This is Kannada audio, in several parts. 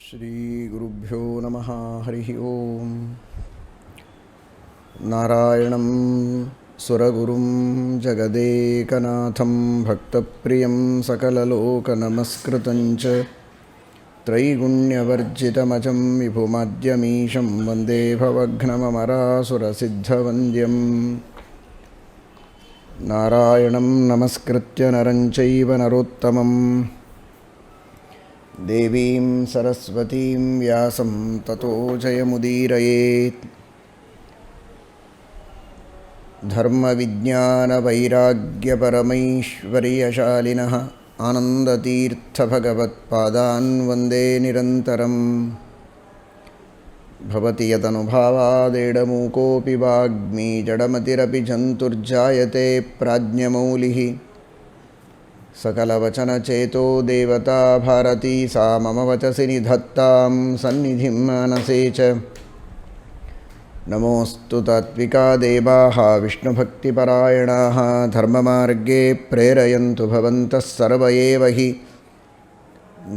ಶ್ರೀಗುರುಭ್ಯೋ ನಮಃ. ಹರಿ ಓಂ. ನಾರಾಯಣಂ ಸುರಗುರುಂ ಜಗದೇಕನಾಥಂ ಭಕ್ತಪ್ರಿಯಂ ಸಕಲಲೋಕನಮಸ್ಕೃತಂ ಚ ತ್ರೈಗುಣ್ಯವರ್ಜಿತಮಜಂ ವಿಭುಮಾದ್ಯಮೀಶಂ ವಂದೇ ಭವಘ್ನಮರಾಸುರಸಿದ್ಧವಂದ್ಯಂ. ನಾರಾಯಣಂ ನಮಸ್ಕೃತ್ಯ ನರಂ ಚೈವ ನರೋತ್ತಮಂ ದೇವೀಂ ಸರಸ್ವತೀಂ ವ್ಯಾಸಂ ತತೋ ಜಯಮುದೀರಯೇತ್. ಧರ್ಮವಿಜ್ಞಾನವೈರಾಗ್ಯಪರಮೈಶ್ವರ್ಯಶಾಲಿನಃ ಆನಂದತೀರ್ಥಭಗವತ್ಪಾದಾನ್ ವಂದೇ ನಿರಂತರಂ. ಭವತಿ ಯದನುಭಾವಾದೇಡಮೂಕೋऽಪಿ ವಾಗ್ಮಿ ಜಡಮತಿರಪಿ ಜಂತುರ್ಜಾಯತೆ ಪ್ರಾಜ್ಞಮೌಲಿಃ. ಸಕಲವಚನಚೇತೋ ದೇವತಾ ಭಾರತೀ ಸಾ ಮಮ ವಚಸಿ ನಿಧತ್ತಾಂ ಸನ್ನಿಧಿಂ ಮಾನಸೇ ಚ. ನಮೋऽಸ್ತು ತಾತ್ವಿಕಾ ದೇವಾಃ ವಿಷ್ಣುಭಕ್ತಿಪರಾಯಣಾಃ ಧರ್ಮಮಾರ್ಗೇ ಪ್ರೇರಯಂತು ಭವಂತಃ ಸರ್ವ ಏವ ಹಿ.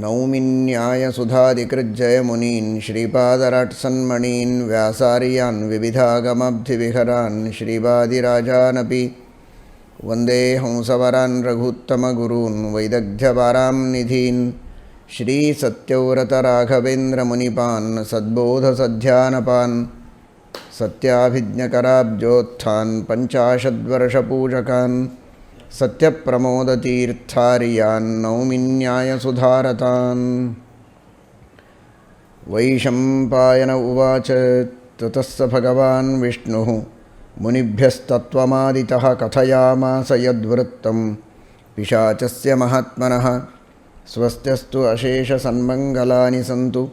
ನೌಮಿ ನ್ಯಾಯಸುಧಾಧಿಕೃಜ್ಜಯಮುನೀನ್ ಶ್ರೀಪಾದರಾಟ್ಸನ್ಮಣೀನ್ ವ್ಯಾಸಾರ್ಯಾನ್ ವಿವಿಧಾಗಮಾಬ್ಧಿವಿಹರಾನ್ ಶ್ರೀವಾದಿರಾಜಾನಪಿ ವಂದೇ ಹಂಸವರಾನ್ ರಘುತ್ತಮಗುರೂನ್ ವೈದಗ್ಧ್ಯವಾರಾಂ ನಿಧೀನ್. ಶ್ರೀಸತ್ಯವ್ರತರಾಘವೇಂದ್ರಮುನಿಪಾನ್ ಸದ್ಬೋಧಸಧ್ಯಾನಪಾನ್ ಸತ್ಯಾಭಿಜ್ಞಕರಾಬ್ಜೋತ್ಥಾನ್ ಪಂಚಾಶದ್ವರ್ಷಪೂಜಕಾನ್ ಸತ್ಯಪ್ರಮೋದತೀರ್ಥಾರ್ಯಾನ್ ನೌಮಿ ನ್ಯಾಯಸುಧಾರತಾನ್. ವೈಶಂಪಾಯನ ಉವಾಚ ತತಃ ಸ ಭಗವಾನ್ ವಿಷ್ಣುಃ ಮುನಿಭ್ಯಸ್ತತ್ವಮಾದಿತಃ ಕಥಯಾಮಾಸ ಯದ್ವೃತ್ತಂ ಪಿಶಾಚಸ್ಯ ಮಹಾತ್ಮನಃ. ಸ್ವಸ್ತ್ಯಸ್ತು ಅಶೇಷಸನ್ಮಂಗಲಾನಿ ಸಂತು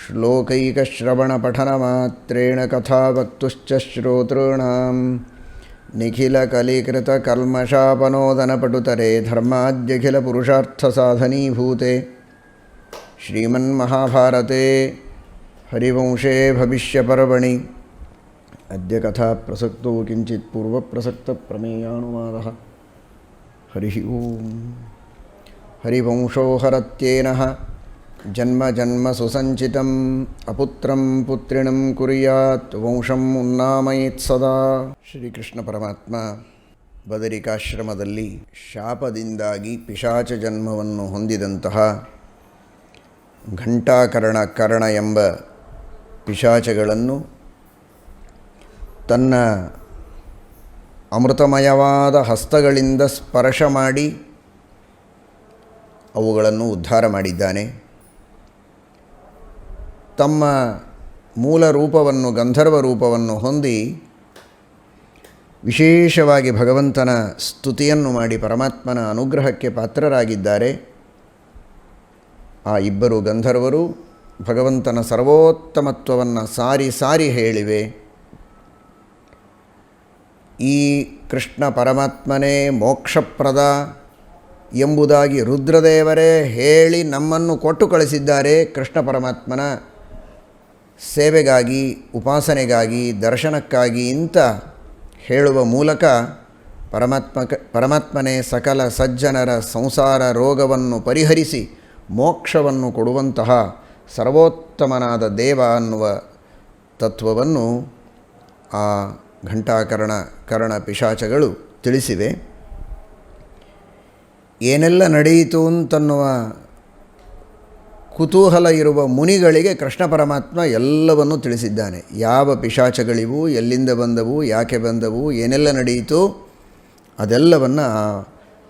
ಶ್ಲೋಕೈಕಶ್ರವಣಪಠನಮಾತ್ರೇಣ ಕಥಾವಕ್ತುಶ್ಚ ಶ್ರೋತॄಣಾಂ. ನಿಖಿಲಕಲಿಕೃತಕಲ್ಮಷಾಪನೋದನಪಟುತರೆ ಧರ್ಮಾದ್ಯಖಿಲಪುರುಷಾರ್ಥಸಾಧನೀಭೂತೆ ಶ್ರೀಮನ್ಮಹಾಭಾರತೆ ಹರಿವಂಶೇ ಭವಿಷ್ಯಪರ್ವಣಿ ಅದ್ಯ ಕಥಾ ಪ್ರಸಕ್ತೋ ಕಿಂಚಿತ್ ಪೂರ್ವಪ್ರಸಕ್ತಪ್ರಮೇಯಾನುವಾದಃ. ಹರಿ ಓಂ. ಹರಿವಂಶೋ ಹರತ್ಯೇನಃ ಜನ್ಮ ಜನ್ಮ ಸುಸಂಚಿತಂ ಅಪುತ್ರಂ ಪುತ್ರಿಣಂ ಕುರ್ಯಾತ್ ವಂಶಂ ಉನ್ನಾಮಯೇತ್ ಸದಾ. ಶ್ರೀಕೃಷ್ಣ ಪರಮಾತ್ಮ ಬದರಿಕಾಶ್ರಮದಲ್ಲಿ ಶಾಪದಿಂದಾಗಿ ಪಿಶಾಚ ಜನ್ಮವನ್ನು ಹೊಂದಿದಂತಹ ಘಂಟಾಕರ್ಣ ಕರ್ಣ ಎಂಬ ಪಿಶಾಚಗಳನ್ನು ತನ್ನ ಅಮೃತಮಯವಾದ ಹಸ್ತಗಳಿಂದ ಸ್ಪರ್ಶ ಮಾಡಿ ಅವುಗಳನ್ನು ಉದ್ಧಾರ ಮಾಡಿದ್ದಾನೆ. ತಮ್ಮ ಮೂಲ ರೂಪವನ್ನು ಗಂಧರ್ವ ರೂಪವನ್ನು ಹೊಂದಿ ವಿಶೇಷವಾಗಿ ಭಗವಂತನ ಸ್ತುತಿಯನ್ನು ಮಾಡಿ ಪರಮಾತ್ಮನ ಅನುಗ್ರಹಕ್ಕೆ ಪಾತ್ರರಾಗಿದ್ದಾರೆ. ಆ ಇಬ್ಬರು ಗಂಧರ್ವರು ಭಗವಂತನ ಸರ್ವೋತ್ತಮತ್ವವನ್ನು ಸಾರಿ ಸಾರಿ ಹೇಳಿವೆ. ಈ ಕೃಷ್ಣ ಪರಮಾತ್ಮನೇ ಮೋಕ್ಷಪ್ರದ ಎಂಬುದಾಗಿ ರುದ್ರದೇವರೇ ಹೇಳಿ ನಮ್ಮನ್ನು ಕೊಟ್ಟು ಕಳಿಸಿದ್ದಾರೆ. ಕೃಷ್ಣ ಪರಮಾತ್ಮನ ಸೇವೆಗಾಗಿ, ಉಪಾಸನೆಗಾಗಿ, ದರ್ಶನಕ್ಕಾಗಿ ಅಂತ ಹೇಳುವ ಮೂಲಕ ಪರಮಾತ್ಮನೇ ಸಕಲ ಸಜ್ಜನರ ಸಂಸಾರ ರೋಗವನ್ನು ಪರಿಹರಿಸಿ ಮೋಕ್ಷವನ್ನು ಕೊಡುವಂತಹ ಸರ್ವೋತ್ತಮನಾದ ದೇವ ಅನ್ನುವ ತತ್ವವನ್ನು ಆ ಕರ್ಣ ಪಿಶಾಚಗಳು ತಿಳಿಸಿವೆ. ಏನೆಲ್ಲ ನಡೆಯಿತು ಅಂತನ್ನುವ ಕುತೂಹಲ ಇರುವ ಮುನಿಗಳಿಗೆ ಕೃಷ್ಣ ಪರಮಾತ್ಮ ಎಲ್ಲವನ್ನೂ ತಿಳಿಸಿದ್ದಾನೆ. ಯಾವ ಪಿಶಾಚಗಳಿವು, ಎಲ್ಲಿಂದ ಬಂದವು, ಯಾಕೆ ಬಂದವು, ಏನೆಲ್ಲ ನಡೆಯಿತು ಅದೆಲ್ಲವನ್ನು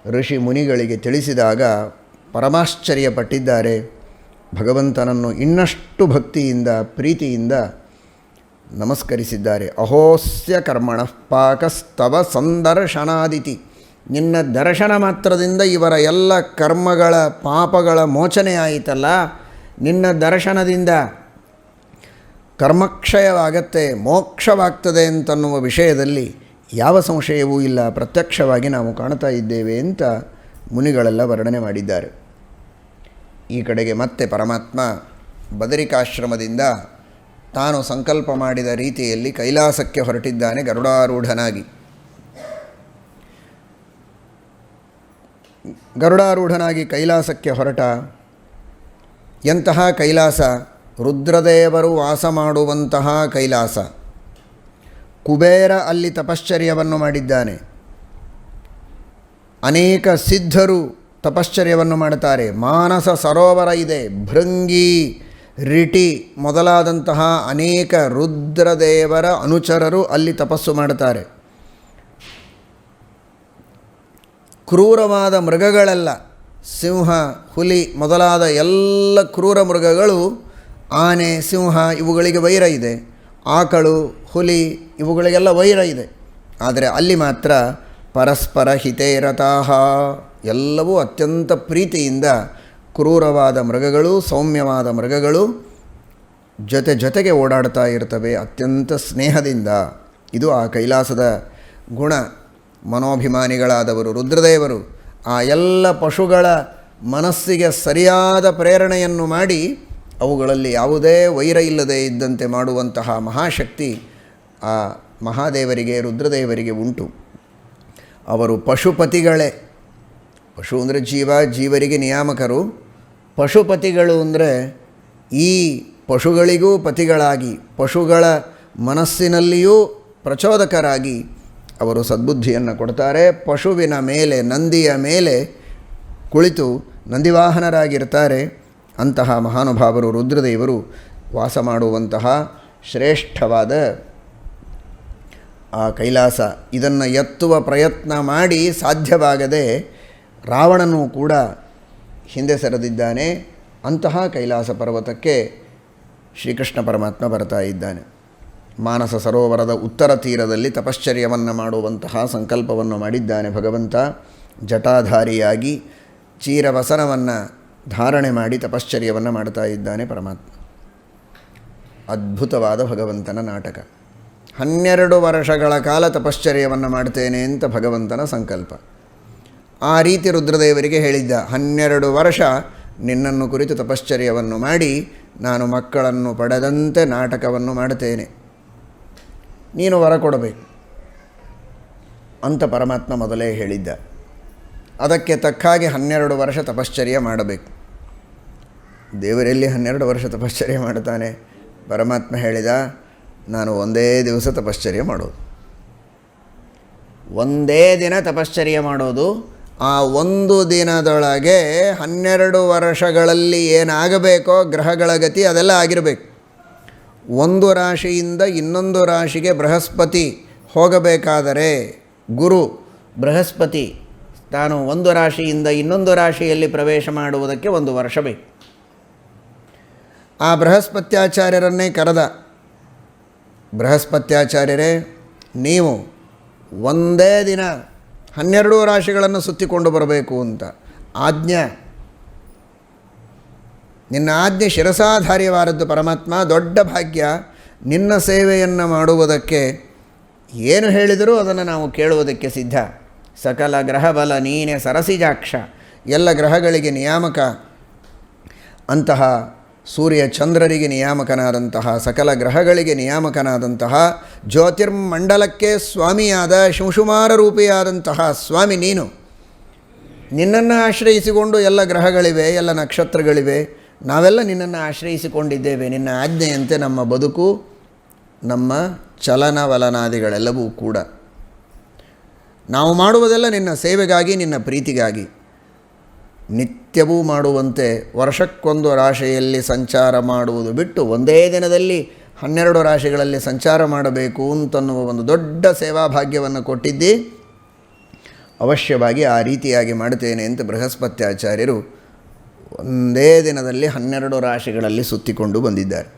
ಋಷಿ ಮುನಿಗಳಿಗೆ ತಿಳಿಸಿದಾಗ ಪರಮಾಶ್ಚರ್ಯಪಟ್ಟಿದ್ದಾರೆ. ಭಗವಂತನನ್ನು ಇನ್ನಷ್ಟು ಭಕ್ತಿಯಿಂದ ಪ್ರೀತಿಯಿಂದ ನಮಸ್ಕರಿಸಿದ್ದಾರೆ. ಅಹೋಸ್ಯ ಕರ್ಮಣಃ ಪಾಕಸ್ತವ ಸಂದರ್ಶನಾದಿತಿ. ನಿನ್ನ ದರ್ಶನ ಮಾತ್ರದಿಂದ ಇವರ ಎಲ್ಲ ಕರ್ಮಗಳ ಪಾಪಗಳ ಮೋಚನೆ ಆಯಿತಲ್ಲ. ನಿನ್ನ ದರ್ಶನದಿಂದ ಕರ್ಮಕ್ಷಯವಾಗತ್ತೆ, ಮೋಕ್ಷವಾಗ್ತದೆ ಅಂತನ್ನುವ ವಿಷಯದಲ್ಲಿ ಯಾವ ಸಂಶಯವೂ ಇಲ್ಲ. ಪ್ರತ್ಯಕ್ಷವಾಗಿ ನಾವು ಕಾಣ್ತಾ ಇದ್ದೇವೆ ಅಂತ ಮುನಿಗಳೆಲ್ಲ ವರ್ಣನೆ ಮಾಡಿದ್ದಾರೆ. ಈ ಕಡೆಗೆ ಮತ್ತೆ ಪರಮಾತ್ಮ ಬದರಿಕಾಶ್ರಮದಿಂದ ತಾನು ಸಂಕಲ್ಪ ಮಾಡಿದ ರೀತಿಯಲ್ಲಿ ಕೈಲಾಸಕ್ಕೆ ಹೊರಟಿದ್ದಾನೆ ಗರುಡಾರೂಢನಾಗಿ. ಗರುಡಾರೂಢನಾಗಿ ಕೈಲಾಸಕ್ಕೆ ಹೊರಟ ಎಂತಹ ಕೈಲಾಸ, ರುದ್ರದೇವರು ವಾಸ ಮಾಡುವಂತಹ ಕೈಲಾಸ. ಕುಬೇರ ಅಲ್ಲಿ ತಪಶ್ಚರ್ಯವನ್ನು ಮಾಡಿದ್ದಾನೆ. ಅನೇಕ ಸಿದ್ಧರು ತಪಶ್ಚರ್ಯವನ್ನು ಮಾಡುತ್ತಾರೆ. ಮಾನಸ ಸರೋವರ ಇದೆ. ಭೃಂಗಿ, ರಿಟಿ ಮೊದಲಾದಂತಹ ಅನೇಕ ರುದ್ರದೇವರ ಅನುಚರರು ಅಲ್ಲಿ ತಪಸ್ಸು ಮಾಡುತ್ತಾರೆ. ಕ್ರೂರವಾದ ಮೃಗಗಳೆಲ್ಲ, ಸಿಂಹ, ಹುಲಿ ಮೊದಲಾದ ಎಲ್ಲ ಕ್ರೂರ ಮೃಗಗಳು, ಆನೆ, ಸಿಂಹ ಇವುಗಳಿಗೆ ವೈರ ಇದೆ. ಆಕಳು, ಹುಲಿ ಇವುಗಳಿಗೆಲ್ಲ ವೈರ ಇದೆ. ಆದರೆ ಅಲ್ಲಿ ಮಾತ್ರ ಪರಸ್ಪರ ಹಿತೇರತಾಹ, ಎಲ್ಲವೂ ಅತ್ಯಂತ ಪ್ರೀತಿಯಿಂದ ಕ್ರೂರವಾದ ಮೃಗಗಳು, ಸೌಮ್ಯವಾದ ಮೃಗಗಳು ಜೊತೆಗೆ ಓಡಾಡ್ತಾ ಇರ್ತವೆ ಅತ್ಯಂತ ಸ್ನೇಹದಿಂದ. ಇದು ಆ ಕೈಲಾಸದ ಗುಣ. ಮನೋಭಿಮಾನಿಗಳಾದವರು ರುದ್ರದೇವರು ಆ ಎಲ್ಲ ಪಶುಗಳ ಮನಸ್ಸಿಗೆ ಸರಿಯಾದ ಪ್ರೇರಣೆಯನ್ನು ಮಾಡಿ ಅವುಗಳಲ್ಲಿ ಯಾವುದೇ ವೈರ ಇಲ್ಲದೆ ಇದ್ದಂತೆ ಮಾಡುವಂತಹ ಮಹಾಶಕ್ತಿ ಆ ಮಹಾದೇವರಿಗೆ, ರುದ್ರದೇವರಿಗೆ ಉಂಟು. ಅವರು ಪಶುಪತಿಗಳೇ. ಪಶು ಅಂದರೆ ಜೀವ, ಜೀವರಿಗೆ ನಿಯಾಮಕರು. ಪಶುಪತಿಗಳು ಅಂದರೆ ಈ ಪಶುಗಳಿಗೂ ಪತಿಗಳಾಗಿ, ಪಶುಗಳ ಮನಸ್ಸಿನಲ್ಲಿಯೂ ಪ್ರಚೋದಕರಾಗಿ ಅವರು ಸದ್ಬುದ್ಧಿಯನ್ನು ಕೊಡ್ತಾರೆ. ಪಶುವಿನ ಮೇಲೆ, ನಂದಿಯ ಮೇಲೆ ಕುಳಿತು ನಂದಿವಾಹನರಾಗಿರ್ತಾರೆ. ಅಂತಹ ಮಹಾನುಭಾವರು ರುದ್ರದೇವರು ವಾಸ ಮಾಡುವಂತಹ ಶ್ರೇಷ್ಠವಾದ ಆ ಕೈಲಾಸ. ಇದನ್ನು ಎತ್ತುವ ಪ್ರಯತ್ನ ಮಾಡಿ ಸಾಧ್ಯವಾಗದೆ ರಾವಣನೂ ಕೂಡ ಹಿಂದೆ ಸರಿದಿದ್ದಾನೆ. ಅಂತಹ ಕೈಲಾಸ ಪರ್ವತಕ್ಕೆ ಶ್ರೀಕೃಷ್ಣ ಪರಮಾತ್ಮ ಬರ್ತಾ ಇದ್ದಾನೆ. ಮಾನಸ ಸರೋವರದ ಉತ್ತರ ತೀರದಲ್ಲಿ ತಪಶ್ಚರ್ಯವನ್ನು ಮಾಡುವಂತಹ ಸಂಕಲ್ಪವನ್ನು ಮಾಡಿದ್ದಾನೆ ಭಗವಂತ. ಜಟಾಧಾರಿಯಾಗಿ ಚೀರವಸನವನ್ನು ಧಾರಣೆ ಮಾಡಿ ತಪಶ್ಚರ್ಯವನ್ನು ಮಾಡ್ತಾ ಇದ್ದಾನೆ ಪರಮಾತ್ಮ. ಅದ್ಭುತವಾದ ಭಗವಂತನ ನಾಟಕ. 12 ವರ್ಷಗಳ ಕಾಲ ತಪಶ್ಚರ್ಯವನ್ನು ಮಾಡ್ತೇನೆ ಅಂತ ಭಗವಂತನ ಸಂಕಲ್ಪ. ಆ ರೀತಿ ರುದ್ರದೇವರಿಗೆ ಹೇಳಿದ್ದ, 12 ವರ್ಷ ನಿನ್ನನ್ನು ಕುರಿತು ತಪಶ್ಚರ್ಯವನ್ನು ಮಾಡಿ ನಾನು ಮಕ್ಕಳನ್ನು ಪಡೆದಂತೆ ನಾಟಕವನ್ನು ಮಾಡುತ್ತೇನೆ, ನೀನು ವರ ಕೊಡಬೇಕು ಅಂತ ಪರಮಾತ್ಮ ಮೊದಲೇ ಹೇಳಿದ್ದ. ಅದಕ್ಕೆ ತಕ್ಕಾಗಿ 12 ವರ್ಷ ತಪಶ್ಚರ್ಯ ಮಾಡಬೇಕು. ದೇವರಲ್ಲಿ 12 ವರ್ಷ ತಪಶ್ಚರ್ಯ ಮಾಡುತ್ತಾನೆ. ಪರಮಾತ್ಮ ಹೇಳಿದ, ನಾನು ಒಂದೇ ದಿವಸ ತಪಶ್ಚರ್ಯ ಮಾಡೋದು, ಒಂದೇ ದಿನ ತಪಶ್ಚರ್ಯ ಮಾಡೋದು. ಆ ಒಂದು ದಿನದೊಳಗೆ 12 ವರ್ಷಗಳಲ್ಲಿ ಏನಾಗಬೇಕೋ ಗ್ರಹಗಳ ಗತಿ ಅದೆಲ್ಲ ಆಗಿರಬೇಕು. ಒಂದು ರಾಶಿಯಿಂದ ಇನ್ನೊಂದು ರಾಶಿಗೆ ಬೃಹಸ್ಪತಿ ಹೋಗಬೇಕಾದರೆ, ಗುರು ಬೃಹಸ್ಪತಿ ತಾನು ಒಂದು ರಾಶಿಯಿಂದ ಇನ್ನೊಂದು ರಾಶಿಯಲ್ಲಿ ಪ್ರವೇಶ ಮಾಡುವುದಕ್ಕೆ 1 ವರ್ಷ ಬೇಕು. ಆ ಬೃಹಸ್ಪತ್ಯಾಚಾರ್ಯರನ್ನೇ ಕರೆದ. ಬೃಹಸ್ಪತ್ಯಾಚಾರ್ಯರೇ, ನೀವು ಒಂದೇ ದಿನ 12 ರಾಶಿಗಳನ್ನು ಸುತ್ತಿಕೊಂಡು ಬರಬೇಕು ಅಂತ ಆಜ್ಞೆ. ನಿನ್ನ ಆಜ್ಞೆ ಶಿರಸಾಧಾರ್ಯವಾದದ್ದು ಪರಮಾತ್ಮ, ದೊಡ್ಡ ಭಾಗ್ಯ. ನಿನ್ನ ಸೇವೆಯನ್ನು ಮಾಡುವುದಕ್ಕೆ ಏನು ಹೇಳಿದರೂ ಅದನ್ನು ನಾವು ಕೇಳುವುದಕ್ಕೆ ಸಿದ್ಧ. ಸಕಲ ಗ್ರಹಬಲ ನೀನೆ ಸರಸಿಜಾಕ್ಷ, ಎಲ್ಲ ಗ್ರಹಗಳಿಗೆ ನಿಯಾಮಕ. ಅಂತಹ ಸೂರ್ಯ ಚಂದ್ರರಿಗೆ ನಿಯಾಮಕನಾದಂತಹ, ಸಕಲ ಗ್ರಹಗಳಿಗೆ ನಿಯಾಮಕನಾದಂತಹ, ಜ್ಯೋತಿರ್ಮಂಡಲಕ್ಕೆ ಸ್ವಾಮಿಯಾದ, ಶಿಂಶುಮಾರ ರೂಪಿಯಾದಂತಹ ಸ್ವಾಮಿ ನೀನು. ನಿನ್ನನ್ನು ಆಶ್ರಯಿಸಿಕೊಂಡು ಎಲ್ಲ ಗ್ರಹಗಳಿವೆ, ಎಲ್ಲ ನಕ್ಷತ್ರಗಳಿವೆ. ನಾವೆಲ್ಲ ನಿನ್ನನ್ನು ಆಶ್ರಯಿಸಿಕೊಂಡಿದ್ದೇವೆ. ನಿನ್ನ ಆಜ್ಞೆಯಂತೆ ನಮ್ಮ ಬದುಕು, ನಮ್ಮ ಚಲನವಲನಾದಿಗಳೆಲ್ಲವೂ ಕೂಡ. ನಾವು ಮಾಡುವುದೆಲ್ಲ ನಿನ್ನ ಸೇವೆಗಾಗಿ, ನಿನ್ನ ಪ್ರೀತಿಗಾಗಿ. ನಿತ್ಯವೂ ಮಾಡುವಂತೆ ವರ್ಷಕ್ಕೊಂದು ರಾಶಿಯಲ್ಲಿ ಸಂಚಾರ ಮಾಡುವುದು ಬಿಟ್ಟು ಒಂದೇ ದಿನದಲ್ಲಿ 12 ರಾಶಿಗಳಲ್ಲಿ ಸಂಚಾರ ಮಾಡಬೇಕು ಅಂತನ್ನುವ ಒಂದು ದೊಡ್ಡ ಸೇವಾಭಾಗ್ಯವನ್ನು ಕೊಟ್ಟಿದ್ದಿ. ಅವಶ್ಯವಾಗಿ ಆ ರೀತಿಯಾಗಿ ಮಾಡ್ತೇನೆ ಅಂತ ಬೃಹಸ್ಪತ್ಯಾಚಾರ್ಯರು ಒಂದೇ ದಿನದಲ್ಲಿ 12 ರಾಶಿಗಳಲ್ಲಿ ಸುತ್ತಿಕೊಂಡು ಬಂದಿದ್ದಾರೆ.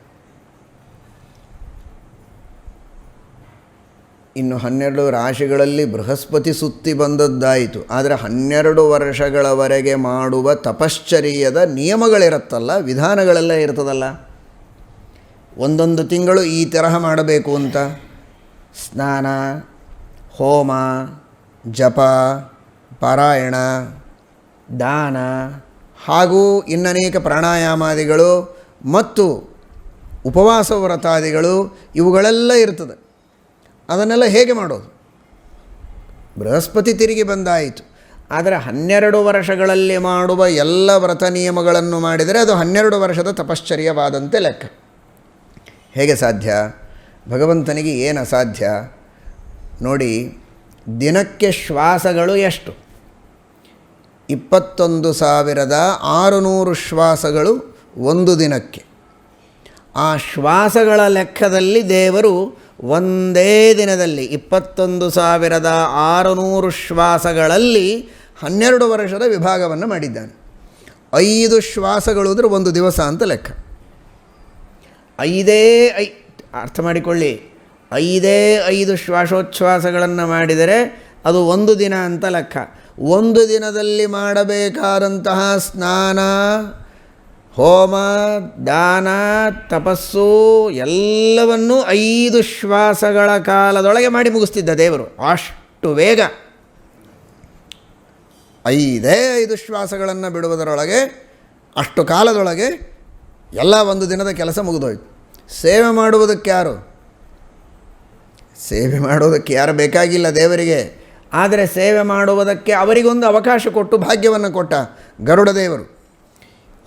ಇನ್ನು 12 ರಾಶಿಗಳಲ್ಲಿ ಬೃಹಸ್ಪತಿ ಸುತ್ತಿ ಬಂದದ್ದಾಯಿತು. ಆದರೆ 12 ವರ್ಷಗಳವರೆಗೆ ಮಾಡುವ ತಪಶ್ಚರ್ಯದ ನಿಯಮಗಳಿರುತ್ತಲ್ಲ, ವಿಧಾನಗಳೆಲ್ಲ ಇರ್ತದಲ್ಲ. ಒಂದೊಂದು ತಿಂಗಳು ಈ ತರಹ ಮಾಡಬೇಕು ಅಂತ ಸ್ನಾನ, ಹೋಮ, ಜಪ, ಪಾರಾಯಣ, ದಾನ ಹಾಗೂ ಇನ್ನನೇಕ ಪ್ರಾಣಾಯಾಮಾದಿಗಳು ಮತ್ತು ಉಪವಾಸ ವ್ರತಾದಿಗಳು ಇವುಗಳೆಲ್ಲ ಇರ್ತದೆ. ಅದನ್ನೆಲ್ಲ ಹೇಗೆ ಮಾಡೋದು? ಬೃಹಸ್ಪತಿ ತಿರುಗಿ ಬಂದಾಯಿತು. ಆದರೆ 12 ವರ್ಷಗಳಲ್ಲಿ ಮಾಡುವ ಎಲ್ಲ ವ್ರತ ನಿಯಮಗಳನ್ನು ಮಾಡಿದರೆ ಅದು 12 ವರ್ಷದ ತಪಶ್ಚರ್ಯವಾದಂತೆ ಲೆಕ್ಕ. ಹೇಗೆ ಸಾಧ್ಯ? ಭಗವಂತನಿಗೆ ಏನು ಅಸಾಧ್ಯ? ನೋಡಿ, ದಿನಕ್ಕೆ ಶ್ವಾಸಗಳು ಎಷ್ಟು? 21,600 ಶ್ವಾಸಗಳು ಒಂದು ದಿನಕ್ಕೆ. ಆ ಶ್ವಾಸಗಳ ಲೆಕ್ಕದಲ್ಲಿ ದೇವರು ಒಂದೇ ದಿನದಲ್ಲಿ 21,600 ಶ್ವಾಸಗಳಲ್ಲಿ 12 ವರ್ಷದ ವಿಭಾಗವನ್ನು ಮಾಡಿದ್ದಾನೆ. 5 ಶ್ವಾಸಗಳು ಅಂದರೆ ಒಂದು ದಿವಸ ಅಂತ ಲೆಕ್ಕ. ಅರ್ಥ ಮಾಡಿಕೊಳ್ಳಿ, 5 ಶ್ವಾಸೋಚ್ಛ್ವಾಸಗಳನ್ನು ಮಾಡಿದರೆ ಅದು ಒಂದು ದಿನ ಅಂತ ಲೆಕ್ಕ. ಒಂದು ದಿನದಲ್ಲಿ ಮಾಡಬೇಕಾದಂತಹ ಸ್ನಾನ, ಹೋಮ, ದಾನ, ತಪಸ್ಸು ಎಲ್ಲವನ್ನೂ 5 ಶ್ವಾಸಗಳ ಕಾಲದೊಳಗೆ ಮಾಡಿ ಮುಗಿಸ್ತಿದ್ದ ದೇವರು. ಅಷ್ಟು ವೇಗ. 5 ಶ್ವಾಸಗಳನ್ನು ಬಿಡುವುದರೊಳಗೆ, ಅಷ್ಟು ಕಾಲದೊಳಗೆ ಎಲ್ಲ ಒಂದು ದಿನದ ಕೆಲಸ ಮುಗಿದೋಯ್ತು. ಸೇವೆ ಮಾಡುವುದಕ್ಕೆ ಯಾರು? ಸೇವೆ ಮಾಡುವುದಕ್ಕೆ ಯಾರು ಬೇಕಾಗಿಲ್ಲ ದೇವರಿಗೆ. ಆದರೆ ಸೇವೆ ಮಾಡುವುದಕ್ಕೆ ಅವರಿಗೊಂದು ಅವಕಾಶ ಕೊಟ್ಟು ಭಾಗ್ಯವನ್ನು ಕೊಟ್ಟ ಗರುಡ ದೇವರು.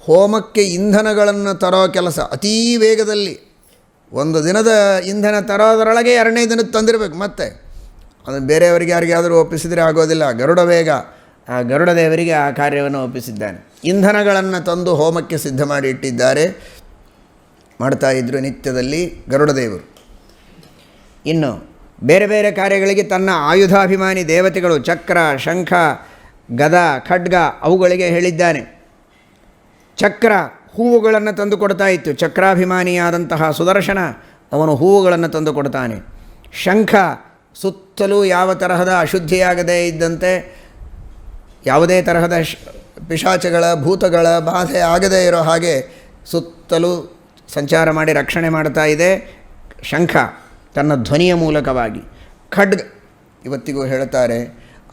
ಹೋಮಕ್ಕೆ ಇಂಧನಗಳನ್ನು ತರೋ ಕೆಲಸ ಅತೀ ವೇಗದಲ್ಲಿ, ಒಂದು ದಿನದ ಇಂಧನ ತರೋದರೊಳಗೆ 2ನೇ ದಿನಕ್ಕೆ ತಂದಿರಬೇಕು. ಮತ್ತೆ ಅದನ್ನು ಬೇರೆಯವರಿಗೆ ಯಾರಿಗಾದರೂ ಒಪ್ಪಿಸಿದರೆ ಆಗೋದಿಲ್ಲ. ಗರುಡ ವೇಗ, ಆ ಗರುಡ ದೇವರಿಗೆ ಆ ಕಾರ್ಯವನ್ನು ಒಪ್ಪಿಸಿದ್ದಾನೆ. ಇಂಧನಗಳನ್ನು ತಂದು ಹೋಮಕ್ಕೆ ಸಿದ್ಧ ಮಾಡಿ ಇಟ್ಟಿದ್ದಾರೆ, ಮಾಡ್ತಾಯಿದ್ರು ನಿತ್ಯದಲ್ಲಿ ಗರುಡ ದೇವರು. ಇನ್ನು ಬೇರೆ ಬೇರೆ ಕಾರ್ಯಗಳಿಗೆ ತನ್ನ ಆಯುಧಾಭಿಮಾನಿ ದೇವತೆಗಳು ಚಕ್ರ, ಶಂಖ, ಗದ, ಖಡ್ಗ ಅವುಗಳಿಗೆ ಹೇಳಿದ್ದಾನೆ. ಚಕ್ರ ಹೂವುಗಳನ್ನು ತಂದು ಕೊಡ್ತಾ ಇತ್ತು. ಚಕ್ರಾಭಿಮಾನಿಯಾದಂತಹ ಸುದರ್ಶನ ಅವನು ಹೂವುಗಳನ್ನು ತಂದು ಕೊಡ್ತಾನೆ. ಶಂಖ ಸುತ್ತಲೂ ಯಾವ ತರಹದ ಅಶುದ್ಧಿಯಾಗದೇ ಇದ್ದಂತೆ, ಯಾವುದೇ ತರಹದ ಪಿಶಾಚಗಳ ಭೂತಗಳ ಬಾಧೆ ಆಗದೇ ಇರೋ ಹಾಗೆ ಸುತ್ತಲೂ ಸಂಚಾರ ಮಾಡಿ ರಕ್ಷಣೆ ಮಾಡ್ತಾ ಇದೆ ಶಂಖ ತನ್ನ ಧ್ವನಿಯ ಮೂಲಕವಾಗಿ. ಖಡ್ಗ ಇವತ್ತಿಗೂ ಹೇಳ್ತಾರೆ,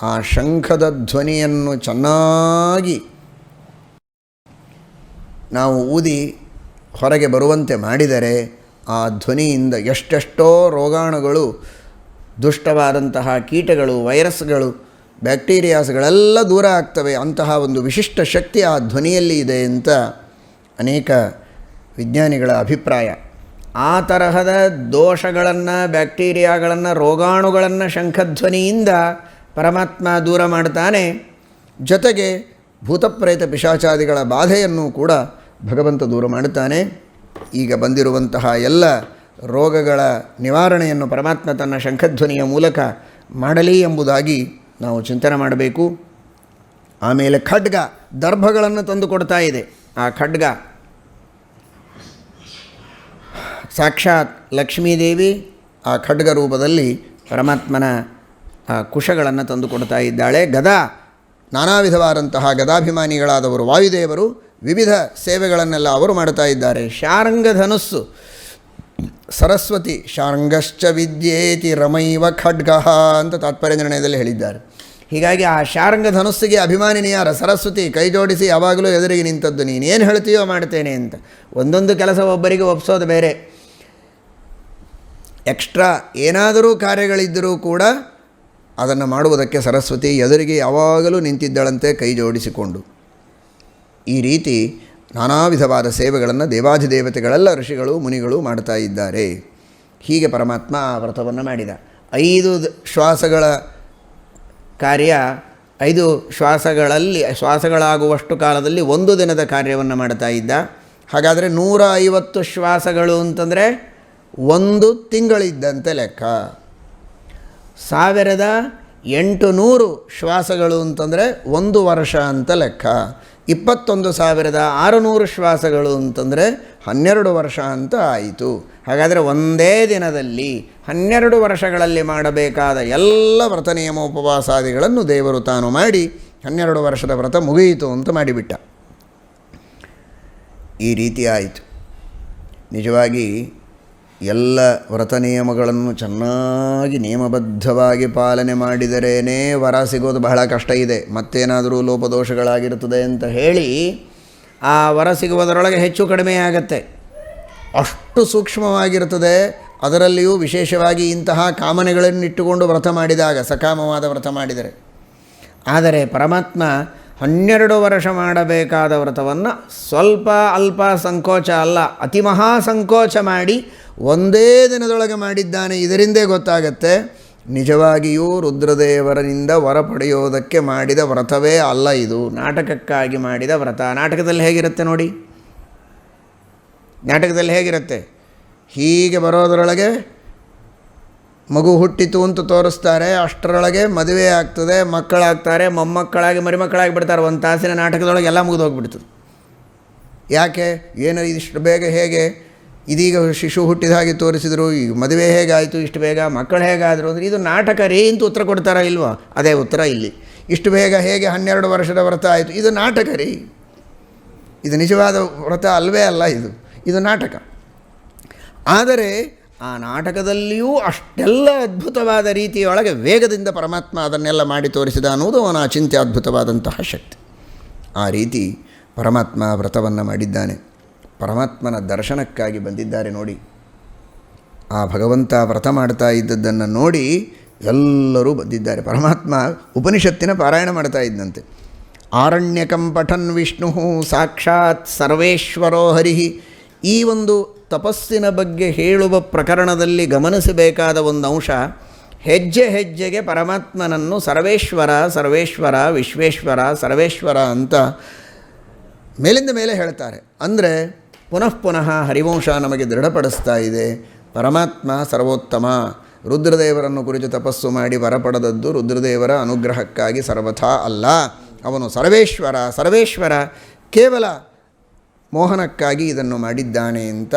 ಆ ಶಂಖದ ಧ್ವನಿಯನ್ನು ಚೆನ್ನಾಗಿ ನಾವು ಊದಿ ಹೊರಗೆ ಬರುವಂತೆ ಮಾಡಿದರೆ ಆ ಧ್ವನಿಯಿಂದ ಎಷ್ಟೆಷ್ಟೋ ರೋಗಾಣುಗಳು, ದುಷ್ಟವಾದಂತಹ ಕೀಟಗಳು, ವೈರಸ್ಗಳು, ಬ್ಯಾಕ್ಟೀರಿಯಾಸ್ಗಳೆಲ್ಲ ದೂರ ಆಗ್ತವೆ. ಅಂತಹ ಒಂದು ವಿಶಿಷ್ಟ ಶಕ್ತಿ ಆ ಧ್ವನಿಯಲ್ಲಿ ಇದೆ ಅಂತ ಅನೇಕ ವಿಜ್ಞಾನಿಗಳ ಅಭಿಪ್ರಾಯ. ಆ ತರಹದ ದೋಷಗಳನ್ನು, ಬ್ಯಾಕ್ಟೀರಿಯಾಗಳನ್ನು, ರೋಗಾಣುಗಳನ್ನು ಶಂಖಧ್ವನಿಯಿಂದ ಪರಮಾತ್ಮ ದೂರ ಮಾಡ್ತಾನೆ. ಜೊತೆಗೆ ಭೂತಪ್ರೇತ ಪಿಶಾಚಾದಿಗಳ ಬಾಧೆಯನ್ನು ಕೂಡ ಭಗವಂತ ದೂರ ಮಾಡುತ್ತಾನೆ. ಈಗ ಬಂದಿರುವಂತಹ ಎಲ್ಲ ರೋಗಗಳ ನಿವಾರಣೆಯನ್ನು ಪರಮಾತ್ಮ ತನ್ನ ಶಂಖಧ್ವನಿಯ ಮೂಲಕ ಮಾಡಲಿ ಎಂಬುದಾಗಿ ನಾವು ಚಿಂತನೆ ಮಾಡಬೇಕು. ಆಮೇಲೆ ಖಡ್ಗ ದರ್ಭಗಳನ್ನು ತಂದು ಕೊಡ್ತಾ ಇದೆ. ಆ ಖಡ್ಗ ಸಾಕ್ಷಾತ್ ಲಕ್ಷ್ಮೀದೇವಿ ಆ ಖಡ್ಗ ರೂಪದಲ್ಲಿ ಪರಮಾತ್ಮನ ಕುಶಗಳನ್ನು ತಂದು ಕೊಡ್ತಾ ಇದ್ದಾಳೆ. ಗದಾ, ನಾನಾ ವಿಧವಾದಂತಹ ಗದಾಭಿಮಾನಿಗಳಾದವರು ವಾಯುದೇವರು ವಿವಿಧ ಸೇವೆಗಳನ್ನೆಲ್ಲ ಅವರು ಮಾಡ್ತಾ ಇದ್ದಾರೆ. ಶಾರಂಗಧನುಸ್ಸು ಸರಸ್ವತಿ, ಶಾರಂಗಶ್ಚ ವಿದ್ಯೇತಿ ರಮೈವ ಖಡ್ಗ ಅಂತ ತಾತ್ಪರ್ಯ ನಿರ್ಣಯದಲ್ಲಿ ಹೇಳಿದ್ದಾರೆ. ಹೀಗಾಗಿ ಆ ಶಾರಂಗಧನುಸ್ಸಿಗೆ ಅಭಿಮಾನಿನಿ ಯಾರ? ಸರಸ್ವತಿ. ಕೈ ಜೋಡಿಸಿ ಯಾವಾಗಲೂ ಎದುರಿಗೆ ನಿಂತದ್ದು, ನೀನೇನು ಹೇಳ್ತೀಯೋ ಮಾಡ್ತೇನೆ ಅಂತ. ಒಂದೊಂದು ಕೆಲಸ ಒಬ್ಬರಿಗೆ ಒಪ್ಸೋದು ಬೇರೆ. ಎಕ್ಸ್ಟ್ರಾ ಏನಾದರೂ ಕಾರ್ಯಗಳಿದ್ದರೂ ಕೂಡ ಅದನ್ನು ಮಾಡುವುದಕ್ಕೆ ಸರಸ್ವತಿ ಎದುರಿಗೆ ಯಾವಾಗಲೂ ನಿಂತಿದ್ದಳಂತೆ ಕೈ ಜೋಡಿಸಿಕೊಂಡು. ಈ ರೀತಿ ನಾನಾ ವಿಧವಾದ ಸೇವೆಗಳನ್ನು ದೇವಾಧಿದೇವತೆಗಳೆಲ್ಲ ಋಷಿಗಳು ಮುನಿಗಳು ಮಾಡ್ತಾ ಇದ್ದಾರೆ. ಹೀಗೆ ಪರಮಾತ್ಮ ಆ ವ್ರತವನ್ನು ಮಾಡಿದ. 5 ಶ್ವಾಸಗಳ ಕಾರ್ಯ, 5 ಶ್ವಾಸಗಳಾಗುವಷ್ಟು ಕಾಲದಲ್ಲಿ ಒಂದು ದಿನದ ಕಾರ್ಯವನ್ನು ಮಾಡ್ತಾ ಇದ್ದ. ಹಾಗಾದರೆ 150 ಶ್ವಾಸಗಳು ಅಂತಂದರೆ ಒಂದು ತಿಂಗಳಿದ್ದಂತೆ ಲೆಕ್ಕ. 1800 ಶ್ವಾಸಗಳು ಅಂತಂದರೆ ಒಂದು ವರ್ಷ ಅಂತ ಲೆಕ್ಕ. 21,600 ಶ್ವಾಸಗಳು ಅಂತಂದರೆ 12 ವರ್ಷ ಅಂತ ಆಯಿತು. ಹಾಗಾದರೆ ಒಂದೇ ದಿನದಲ್ಲಿ 12 ವರ್ಷಗಳಲ್ಲಿ ಮಾಡಬೇಕಾದ ಎಲ್ಲ ವ್ರತ ನಿಯಮ ಉಪವಾಸಾದಿಗಳನ್ನು ದೇವರು ತಾನು ಮಾಡಿ 12 ವರ್ಷದ ವ್ರತ ಮುಗಿಯಿತು ಅಂತ ಮಾಡಿಬಿಟ್ಟ. ಈ ರೀತಿ ಆಯಿತು. ನಿಜವಾಗಿ ಎಲ್ಲ ವ್ರತ ನಿಯಮಗಳನ್ನು ಚೆನ್ನಾಗಿ ನಿಯಮಬದ್ಧವಾಗಿ ಪಾಲನೆ ಮಾಡಿದರೇನೇ ವರ ಸಿಗೋದು ಬಹಳ ಕಷ್ಟ ಇದೆ. ಮತ್ತೇನಾದರೂ ಲೋಪದೋಷಗಳಾಗಿರುತ್ತದೆ ಅಂತ ಹೇಳಿ ಆ ವರ ಸಿಗುವುದರೊಳಗೆ ಹೆಚ್ಚು ಕಡಿಮೆ ಆಗುತ್ತೆ. ಅಷ್ಟು ಸೂಕ್ಷ್ಮವಾಗಿರುತ್ತದೆ. ಅದರಲ್ಲಿಯೂ ವಿಶೇಷವಾಗಿ ಇಂತಹ ಕಾಮನೆಗಳನ್ನಿಟ್ಟುಕೊಂಡು ವ್ರತ ಮಾಡಿದಾಗ, ಸಕಾಮವಾದ ವ್ರತ ಮಾಡಿದರೆ ಆದರೆ ಪರಮಾತ್ಮ 12 ವರ್ಷ ಮಾಡಬೇಕಾದ ವ್ರತವನ್ನು ಸ್ವಲ್ಪ ಅಲ್ಪ ಸಂಕೋಚ ಅಲ್ಲ, ಅತಿ ಮಹಾ ಸಂಕೋಚ ಮಾಡಿ ಒಂದೇ ದಿನದೊಳಗೆ ಮಾಡಿದ್ದಾನೆ. ಇದರಿಂದೇ ಗೊತ್ತಾಗತ್ತೆ ನಿಜವಾಗಿಯೂ ರುದ್ರದೇವರನಿಂದ ವರ ಪಡೆಯೋದಕ್ಕೆ ಮಾಡಿದ ವ್ರತವೇ ಅಲ್ಲ, ಇದು ನಾಟಕಕ್ಕಾಗಿ ಮಾಡಿದ ವ್ರತ. ನಾಟಕದಲ್ಲಿ ಹೇಗಿರುತ್ತೆ ನೋಡಿ, ನಾಟಕದಲ್ಲಿ ಹೇಗಿರುತ್ತೆ, ಹೀಗೆ ಬರೋದರೊಳಗೆ ಮಗು ಹುಟ್ಟಿತು ಅಂತ ತೋರಿಸ್ತಾರೆ, ಅಷ್ಟರೊಳಗೆ ಮದುವೆ ಆಗ್ತದೆ, ಮಕ್ಕಳಾಗ್ತಾರೆ, ಮೊಮ್ಮಕ್ಕಳಾಗಿ ಮರಿಮಕ್ಕಳಾಗಿ ಬಿಡ್ತಾರೆ. ಒಂದು ತಾಸಿನ ನಾಟಕದೊಳಗೆ ಎಲ್ಲ ಮುಗಿದು ಹೋಗ್ಬಿಡ್ತದೆ. ಯಾಕೆ ಏನು ಇದಿಷ್ಟು ಬೇಗ, ಹೇಗೆ ಇದೀಗ ಶಿಶು ಹುಟ್ಟಿದ ಹಾಗೆ ತೋರಿಸಿದರು, ಈಗ ಮದುವೆ ಹೇಗಾಯಿತು ಇಷ್ಟು ಬೇಗ, ಮಕ್ಕಳು ಹೇಗಾದರು ಅಂದರೆ ಇದು ನಾಟಕ ರೀ ಅಂತ ಉತ್ತರ ಕೊಡ್ತಾರಾ ಇಲ್ವಾ? ಅದೇ ಉತ್ತರ ಇಲ್ಲಿ. ಇಷ್ಟು ಬೇಗ ಹೇಗೆ 12 ವರ್ಷದ ವ್ರತ ಆಯಿತು, ಇದು ನಾಟಕ ರೀ, ಇದು ನಿಜವಾದ ವ್ರತ ಅಲ್ವೇ ಅಲ್ಲ, ಇದು ನಾಟಕ. ಆದರೆ ಆ ನಾಟಕದಲ್ಲಿಯೂ ಅಷ್ಟೆಲ್ಲ ಅದ್ಭುತವಾದ ರೀತಿಯೊಳಗೆ ವೇಗದಿಂದ ಪರಮಾತ್ಮ ಅದನ್ನೆಲ್ಲ ಮಾಡಿ ತೋರಿಸಿದ ಅನ್ನೋದು ಅವನ ಅಚಿಂತ್ಯ ಅದ್ಭುತವಾದಂತಹ ಶಕ್ತಿ. ಆ ರೀತಿ ಪರಮಾತ್ಮ ವ್ರತವನ್ನು ಮಾಡಿದ್ದಾನೆ. ಪರಮಾತ್ಮನ ದರ್ಶನಕ್ಕಾಗಿ ಬಂದಿದ್ದಾರೆ ನೋಡಿ. ಆ ಭಗವಂತ ವ್ರತ ಮಾಡ್ತಾ ಇದ್ದದ್ದನ್ನು ನೋಡಿ ಎಲ್ಲರೂ ಬಂದಿದ್ದಾರೆ. ಪರಮಾತ್ಮ ಉಪನಿಷತ್ತಿನ ಪಾರಾಯಣ ಮಾಡ್ತಾ ಇದ್ದಂತೆ. ಆರಣ್ಯಕಂ ಪಠನ್ ವಿಷ್ಣು ಸಾಕ್ಷಾತ್ ಸರ್ವೇಶ್ವರೋ ಹರಿಹಿ. ಈ ಒಂದು ತಪಸ್ಸಿನ ಬಗ್ಗೆ ಹೇಳುವ ಪ್ರಕರಣದಲ್ಲಿ ಗಮನಿಸಬೇಕಾದ ಒಂದು ಅಂಶ, ಹೆಜ್ಜೆ ಹೆಜ್ಜೆಗೆ ಪರಮಾತ್ಮನನ್ನು ಸರ್ವೇಶ್ವರ ಸರ್ವೇಶ್ವರ ವಿಶ್ವೇಶ್ವರ ಸರ್ವೇಶ್ವರ ಅಂತ ಮೇಲಿಂದ ಮೇಲೆ ಹೇಳ್ತಾರೆ. ಅಂದರೆ ಪುನಃ ಪುನಃ ಹರಿವಂಶ ನಮಗೆ ದೃಢಪಡಿಸ್ತಾ ಇದೆ, ಪರಮಾತ್ಮ ಸರ್ವೋತ್ತಮ. ರುದ್ರದೇವರನ್ನು ಕುರಿತು ತಪಸ್ಸು ಮಾಡಿ ವರ ಪಡೆದದ್ದು ರುದ್ರದೇವರ ಅನುಗ್ರಹಕ್ಕಾಗಿ ಸರ್ವಥಾ ಅಲ್ಲ, ಅವನು ಸರ್ವೇಶ್ವರ ಸರ್ವೇಶ್ವರ ಕೇವಲ ಮೋಹನಕ್ಕಾಗಿ ಇದನ್ನು ಮಾಡಿದ್ದಾನೆ ಅಂತ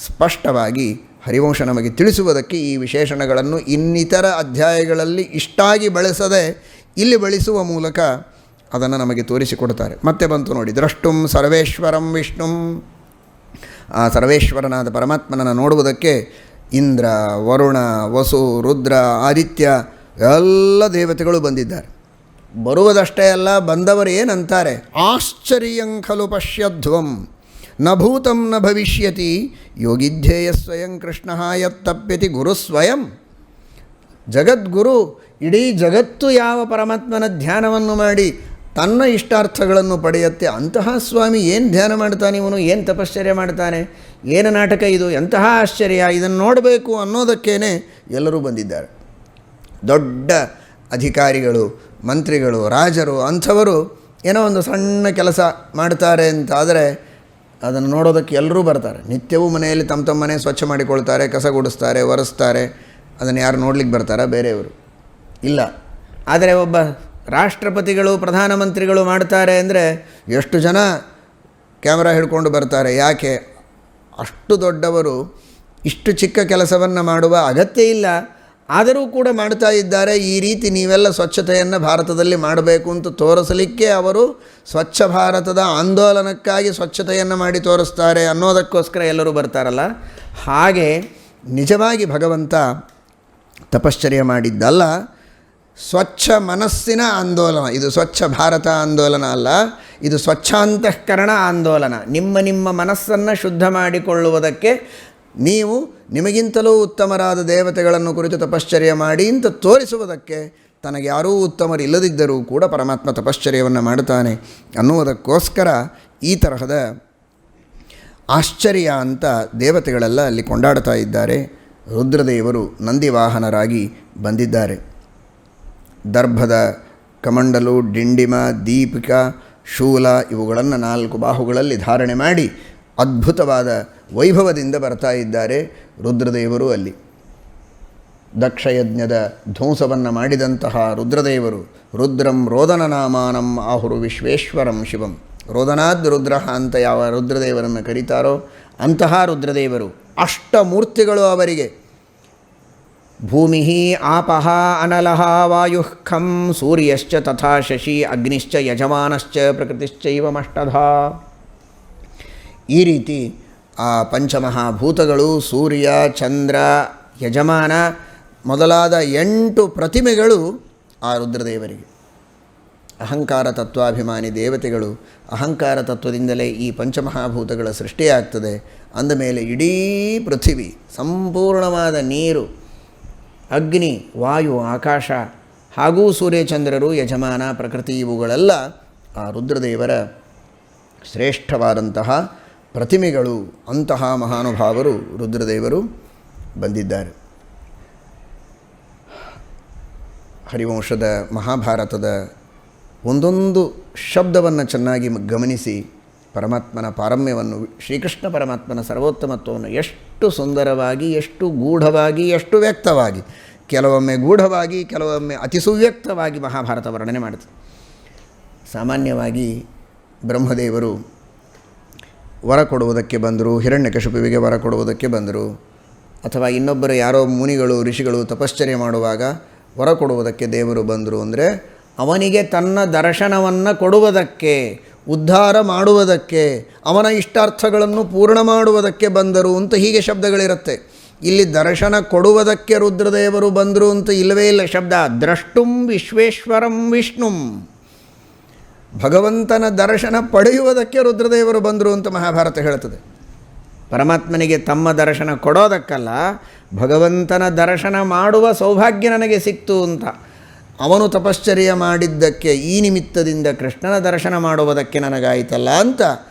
ಸ್ಪಷ್ಟವಾಗಿ ಹರಿವಂಶ ನಮಗೆ ತಿಳಿಸುವುದಕ್ಕೆ ಈ ವಿಶೇಷಣಗಳನ್ನು ಇನ್ನಿತರ ಅಧ್ಯಾಯಗಳಲ್ಲಿ ಇಷ್ಟಾಗಿ ಬಳಸದೆ ಇಲ್ಲಿ ಬಳಸುವ ಮೂಲಕ ಅದನ್ನು ನಮಗೆ ತೋರಿಸಿಕೊಡ್ತಾರೆ. ಮತ್ತೆ ಬಂತು ನೋಡಿ, ದ್ರಷ್ಟುಂ ಸರ್ವೇಶ್ವರಂ ವಿಷ್ಣುಂ. ಆ ಸರ್ವೇಶ್ವರನಾದ ಪರಮಾತ್ಮನನ್ನು ನೋಡುವುದಕ್ಕೆ ಇಂದ್ರ, ವರುಣ, ವಸು, ರುದ್ರ, ಆದಿತ್ಯ ಎಲ್ಲ ದೇವತೆಗಳು ಬಂದಿದ್ದಾರೆ. ಬರುವುದಷ್ಟೇ ಅಲ್ಲ, ಬಂದವರು ಏನಂತಾರೆ, ಆಶ್ಚರ್ಯಂ ಖಲು ಪಶ್ಯಧ್ವಂ ನ ಭೂತಂ ನ ಭವಿಷ್ಯತಿ ಯೋಗಿಧ್ಯೇಯ ಸ್ವಯಂ ಕೃಷ್ಣ ಯತ್ತಪ್ಯತಿ ಗುರು ಸ್ವಯಂ. ಜಗದ್ಗುರು, ಇಡೀ ಜಗತ್ತು ಯಾವ ಪರಮಾತ್ಮನ ಧ್ಯಾನವನ್ನು ಮಾಡಿ ತನ್ನ ಇಷ್ಟಾರ್ಥಗಳನ್ನು ಪಡೆಯುತ್ತೆ, ಅಂತಹ ಸ್ವಾಮಿ ಏನು ಧ್ಯಾನ ಮಾಡ್ತಾನೆ, ಇವನು ಏನು ತಪಶ್ಚರ್ಯ ಮಾಡ್ತಾನೆ, ಏನು ನಾಟಕ ಇದು, ಎಂತಹ ಆಶ್ಚರ್ಯ, ಇದನ್ನು ನೋಡಬೇಕು ಅನ್ನೋದಕ್ಕೇ ಎಲ್ಲರೂ ಬಂದಿದ್ದಾರೆ. ದೊಡ್ಡ ಅಧಿಕಾರಿಗಳು, ಮಂತ್ರಿಗಳು, ರಾಜರು ಅಂಥವರು ಏನೋ ಒಂದು ಸಣ್ಣ ಕೆಲಸ ಮಾಡ್ತಾರೆ ಅಂತಾದರೆ ಅದನ್ನು ನೋಡೋದಕ್ಕೆ ಎಲ್ಲರೂ ಬರ್ತಾರೆ. ನಿತ್ಯವೂ ಮನೆಯಲ್ಲಿ ತಮ್ಮ ತಮ್ಮ ಮನೆ ಸ್ವಚ್ಛ ಮಾಡಿಕೊಳ್ತಾರೆ, ಕಸ ಗುಡಿಸ್ತಾರೆ, ಒರೆಸ್ತಾರೆ. ಅದನ್ನು ಯಾರು ನೋಡ್ಲಿಕ್ಕೆ ಬರ್ತಾರಾ? ಬೇರೆಯವರು ಇಲ್ಲ. ಆದರೆ ಒಬ್ಬ ರಾಷ್ಟ್ರಪತಿಗಳು, ಪ್ರಧಾನಮಂತ್ರಿಗಳು ಮಾಡ್ತಾರೆ ಅಂದರೆ ಎಷ್ಟು ಜನ ಕ್ಯಾಮ್ರಾ ಹಿಡ್ಕೊಂಡು ಬರ್ತಾರೆ. ಯಾಕೆ? ಅಷ್ಟು ದೊಡ್ಡವರು ಇಷ್ಟು ಚಿಕ್ಕ ಕೆಲಸವನ್ನು ಮಾಡುವ ಅಗತ್ಯ ಇಲ್ಲ, ಆದರೂ ಕೂಡ ಮಾಡ್ತಾ ಇದ್ದಾರೆ. ಈ ರೀತಿ ನೀವೆಲ್ಲ ಸ್ವಚ್ಛತೆಯನ್ನು ಭಾರತದಲ್ಲಿ ಮಾಡಬೇಕು ಅಂತ ತೋರಿಸಲಿಕ್ಕೆ ಅವರು ಸ್ವಚ್ಛ ಭಾರತದ ಆಂದೋಲನಕ್ಕಾಗಿ ಸ್ವಚ್ಛತೆಯನ್ನು ಮಾಡಿ ತೋರಿಸ್ತಾರೆ ಅನ್ನೋದಕ್ಕೋಸ್ಕರ ಎಲ್ಲರೂ ಬರ್ತಾರಲ್ಲ. ಹಾಗೆ ನಿಜವಾಗಿ ಭಗವಂತ ತಪಶ್ಚರ್ಯ ಮಾಡಿದ್ದಲ್ಲ, ಸ್ವಚ್ಛ ಮನಸ್ಸಿನ ಆಂದೋಲನ. ಇದು ಸ್ವಚ್ಛ ಭಾರತ ಆಂದೋಲನ ಅಲ್ಲ, ಇದು ಸ್ವಚ್ಛಾಂತಃಕರಣ ಆಂದೋಲನ. ನಿಮ್ಮ ನಿಮ್ಮ ಮನಸ್ಸನ್ನು ಶುದ್ಧ ಮಾಡಿಕೊಳ್ಳುವುದಕ್ಕೆ ನೀವು ನಿಮಗಿಂತಲೂ ಉತ್ತಮರಾದ ದೇವತೆಗಳನ್ನು ಕುರಿತು ತಪಶ್ಚರ್ಯ ಮಾಡಿ ಅಂತ ತೋರಿಸುವುದಕ್ಕೆ, ತನಗೆ ಯಾರೂ ಉತ್ತಮರಿಲ್ಲದಿದ್ದರೂ ಕೂಡ ಪರಮಾತ್ಮ ತಪಶ್ಚರ್ಯವನ್ನು ಮಾಡುತ್ತಾನೆ ಅನ್ನುವುದಕ್ಕೋಸ್ಕರ ಈ ತರಹದ ಆಶ್ಚರ್ಯ ಅಂತ ದೇವತೆಗಳೆಲ್ಲ ಅಲ್ಲಿ ಕೊಂಡಾಡ್ತಾ ಇದ್ದಾರೆ. ರುದ್ರದೇವರು ನಂದಿವಾಹನರಾಗಿ ಬಂದಿದ್ದಾರೆ. ದರ್ಭದ ಕಮಂಡಲು, ಡಿಂಡಿಮ, ದೀಪಿಕ, ಶೂಲ ಇವುಗಳನ್ನು 4 ಬಾಹುಗಳಲ್ಲಿ ಧಾರಣೆ ಮಾಡಿ ಅದ್ಭುತವಾದ ವೈಭವದಿಂದ ಬರ್ತಾ ಇದ್ದಾರೆ ರುದ್ರದೇವರು. ಅಲ್ಲಿ ದಕ್ಷಯಜ್ಞದ ಧ್ವಂಸವನ್ನು ಮಾಡಿದಂತಹ ರುದ್ರದೇವರು, ರುದ್ರಂ ರೋದನನಾಮಾನಂ ಆಹುರು ವಿಶ್ವೇಶ್ವರಂ ಶಿವಂ. ರೋದನಾದ್ ರುದ್ರ ಅಂತ ಯಾವ ರುದ್ರದೇವರನ್ನು ಕರೀತಾರೋ ಅಂತಹ ರುದ್ರದೇವರು. ಅಷ್ಟಮೂರ್ತಿಗಳು ಅವರಿಗೆ. ಭೂಮಿ ಆಪಃ ಅನಲಃ ವಾಯು ಖಂ ಸೂರ್ಯಶ್ಚ ತಥಾ ಶಶಿ ಅಗ್ನಿಶ್ಚ ಯಜಮಾನಶ್ಚ ಪ್ರಕೃತಿಶ್ಚೈವಮಷ್ಟಧಾ. ಈ ರೀತಿ ಆ ಪಂಚಮಹಾಭೂತಗಳು, ಸೂರ್ಯ, ಚಂದ್ರ, ಯಜಮಾನ ಮೊದಲಾದ 8 ಪ್ರತಿಮೆಗಳು ಆ ರುದ್ರದೇವರಿಗೆ. ಅಹಂಕಾರ ತತ್ವಾಭಿಮಾನಿ ದೇವತೆಗಳು. ಅಹಂಕಾರ ತತ್ವದಿಂದಲೇ ಈ ಪಂಚಮಹಾಭೂತಗಳ ಸೃಷ್ಟಿಯಾಗ್ತದೆ. ಅಂದಮೇಲೆ ಇಡೀ ಪೃಥಿವಿ, ಸಂಪೂರ್ಣವಾದ ನೀರು, ಅಗ್ನಿ, ವಾಯು, ಆಕಾಶ ಹಾಗೂ ಸೂರ್ಯಚಂದ್ರರು, ಯಜಮಾನ, ಪ್ರಕೃತಿ ಇವುಗಳೆಲ್ಲ ಆ ರುದ್ರದೇವರ ಶ್ರೇಷ್ಠವಾದಂತಹ ಪ್ರತಿಮೆಗಳು. ಅಂತಹ ಮಹಾನುಭಾವರು ರುದ್ರದೇವರು ಬಂದಿದ್ದಾರೆ. ಹರಿವಂಶದ ಮಹಾಭಾರತದ ಒಂದೊಂದು ಶಬ್ದವನ್ನು ಚೆನ್ನಾಗಿ ಗಮನಿಸಿ ಪರಮಾತ್ಮನ ಪಾರಮ್ಯವನ್ನು, ಶ್ರೀಕೃಷ್ಣ ಪರಮಾತ್ಮನ ಸರ್ವೋತ್ತಮತ್ವವನ್ನು ಎಷ್ಟು ಸುಂದರವಾಗಿ, ಎಷ್ಟು ಗೂಢವಾಗಿ, ಎಷ್ಟು ವ್ಯಕ್ತವಾಗಿ, ಕೆಲವೊಮ್ಮೆ ಗೂಢವಾಗಿ, ಕೆಲವೊಮ್ಮೆ ಅತಿ ಸುವ್ಯಕ್ತವಾಗಿ ಮಹಾಭಾರತ ವರ್ಣನೆ ಮಾಡುತ್ತದೆ. ಸಾಮಾನ್ಯವಾಗಿ ಬ್ರಹ್ಮದೇವರು ವರ ಕೊಡುವುದಕ್ಕೆ ಬಂದರು, ಹಿರಣ್ಯಕಶಿಪುವಿಗೆ ವರ ಕೊಡುವುದಕ್ಕೆ ಬಂದರು, ಅಥವಾ ಇನ್ನೊಬ್ಬರು ಯಾರೋ ಮುನಿಗಳು, ಋಷಿಗಳು ತಪಶ್ಚರ್ಯ ಮಾಡುವಾಗ ವರ ಕೊಡುವುದಕ್ಕೆ ದೇವರು ಬಂದರು ಅಂದರೆ ಅವನಿಗೆ ತನ್ನ ದರ್ಶನವನ್ನು ಕೊಡುವುದಕ್ಕೆ, ಉದ್ಧಾರ ಮಾಡುವುದಕ್ಕೆ, ಅವನ ಇಷ್ಟಾರ್ಥಗಳನ್ನು ಪೂರ್ಣ ಮಾಡುವುದಕ್ಕೆ ಬಂದರು ಅಂತ ಹೀಗೆ ಶಬ್ದಗಳಿರುತ್ತೆ. ಇಲ್ಲಿ ದರ್ಶನ ಕೊಡುವುದಕ್ಕೆ ರುದ್ರದೇವರು ಬಂದರು ಅಂತ ಇಲ್ಲವೇ ಇಲ್ಲ ಶಬ್ದ. ದ್ರಷ್ಟುಂ ವಿಶ್ವೇಶ್ವರಂ ವಿಷ್ಣುಂ, ಭಗವಂತನ ದರ್ಶನ ಪಡೆಯುವುದಕ್ಕೆ ರುದ್ರದೇವರು ಬಂದರು ಅಂತ ಮಹಾಭಾರತ ಹೇಳುತ್ತದೆ. ಪರಮಾತ್ಮನಿಗೆ ತಮ್ಮ ದರ್ಶನ ಕೊಡೋದಕ್ಕಲ್ಲ, ಭಗವಂತನ ದರ್ಶನ ಮಾಡುವ ಸೌಭಾಗ್ಯ ನನಗೆ ಸಿಕ್ತು ಅಂತ. ಅವನು ತಪಶ್ಚರ್ಯ ಮಾಡಿದ್ದಕ್ಕೆ, ಈ ನಿಮಿತ್ತದಿಂದ ಕೃಷ್ಣನ ದರ್ಶನ ಮಾಡುವುದಕ್ಕೆ ನನಗಾಯಿತಲ್ಲ ಅಂತ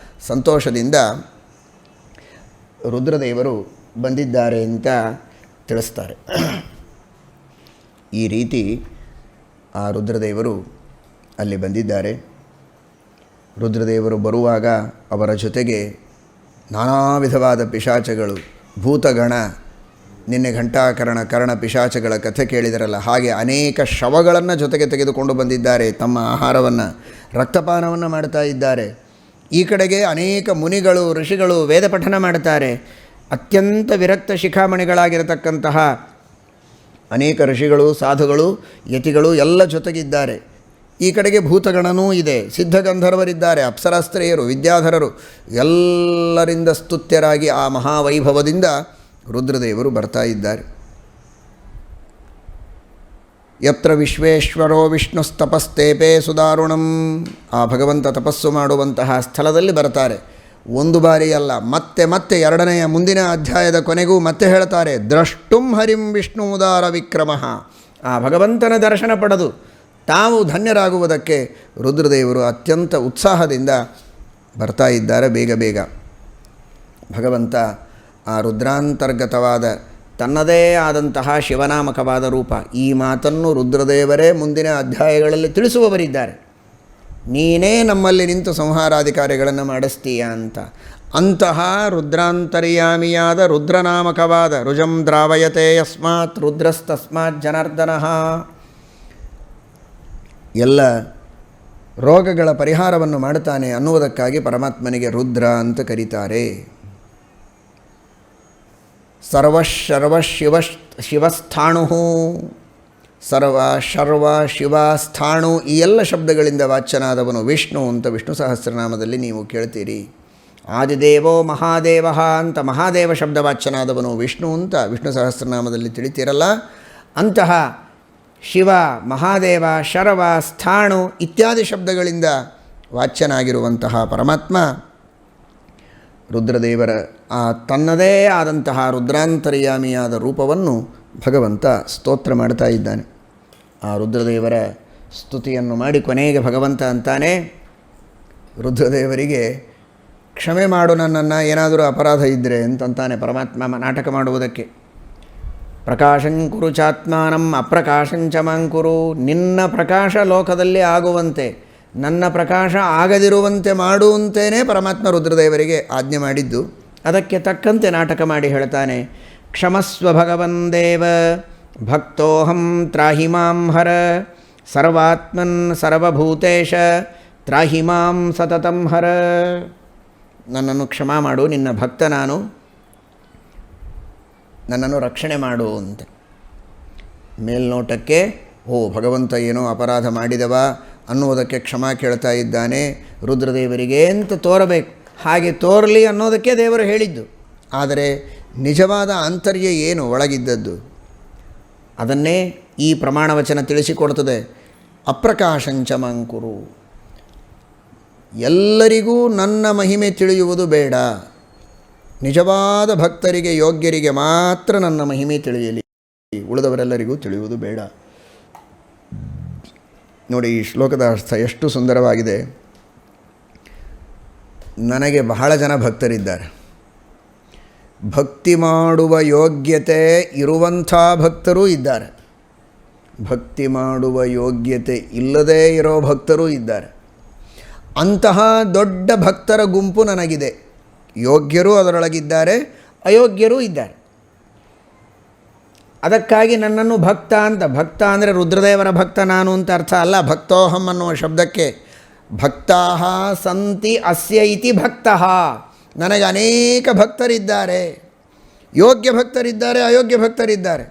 ಸಂತೋಷದಿಂದ ರುದ್ರದೇವರು ಬಂದಿದ್ದಾರೆ ಅಂತ ತಿಳಿಸ್ತಾರೆ. ಈ ರೀತಿ ಆ ರುದ್ರದೇವರು ಅಲ್ಲಿ ಬಂದಿದ್ದಾರೆ. ರುದ್ರದೇವರು ಬರುವಾಗ ಅವರ ಜೊತೆಗೆ ನಾನಾ ವಿಧವಾದ ಪಿಶಾಚಗಳು, ಭೂತಗಣ, ನಿನ್ನೆ ಘಂಟಾಕರ್ಣ, ಕರ್ಣ ಪಿಶಾಚಗಳ ಕಥೆ ಕೇಳಿದರಲ್ಲ, ಹಾಗೆ ಅನೇಕ ಶವಗಳನ್ನು ಜೊತೆಗೆ ತೆಗೆದುಕೊಂಡು ಬಂದಿದ್ದಾರೆ. ತಮ್ಮ ಆಹಾರವನ್ನು, ರಕ್ತಪಾನವನ್ನು ಮಾಡ್ತಾ ಇದ್ದಾರೆ. ಈ ಕಡೆಗೆ ಅನೇಕ ಮುನಿಗಳು, ಋಷಿಗಳು ವೇದ ಪಠನ ಮಾಡ್ತಾರೆ. ಅತ್ಯಂತ ವಿರಕ್ತ ಶಿಖಾಮಣಿಗಳಾಗಿರತಕ್ಕಂತಹ ಅನೇಕ ಋಷಿಗಳು, ಸಾಧುಗಳು, ಯತಿಗಳು ಎಲ್ಲ ಜೊತೆಗಿದ್ದಾರೆ. ಈ ಕಡೆಗೆ ಭೂತಗಣನೂ ಇದೆ, ಸಿದ್ಧಗಂಧರ್ವರಿದ್ದಾರೆ, ಅಪ್ಸರಾಸ್ತ್ರೀಯರು, ವಿದ್ಯಾಧರರು, ಎಲ್ಲರಿಂದ ಸ್ತುತ್ಯರಾಗಿ ಆ ಮಹಾವೈಭವದಿಂದ ರುದ್ರದೇವರು ಬರ್ತಾ ಇದ್ದಾರೆ. ಯತ್ರ ವಿಶ್ವೇಶ್ವರೋ ವಿಷ್ಣುಸ್ತಪಸ್ತೇಪೇ ಸುದಾರುಣಂ, ಆ ಭಗವಂತ ತಪಸ್ಸು ಮಾಡುವಂತಹ ಸ್ಥಳದಲ್ಲಿ ಬರ್ತಾರೆ. ಒಂದು ಬಾರಿ ಅಲ್ಲ, ಮತ್ತೆ ಮತ್ತೆ ಎರಡನೆಯ ಮುಂದಿನ ಅಧ್ಯಾಯದ ಕೊನೆಗೂ ಮತ್ತೆ ಹೇಳ್ತಾರೆ, ದ್ರಷ್ಟುಂ ಹರಿಂ ವಿಷ್ಣು ಉದಾರ ವಿಕ್ರಮಃ. ಆ ಭಗವಂತನ ದರ್ಶನ ಪಡೆದು ತಾವು ಧನ್ಯರಾಗುವುದಕ್ಕೆ ರುದ್ರದೇವರು ಅತ್ಯಂತ ಉತ್ಸಾಹದಿಂದ ಬರ್ತಾ ಇದ್ದಾರೆ. ಬೇಗ ಬೇಗ ಭಗವಂತ ಆ ರುದ್ರಾಂತರ್ಗತವಾದ ತನ್ನದೇ ಆದಂತಹ ಶಿವನಾಮಕವಾದ ರೂಪ, ಈ ಮಾತನ್ನು ರುದ್ರದೇವರೇ ಮುಂದಿನ ಅಧ್ಯಾಯಗಳಲ್ಲಿ ತಿಳಿಸುವವರಿದ್ದಾರೆ. ನೀನೇ ನಮ್ಮಲ್ಲಿ ನಿಂತು ಸಂಹಾರಾಧಿಕಾರಿಗಳನ್ನು ಮಾಡಿಸ್ತೀಯ ಅಂತ. ಅಂತಹ ರುದ್ರಾಂತರ್ಯಾಮಿಯಾದ ರುದ್ರನಾಮಕವಾದ ರುಜಂ ದ್ರಾವಯತೆ ಯಸ್ಮಾತ್ ರುದ್ರಸ್ತಸ್ಮಾತ್ ಜನಾರ್ದನಃ, ಎಲ್ಲ ರೋಗಗಳ ಪರಿಹಾರವನ್ನು ಮಾಡುತ್ತಾನೆ ಅನ್ನುವುದಕ್ಕಾಗಿ ಪರಮಾತ್ಮನಿಗೆ ರುದ್ರ ಅಂತ ಕರೀತಾರೆ. ಶಿವಸ್ಥಾಣು, ಸರ್ವ, ಶರ್ವ, ಶಿವ, ಸ್ಥಾಣು ಈ ಎಲ್ಲ ಶಬ್ದಗಳಿಂದ ವಾಚ್ಯನಾದವನು ವಿಷ್ಣು ಅಂತ ವಿಷ್ಣು ಸಹಸ್ರನಾಮದಲ್ಲಿ ನೀವು ಕೇಳ್ತೀರಿ. ಆದಿದೇವೋ ಮಹಾದೇವ ಅಂತ ಮಹಾದೇವ ಶಬ್ದ ವಾಚ್ಯನಾದವನು ವಿಷ್ಣು ಅಂತ ವಿಷ್ಣು ಸಹಸ್ರನಾಮದಲ್ಲಿ ತಿಳಿತೀರಲ್ಲ. ಅಂತಹ ಶಿವ, ಮಹಾದೇವ, ಶರವ, ಸ್ಥಾಣು ಇತ್ಯಾದಿ ಶಬ್ದಗಳಿಂದ ವಾಚ್ಯನಾಗಿರುವಂತಹ ಪರಮಾತ್ಮ ರುದ್ರದೇವರ ಆ ತನ್ನದೇ ಆದಂತಹ ರುದ್ರಾಂತರ್ಯಾಮಿಯಾದ ರೂಪವನ್ನು ಭಗವಂತ ಸ್ತೋತ್ರ ಮಾಡ್ತಾ ಇದ್ದಾನೆ. ಆ ರುದ್ರದೇವರ ಸ್ತುತಿಯನ್ನು ಮಾಡಿ ಕೊನೆಗೆ ಭಗವಂತ ಅಂತಾನೆ, ರುದ್ರದೇವರಿಗೆ ಕ್ಷಮೆ ಮಾಡು ನನ್ನನ್ನು, ಏನಾದರೂ ಅಪರಾಧ ಇದ್ದರೆ ಅಂತಂತಾನೆ ಪರಮಾತ್ಮ ನಾಟಕ ಮಾಡುವುದಕ್ಕೆ. ಪ್ರಕಾಶಂಕುರು ಚಾತ್ಮಾನಂ ಅಪ್ರಕಾಶಂಚ ಮಾಂಕುರು, ನಿನ್ನ ಪ್ರಕಾಶ ಲೋಕದಲ್ಲಿ ಆಗುವಂತೆ, ನನ್ನ ಪ್ರಕಾಶ ಆಗದಿರುವಂತೆ ಮಾಡುವಂತೇನೆ ಪರಮಾತ್ಮ ರುದ್ರದೇವರಿಗೆ ಆಜ್ಞೆ ಮಾಡಿದ್ದು. ಅದಕ್ಕೆ ತಕ್ಕಂತೆ ನಾಟಕ ಮಾಡಿ ಹೇಳ್ತಾನೆ, ಕ್ಷಮಸ್ವ ಭಗವಂದೇವ ಭಕ್ತೋಹಂ ತ್ರಾಹಿ ಮಾಂ ಹರ, ಸರ್ವಾತ್ಮನ್ ಸರ್ವಭೂತೇಶ ತ್ರಾಹಿ ಮಾಂ ಸತತಂ ಹರ. ನನ್ನನ್ನು ಕ್ಷಮಾ ಮಾಡು, ನಿನ್ನ ಭಕ್ತ ನಾನು, ನನ್ನನ್ನು ರಕ್ಷಣೆ ಮಾಡು ಅಂತ. ಮೇಲ್ನೋಟಕ್ಕೆ ಭಗವಂತ ಏನೋ ಅಪರಾಧ ಮಾಡಿದವ ಅನ್ನುವುದಕ್ಕೆ ಕ್ಷಮಾ ಕೇಳ್ತಾ ಇದ್ದಾನೆ ರುದ್ರದೇವರಿಗೆ ಅಂತ ತೋರಬೇಕು. ಹಾಗೆ ತೋರಲಿ ಅನ್ನೋದಕ್ಕೆ ದೇವರು ಹೇಳಿದ್ದು. ಆದರೆ ನಿಜವಾದ ಆಂತರ್ಯ ಏನು ಒಳಗಿದ್ದದ್ದು ಅದನ್ನೇ ಈ ಪ್ರಮಾಣವಚನ ತಿಳಿಸಿಕೊಡ್ತದೆ. ಅಪ್ರಕಾಶಂಚ ಮಾಂಕುರು, ಎಲ್ಲರಿಗೂ ನನ್ನ ಮಹಿಮೆ ತಿಳಿಯುವುದು ಬೇಡ, ನಿಜವಾದ ಭಕ್ತರಿಗೆ ಯೋಗ್ಯರಿಗೆ ಮಾತ್ರ ನನ್ನ ಮಹಿಮೆ ತಿಳಿಯಲಿ, ಉಳಿದವರೆಲ್ಲರಿಗೂ ತಿಳಿಯುವುದು ಬೇಡ. ನೋಡಿ, ಈ ಶ್ಲೋಕದ ಅರ್ಥ ಎಷ್ಟು ಸುಂದರವಾಗಿದೆ. ನನಗೆ ಬಹಳ ಜನ ಭಕ್ತರಿದ್ದಾರೆ. ಭಕ್ತಿ ಮಾಡುವ ಯೋಗ್ಯತೆ ಇರುವಂಥ ಭಕ್ತರೂ ಇದ್ದಾರೆ, ಭಕ್ತಿ ಮಾಡುವ ಯೋಗ್ಯತೆ ಇಲ್ಲದೇ ಇರೋ ಭಕ್ತರೂ ಇದ್ದಾರೆ. ಅಂತಹ ದೊಡ್ಡ ಭಕ್ತರ ಗುಂಪು ನನಗಿದೆ. ಯೋಗ್ಯರೂ ಅದರೊಳಗಿದ್ದಾರೆ, ಅಯೋಗ್ಯರೂ ಇದ್ದಾರೆ. ಅದಕ್ಕಾಗಿ ನನ್ನನ್ನು ಭಕ್ತ ಅಂದರೆ ರುದ್ರದೇವರ ಭಕ್ತ ನಾನು ಅಂತ ಅರ್ಥ ಅಲ್ಲ. ಭಕ್ತೋಹಂ ಅನ್ನುವ ಶಬ್ದಕ್ಕೆ ಭಕ್ತಾಃ ಸಂತಿ ಅಸ್ಯ ಇತಿ ಭಕ್ತಃ. ನನಗೆ ಅನೇಕ ಭಕ್ತರಿದ್ದಾರೆ, ಯೋಗ್ಯ ಭಕ್ತರಿದ್ದಾರೆ, ಅಯೋಗ್ಯ ಭಕ್ತರಿದ್ದಾರೆ.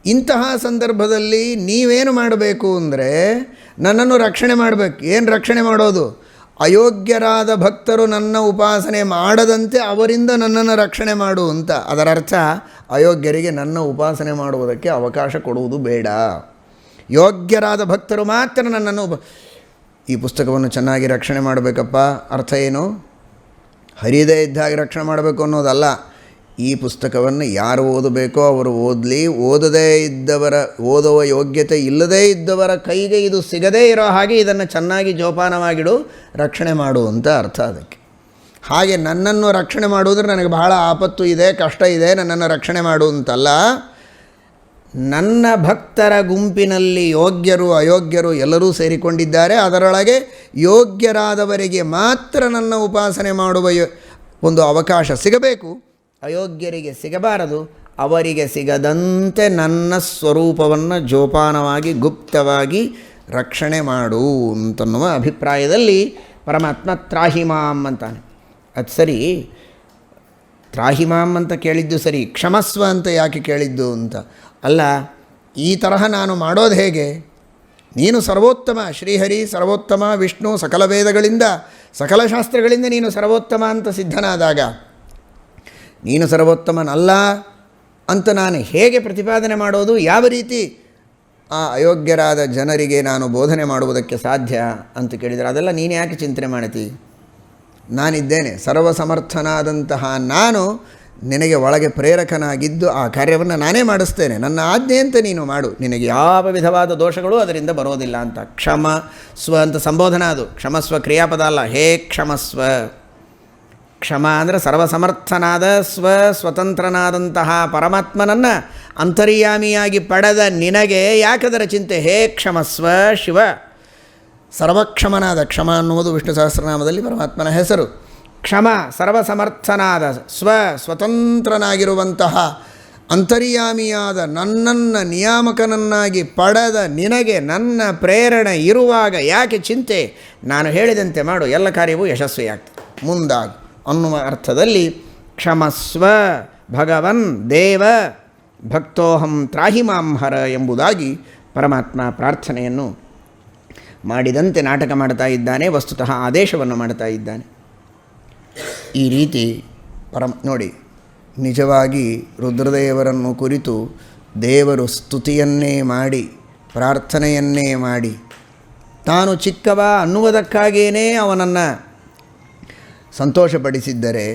ಇಂತಹ ಸಂದರ್ಭದಲ್ಲಿ ನೀವೇನು ಮಾಡಬೇಕು ಅಂದರೆ ನನ್ನನ್ನು ರಕ್ಷಣೆ ಮಾಡಬೇಕು. ಏನು ರಕ್ಷಣೆ ಮಾಡೋದು? ಅಯೋಗ್ಯರಾದ ಭಕ್ತರು ನನ್ನ ಉಪಾಸನೆ ಮಾಡದಂತೆ ಅವರಿಂದ ನನ್ನನ್ನು ರಕ್ಷಣೆ ಮಾಡು ಅಂತ. ಅದರ ಅರ್ಥ ಅಯೋಗ್ಯರಿಗೆ ನನ್ನ ಉಪಾಸನೆ ಮಾಡುವುದಕ್ಕೆ ಅವಕಾಶ ಕೊಡುವುದು ಬೇಡ. ಯೋಗ್ಯರಾದ ಭಕ್ತರು ಮಾತ್ರ ನನ್ನನ್ನು ಈ ಪುಸ್ತಕವನ್ನು ಚೆನ್ನಾಗಿ ರಕ್ಷಣೆ ಮಾಡಬೇಕಪ್ಪ. ಅರ್ಥ ಏನು? ಹರಿಯದೇ ಇದ್ದಾಗ ರಕ್ಷಣೆ ಮಾಡಬೇಕು ಅನ್ನೋದಲ್ಲ. ಈ ಪುಸ್ತಕವನ್ನು ಯಾರು ಓದಬೇಕೋ ಅವರು ಓದಲಿ. ಓದುವ ಯೋಗ್ಯತೆ ಇಲ್ಲದೇ ಇದ್ದವರ ಕೈಗೆ ಇದು ಸಿಗದೇ ಇರೋ ಹಾಗೆ ಇದನ್ನು ಚೆನ್ನಾಗಿ ಜೋಪಾನವಾಗಿಡು, ರಕ್ಷಣೆ ಮಾಡು ಅಂತ ಅರ್ಥ ಅದಕ್ಕೆ. ಹಾಗೆ ನನ್ನನ್ನು ರಕ್ಷಣೆ ಮಾಡುವುದ್ರೆ ನನಗೆ ಬಹಳ ಆಪತ್ತು ಇದೆ, ಕಷ್ಟ ಇದೆ, ನನ್ನನ್ನು ರಕ್ಷಣೆ ಮಾಡು ಅಂತಲ್ಲ. ನನ್ನ ಭಕ್ತರ ಗುಂಪಿನಲ್ಲಿ ಯೋಗ್ಯರು ಅಯೋಗ್ಯರು ಎಲ್ಲರೂ ಸೇರಿಕೊಂಡಿದ್ದಾರೆ. ಅದರೊಳಗೆ ಯೋಗ್ಯರಾದವರಿಗೆ ಮಾತ್ರ ನನ್ನ ಉಪಾಸನೆ ಮಾಡುವ ಒಂದು ಅವಕಾಶ ಸಿಗಬೇಕು, ಅಯೋಗ್ಯರಿಗೆ ಸಿಗಬಾರದು. ಅವರಿಗೆ ಸಿಗದಂತೆ ನನ್ನ ಸ್ವರೂಪವನ್ನು ಜೋಪಾನವಾಗಿ ಗುಪ್ತವಾಗಿ ರಕ್ಷಣೆ ಮಾಡು ಅಂತನ್ನುವ ಅಭಿಪ್ರಾಯದಲ್ಲಿ ಪರಮಾತ್ಮ ತ್ರಾಹಿಮಾಂ ಅಂತಾನೆ. ಅದು ಸರಿ, ತ್ರಾಹಿಮಾಂ ಅಂತ ಕೇಳಿದ್ದು ಸರಿ, ಕ್ಷಮಸ್ವ ಅಂತ ಯಾಕೆ ಕೇಳಿದ್ದು ಅಂತ ಅಲ್ಲ. ಈ ತರಹ ನಾನು ಮಾಡೋದು ಹೇಗೆ? ನೀನು ಸರ್ವೋತ್ತಮ, ಶ್ರೀಹರಿ ಸರ್ವೋತ್ತಮ, ವಿಷ್ಣು ಸಕಲ ವೇದಗಳಿಂದ ಸಕಲ ಶಾಸ್ತ್ರಗಳಿಂದ ನೀನು ಸರ್ವೋತ್ತಮ ಅಂತ ಸಿದ್ಧನಾದಾಗ ನೀನು ಸರ್ವೋತ್ತಮನಲ್ಲ ಅಂತ ನಾನು ಹೇಗೆ ಪ್ರತಿಪಾದನೆ ಮಾಡೋದು? ಯಾವ ರೀತಿ ಆ ಅಯೋಗ್ಯರಾದ ಜನರಿಗೆ ನಾನು ಬೋಧನೆ ಮಾಡುವುದಕ್ಕೆ ಸಾಧ್ಯ ಅಂತ ಕೇಳಿದರೆ ಅದೆಲ್ಲ ನೀನು ಯಾಕೆ ಚಿಂತನೆ ಮಾಡ್ತಿ? ನಾನಿದ್ದೇನೆ, ಸರ್ವಸಮರ್ಥನಾದಂತಹ ನಾನು ನಿನಗೆ ಒಳಗೆ ಪ್ರೇರಕನಾಗಿದ್ದು ಆ ಕಾರ್ಯವನ್ನು ನಾನೇ ಮಾಡಿಸ್ತೇನೆ. ನನ್ನ ಆಜ್ಞೆಯಂತೆ ನೀನು ಮಾಡು, ನಿನಗೆ ಯಾವ ವಿಧವಾದ ದೋಷಗಳು ಅದರಿಂದ ಬರೋದಿಲ್ಲ ಅಂತ. ಕ್ಷಮ ಸ್ವ ಅಂತ ಸಂಬೋಧನ, ಅದು ಕ್ಷಮಸ್ವ ಕ್ರಿಯಾಪದ ಅಲ್ಲ. ಹೇ ಕ್ಷಮಸ್ವ. ಕ್ಷಮ ಅಂದರೆ ಸರ್ವಸಮರ್ಥನಾದ ಸ್ವತಂತ್ರನಾದಂತಹ ಪರಮಾತ್ಮನನ್ನು ಅಂತರ್ಯಾಮಿಯಾಗಿ ಪಡೆದ ನಿನಗೆ ಯಾಕದರ ಚಿಂತೆ? ಹೇ ಕ್ಷಮಸ್ವ ಶಿವ. ಸರ್ವಕ್ಷಮನಾದ, ಕ್ಷಮ ಅನ್ನುವುದು ವಿಷ್ಣು ಸಹಸ್ರನಾಮದಲ್ಲಿ ಪರಮಾತ್ಮನ ಹೆಸರು. ಕ್ಷಮ ಸರ್ವಸಮರ್ಥನಾದ ಸ್ವತಂತ್ರನಾಗಿರುವಂತಹ ಅಂತರ್ಯಾಮಿಯಾದ ನನ್ನನ್ನು ನಿಯಾಮಕನನ್ನಾಗಿ ಪಡೆದ ನಿನಗೆ ನನ್ನ ಪ್ರೇರಣೆ ಇರುವಾಗ ಯಾಕೆ ಚಿಂತೆ? ನಾನು ಹೇಳಿದಂತೆ ಮಾಡು, ಎಲ್ಲ ಕಾರ್ಯವೂ ಯಶಸ್ವಿಯಾಗ್ತದೆ ಮುಂದಾಗು ಅನ್ನುವ ಅರ್ಥದಲ್ಲಿ ಕ್ಷಮಸ್ವ ಭಗವನ್ ದೇವ ಭಕ್ತೋಹಂ ತ್ರಾಹಿಮಾಂಹರ ಎಂಬುದಾಗಿ ಪರಮಾತ್ಮ ಪ್ರಾರ್ಥನೆಯನ್ನು ಮಾಡಿದಂತೆ ನಾಟಕ ಮಾಡ್ತಾ ಇದ್ದಾನೆ. ವಸ್ತುತಃ ಆದೇಶವನ್ನು ಮಾಡ್ತಾ ಇದ್ದಾನೆ. ಈ ರೀತಿ ನೋಡಿ, ನಿಜವಾಗಿ ರುದ್ರದೇವರನ್ನು ಕುರಿತು ದೇವರು ಸ್ತುತಿಯನ್ನೇ ಮಾಡಿ ಪ್ರಾರ್ಥನೆಯನ್ನೇ ಮಾಡಿ ತಾನು ಚಿಕ್ಕವ ಅನ್ನುವುದಕ್ಕಾಗಿಯೇ ಅವನನ್ನು ಸಂತೋಷಪಡಿಸಿದ್ದರೆ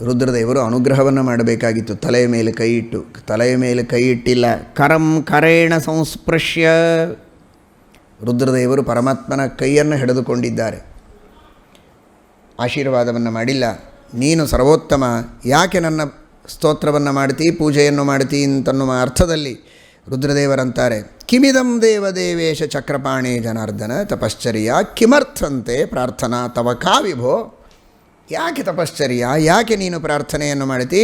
ರುದ್ರದೇವರು ಅನುಗ್ರಹವನ್ನು ಮಾಡಬೇಕಾಗಿತ್ತು. ತಲೆಯ ಮೇಲೆ ಕೈ ಇಟ್ಟು, ತಲೆಯ ಮೇಲೆ ಕೈ ಇಟ್ಟಿಲ್ಲ. ಕರಂ ಕರೇಣ ಸಂಸ್ಪೃಶ್ಯ ರುದ್ರದೇವರು ಪರಮಾತ್ಮನ ಕೈಯನ್ನು ಹಿಡಿದುಕೊಂಡಿದ್ದಾರೆ, ಆಶೀರ್ವಾದವನ್ನು ಮಾಡಿಲ್ಲ. ನೀನು ಸರ್ವೋತ್ತಮ, ಯಾಕೆ ನನ್ನ ಸ್ತೋತ್ರವನ್ನು ಮಾಡ್ತೀ, ಪೂಜೆಯನ್ನು ಮಾಡ್ತೀ ಅಂತನ್ನುವ ಅರ್ಥದಲ್ಲಿ ರುದ್ರದೇವರಂತಾರೆ, ಕಿಮಿದಂ ದೇವದೇವೇಶ ಚಕ್ರಪಾಣೇ ಜನಾರ್ದನ ತಪಶ್ಚರ್ಯ ಕಿಮರ್ಥಂತೆ ಪ್ರಾರ್ಥನಾ ತವ ಕಾ ವಿಭೋ. ಯಾಕೆ ತಪಶ್ಚರ್ಯ, ಯಾಕೆ ನೀನು ಪ್ರಾರ್ಥನೆಯನ್ನು ಮಾಡ್ತೀ?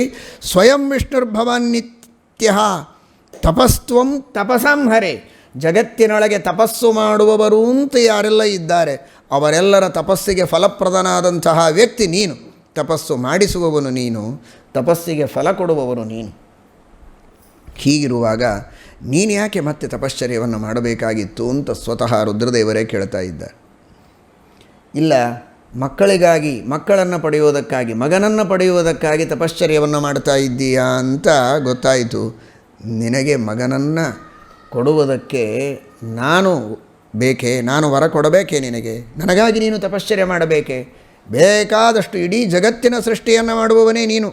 ಸ್ವಯಂ ವಿಷ್ಣುರ್ಭವಾನ್ ನಿತ್ಯ ತಪಸ್ತ್ವಂ ತಪಸಂಹರೆ. ಜಗತ್ತಿನೊಳಗೆ ತಪಸ್ಸು ಮಾಡುವವರು ಅಂತ ಯಾರೆಲ್ಲ ಇದ್ದಾರೆ ಅವರೆಲ್ಲರ ತಪಸ್ಸಿಗೆ ಫಲಪ್ರದನಾದಂತಹ ವ್ಯಕ್ತಿ ನೀನು. ತಪಸ್ಸು ಮಾಡಿಸುವವನು ನೀನು, ತಪಸ್ಸಿಗೆ ಫಲ ಕೊಡುವವನು ನೀನು. ಹೀಗಿರುವಾಗ ನೀನು ಯಾಕೆ ಮತ್ತೆ ತಪಶ್ಚರ್ಯವನ್ನು ಮಾಡಬೇಕಾಗಿತ್ತು ಅಂತ ಸ್ವತಃ ರುದ್ರದೇವರೇ ಕೇಳ್ತಾ ಇದ್ದಾರೆ. ಇಲ್ಲ, ಮಕ್ಕಳಿಗಾಗಿ, ಮಕ್ಕಳನ್ನು ಪಡೆಯುವುದಕ್ಕಾಗಿ, ಮಗನನ್ನು ಪಡೆಯುವುದಕ್ಕಾಗಿ ತಪಶ್ಚರ್ಯವನ್ನು ಮಾಡ್ತಾ ಇದ್ದೀಯಾ ಅಂತ ಗೊತ್ತಾಯಿತು. ನಿನಗೆ ಮಗನನ್ನು ಕೊಡುವುದಕ್ಕೆ ನಾನು ಬೇಕೇ? ನಾನು ವರ ಕೊಡಬೇಕೇ ನಿನಗೆ? ನನಗಾಗಿ ನೀನು ತಪಶ್ಚರ್ಯ ಮಾಡಬೇಕೇ? ಬೇಕಾದಷ್ಟು ಇಡೀ ಜಗತ್ತಿನ ಸೃಷ್ಟಿಯನ್ನು ಮಾಡುವವನೇ ನೀನು.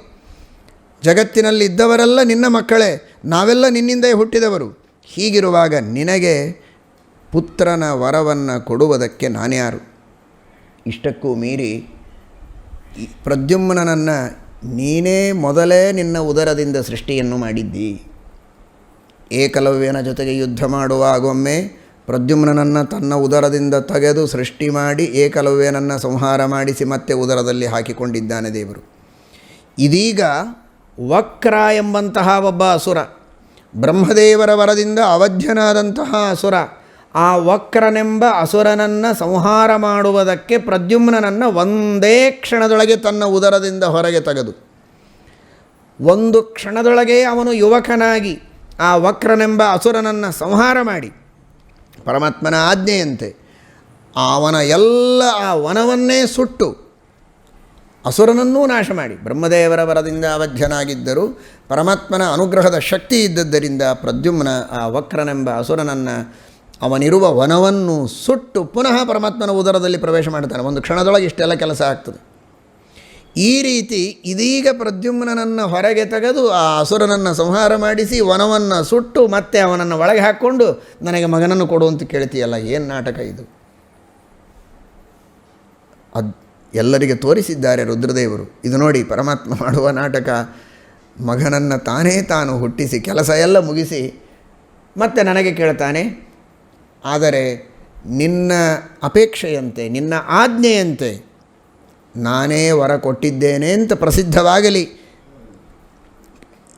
ಜಗತ್ತಿನಲ್ಲಿದ್ದವರೆಲ್ಲ ನಿನ್ನ ಮಕ್ಕಳೇ, ನಾವೆಲ್ಲ ನಿನ್ನಿಂದ ಹುಟ್ಟಿದವರು. ಹೀಗಿರುವಾಗ ನಿನಗೆ ಪುತ್ರನ ವರವನ್ನು ಕೊಡುವುದಕ್ಕೆ ನಾನ್ಯಾರು? ಇಷ್ಟಕ್ಕೂ ಮೀರಿ ಪ್ರದ್ಯುಮ್ನನನ್ನು ನೀನೇ ಮೊದಲೇ ನಿನ್ನ ಉದರದಿಂದ ಸೃಷ್ಟಿಯನ್ನು ಮಾಡಿದ್ದಿ. ಏಕಲವ್ಯನ ಜೊತೆಗೆ ಯುದ್ಧ ಮಾಡುವಾಗೊಮ್ಮೆ ಪ್ರದ್ಯುಮ್ನನನ್ನು ತನ್ನ ಉದರದಿಂದ ತೆಗೆದು ಸೃಷ್ಟಿ ಮಾಡಿ ಏಕಲವ್ಯನನ್ನು ಸಂಹಾರ ಮಾಡಿಸಿ ಮತ್ತೆ ಉದರದಲ್ಲಿ ಹಾಕಿಕೊಂಡಿದ್ದಾನೆ ದೇವರು. ಇದೀಗ ವಕ್ರ ಎಂಬಂತಹ ಒಬ್ಬ ಅಸುರ, ಬ್ರಹ್ಮದೇವರ ವರದಿಂದ ಅವಧ್ಯನಾದಂತಹ ಅಸುರ, ಆ ವಕ್ರನೆಂಬ ಅಸುರನನ್ನು ಸಂಹಾರ ಮಾಡುವುದಕ್ಕೆ ಪ್ರದ್ಯುಮ್ನನನ್ನು ಒಂದೇ ಕ್ಷಣದೊಳಗೆ ತನ್ನ ಉದರದಿಂದ ಹೊರಗೆ ತೆಗೆದು ಒಂದು ಕ್ಷಣದೊಳಗೆ ಅವನು ಯುವಕನಾಗಿ ಆ ವಕ್ರನೆಂಬ ಅಸುರನನ್ನು ಸಂಹಾರ ಮಾಡಿ ಪರಮಾತ್ಮನ ಆಜ್ಞೆಯಂತೆ ಅವನ ಎಲ್ಲ ಆ ವನವನ್ನೇ ಸುಟ್ಟು ಅಸುರನನ್ನೂ ನಾಶ ಮಾಡಿ, ಬ್ರಹ್ಮದೇವರ ವರದಿಂದ ಅವಧ್ಯನಾಗಿದ್ದರೂ ಪರಮಾತ್ಮನ ಅನುಗ್ರಹದ ಶಕ್ತಿ ಇದ್ದದ್ದರಿಂದ ಪ್ರದ್ಯುಮ್ನ ಆ ವಕ್ರನೆಂಬ ಅಸುರನನ್ನು ಅವನಿರುವ ವನವನ್ನು ಸುಟ್ಟು ಪುನಃ ಪರಮಾತ್ಮನ ಉದರದಲ್ಲಿ ಪ್ರವೇಶ ಮಾಡ್ತಾನೆ. ಒಂದು ಕ್ಷಣದೊಳಗೆ ಇಷ್ಟೆಲ್ಲ ಕೆಲಸ ಆಗ್ತದೆ. ಈ ರೀತಿ ಇದೀಗ ಪ್ರದ್ಯುಮ್ನನನ್ನು ಹೊರಗೆ ತೆಗೆದು ಆ ಅಸುರನನ್ನು ಸಂಹಾರ ಮಾಡಿಸಿ ವನವನ್ನು ಸುಟ್ಟು ಮತ್ತೆ ಅವನನ್ನು ಒಳಗೆ ಹಾಕ್ಕೊಂಡು ನನಗೆ ಮಗನನ್ನು ಕೊಡು ಅಂತ ಕೇಳ್ತೀಯಲ್ಲ, ಏನು ನಾಟಕ ಇದು? ಅದು ಎಲ್ಲರಿಗೆ ತೋರಿಸಿದ್ದಾರೆ ರುದ್ರದೇವರು. ಇದು ನೋಡಿ ಪರಮಾತ್ಮ ಮಾಡುವ ನಾಟಕ. ಮಗನನ್ನು ತಾನು ಹುಟ್ಟಿಸಿ ಕೆಲಸ ಎಲ್ಲ ಮುಗಿಸಿ ಮತ್ತೆ ನನಗೆ ಕೇಳ್ತಾನೆ. ಆದರೆ ನಿನ್ನ ಅಪೇಕ್ಷೆಯಂತೆ ನಿನ್ನ ಆಜ್ಞೆಯಂತೆ ನಾನೇ ವರ ಕೊಟ್ಟಿದ್ದೇನೆ ಅಂತ ಪ್ರಸಿದ್ಧವಾಗಲಿ.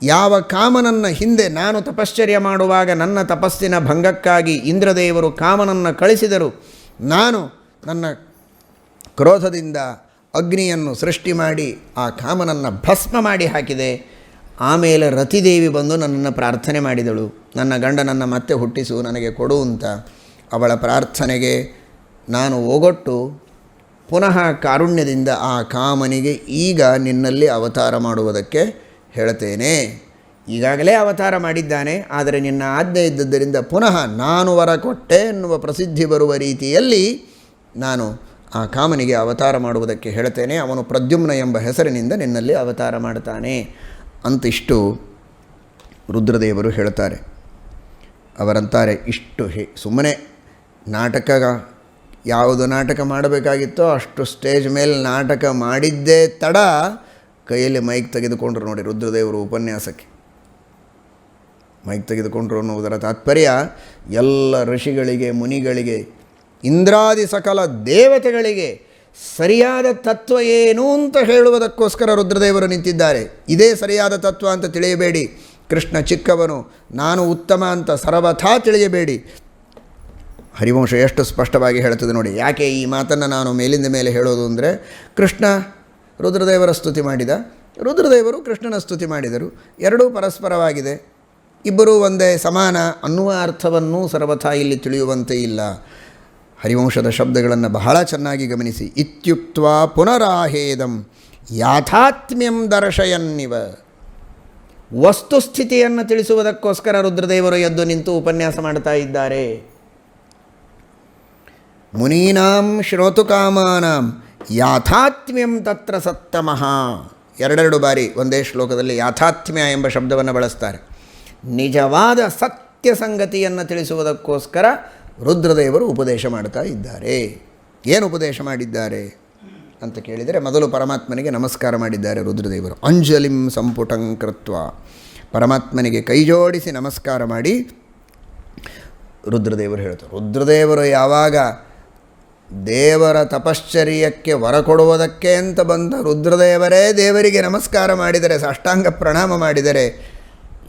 ಯಾವ ಕಾಮನನ್ನು ಹಿಂದೆ ನಾನು ತಪಶ್ಚರ್ಯ ಮಾಡುವಾಗ ನನ್ನ ತಪಸ್ಸಿನ ಭಂಗಕ್ಕಾಗಿ ಇಂದ್ರದೇವರು ಕಾಮನನ್ನು ಕಳಿಸಿದರು, ನಾನು ನನ್ನ ಕ್ರೋಧದಿಂದ ಅಗ್ನಿಯನ್ನು ಸೃಷ್ಟಿ ಮಾಡಿ ಆ ಕಾಮನನ್ನು ಭಸ್ಮ ಮಾಡಿ ಹಾಕಿದೆ. ಆಮೇಲೆ ರತಿದೇವಿ ಬಂದು ನನ್ನನ್ನು ಪ್ರಾರ್ಥನೆ ಮಾಡಿದಳು, ನನ್ನ ಗಂಡನನ್ನು ಮತ್ತೆ ಹುಟ್ಟಿಸು, ನನಗೆ ಕೊಡು ಅಂತ. ಅವಳ ಪ್ರಾರ್ಥನೆಗೆ ನಾನು ಓಗೊಟ್ಟು ಪುನಃ ಕಾರುಣ್ಯದಿಂದ ಆ ಕಾಮನಿಗೆ ಈಗ ನಿನ್ನಲ್ಲಿ ಅವತಾರ ಮಾಡುವುದಕ್ಕೆ ಹೇಳ್ತೇನೆ. ಈಗಾಗಲೇ ಅವತಾರ ಮಾಡಿದ್ದಾನೆ, ಆದರೆ ನಿನ್ನ ಆಜ್ಞೆ ಇದ್ದದ್ದರಿಂದ ಪುನಃ ನಾನು ವರ ಕೊಟ್ಟೆ ಎನ್ನುವ ಪ್ರಸಿದ್ಧಿ ಬರುವ ರೀತಿಯಲ್ಲಿ ನಾನು ಆ ಕಾಮನಿಗೆ ಅವತಾರ ಮಾಡುವುದಕ್ಕೆ ಹೇಳ್ತೇನೆ. ಅವನು ಪ್ರದ್ಯುಮ್ನ ಎಂಬ ಹೆಸರಿನಿಂದ ನಿನ್ನಲ್ಲಿ ಅವತಾರ ಮಾಡ್ತಾನೆ ಅಂತಿಷ್ಟು ರುದ್ರದೇವರು ಹೇಳ್ತಾರೆ. ಅವರಂತಾರೆ, ಇಷ್ಟು ಸುಮ್ಮನೆ ನಾಟಕ ಯಾವುದು ನಾಟಕ ಮಾಡಬೇಕಾಗಿತ್ತೋ ಅಷ್ಟು ಸ್ಟೇಜ್ ಮೇಲೆ ನಾಟಕ ಮಾಡಿದ್ದೇ ತಡ ಕೈಯಲ್ಲಿ ಮೈಕ್ ತೆಗೆದುಕೊಂಡ್ರು ನೋಡಿ ರುದ್ರದೇವರು ಉಪನ್ಯಾಸಕ್ಕೆ. ಮೈಕ್ ತೆಗೆದುಕೊಂಡ್ರು ಅನ್ನುವುದರ ತಾತ್ಪರ್ಯ ಎಲ್ಲ ಋಷಿಗಳಿಗೆ, ಮುನಿಗಳಿಗೆ, ಇಂದ್ರಾದಿ ಸಕಲ ದೇವತೆಗಳಿಗೆ ಸರಿಯಾದ ತತ್ವ ಏನು ಅಂತ ಹೇಳುವುದಕ್ಕೋಸ್ಕರ ರುದ್ರದೇವರು ನಿಂತಿದ್ದಾರೆ. ಇದೇ ಸರಿಯಾದ ತತ್ವ ಅಂತ ತಿಳಿಯಬೇಡಿ. ಕೃಷ್ಣ ಚಿಕ್ಕವನು, ನಾನು ಉತ್ತಮ ಅಂತ ಸರ್ವಥಾ ತಿಳಿಯಬೇಡಿ. ಹರಿವಂಶ ಎಷ್ಟು ಸ್ಪಷ್ಟವಾಗಿ ಹೇಳ್ತದೆ ನೋಡಿ. ಯಾಕೆ ಈ ಮಾತನ್ನು ನಾನು ಮೇಲಿಂದ ಮೇಲೆ ಹೇಳೋದು ಅಂದರೆ, ಕೃಷ್ಣ ರುದ್ರದೇವರ ಸ್ತುತಿ ಮಾಡಿದ, ರುದ್ರದೇವರು ಕೃಷ್ಣನ ಸ್ತುತಿ ಮಾಡಿದರು, ಎರಡೂ ಪರಸ್ಪರವಾಗಿದೆ, ಇಬ್ಬರೂ ಒಂದೇ ಸಮಾನ ಅನ್ನುವ ಅರ್ಥವನ್ನು ಸರ್ವಥಾ ಇಲ್ಲಿ ತಿಳಿಯುವಂತೆ ಇಲ್ಲ. ಹರಿವಂಶದ ಶಬ್ದಗಳನ್ನು ಬಹಳ ಚೆನ್ನಾಗಿ ಗಮನಿಸಿ. ಇತ್ಯುಕ್ತ್ವಾ ಪುನರಾಹೇದಂ ಯಾಥಾತ್ಮ್ಯಂ ದರ್ಶಯನ್ನಿವ. ವಸ್ತುಸ್ಥಿತಿಯನ್ನು ತಿಳಿಸುವುದಕ್ಕೋಸ್ಕರ ರುದ್ರದೇವರು ಎದ್ದು ನಿಂತು ಉಪನ್ಯಾಸ ಮಾಡ್ತಾ ಇದ್ದಾರೆ. ಮುನೀನಾಂ ಶ್ರೋತು ಕಾಮಾನಾಂ ಯಾಥಾತ್ಮ್ಯಂ ತತ್ರ ಸತ್ತಮಃ. ಎರಡೆರಡು ಬಾರಿ ಒಂದೇ ಶ್ಲೋಕದಲ್ಲಿ ಯಾಥಾತ್ಮ್ಯ ಎಂಬ ಶಬ್ದವನ್ನು ಬಳಸ್ತಾರೆ. ನಿಜವಾದ ಸತ್ಯ ಸಂಗತಿಯನ್ನು ತಿಳಿಸುವುದಕ್ಕೋಸ್ಕರ ರುದ್ರದೇವರು ಉಪದೇಶ ಮಾಡ್ತಾ ಇದ್ದಾರೆ. ಏನು ಉಪದೇಶ ಮಾಡಿದ್ದಾರೆ ಅಂತ ಕೇಳಿದರೆ, ಮೊದಲು ಪರಮಾತ್ಮನಿಗೆ ನಮಸ್ಕಾರ ಮಾಡಿದ್ದಾರೆ ರುದ್ರದೇವರು. ಅಂಜಲಿಂ ಸಂಪುಟಂ ಕೃತ್ವ, ಪರಮಾತ್ಮನಿಗೆ ಕೈಜೋಡಿಸಿ ನಮಸ್ಕಾರ ಮಾಡಿ ರುದ್ರದೇವರು ಹೇಳ್ತಾರೆ. ರುದ್ರದೇವರು ಯಾವಾಗ ದೇವರ ತಪಶ್ಚರ್ಯಕ್ಕೆ ವರ ಕೊಡುವುದಕ್ಕೆ ಅಂತ ಬಂದ ರುದ್ರದೇವರೇ ದೇವರಿಗೆ ನಮಸ್ಕಾರ ಮಾಡಿದರೆ, ಸಾಷ್ಟಾಂಗ ಪ್ರಣಾಮ ಮಾಡಿದರೆ,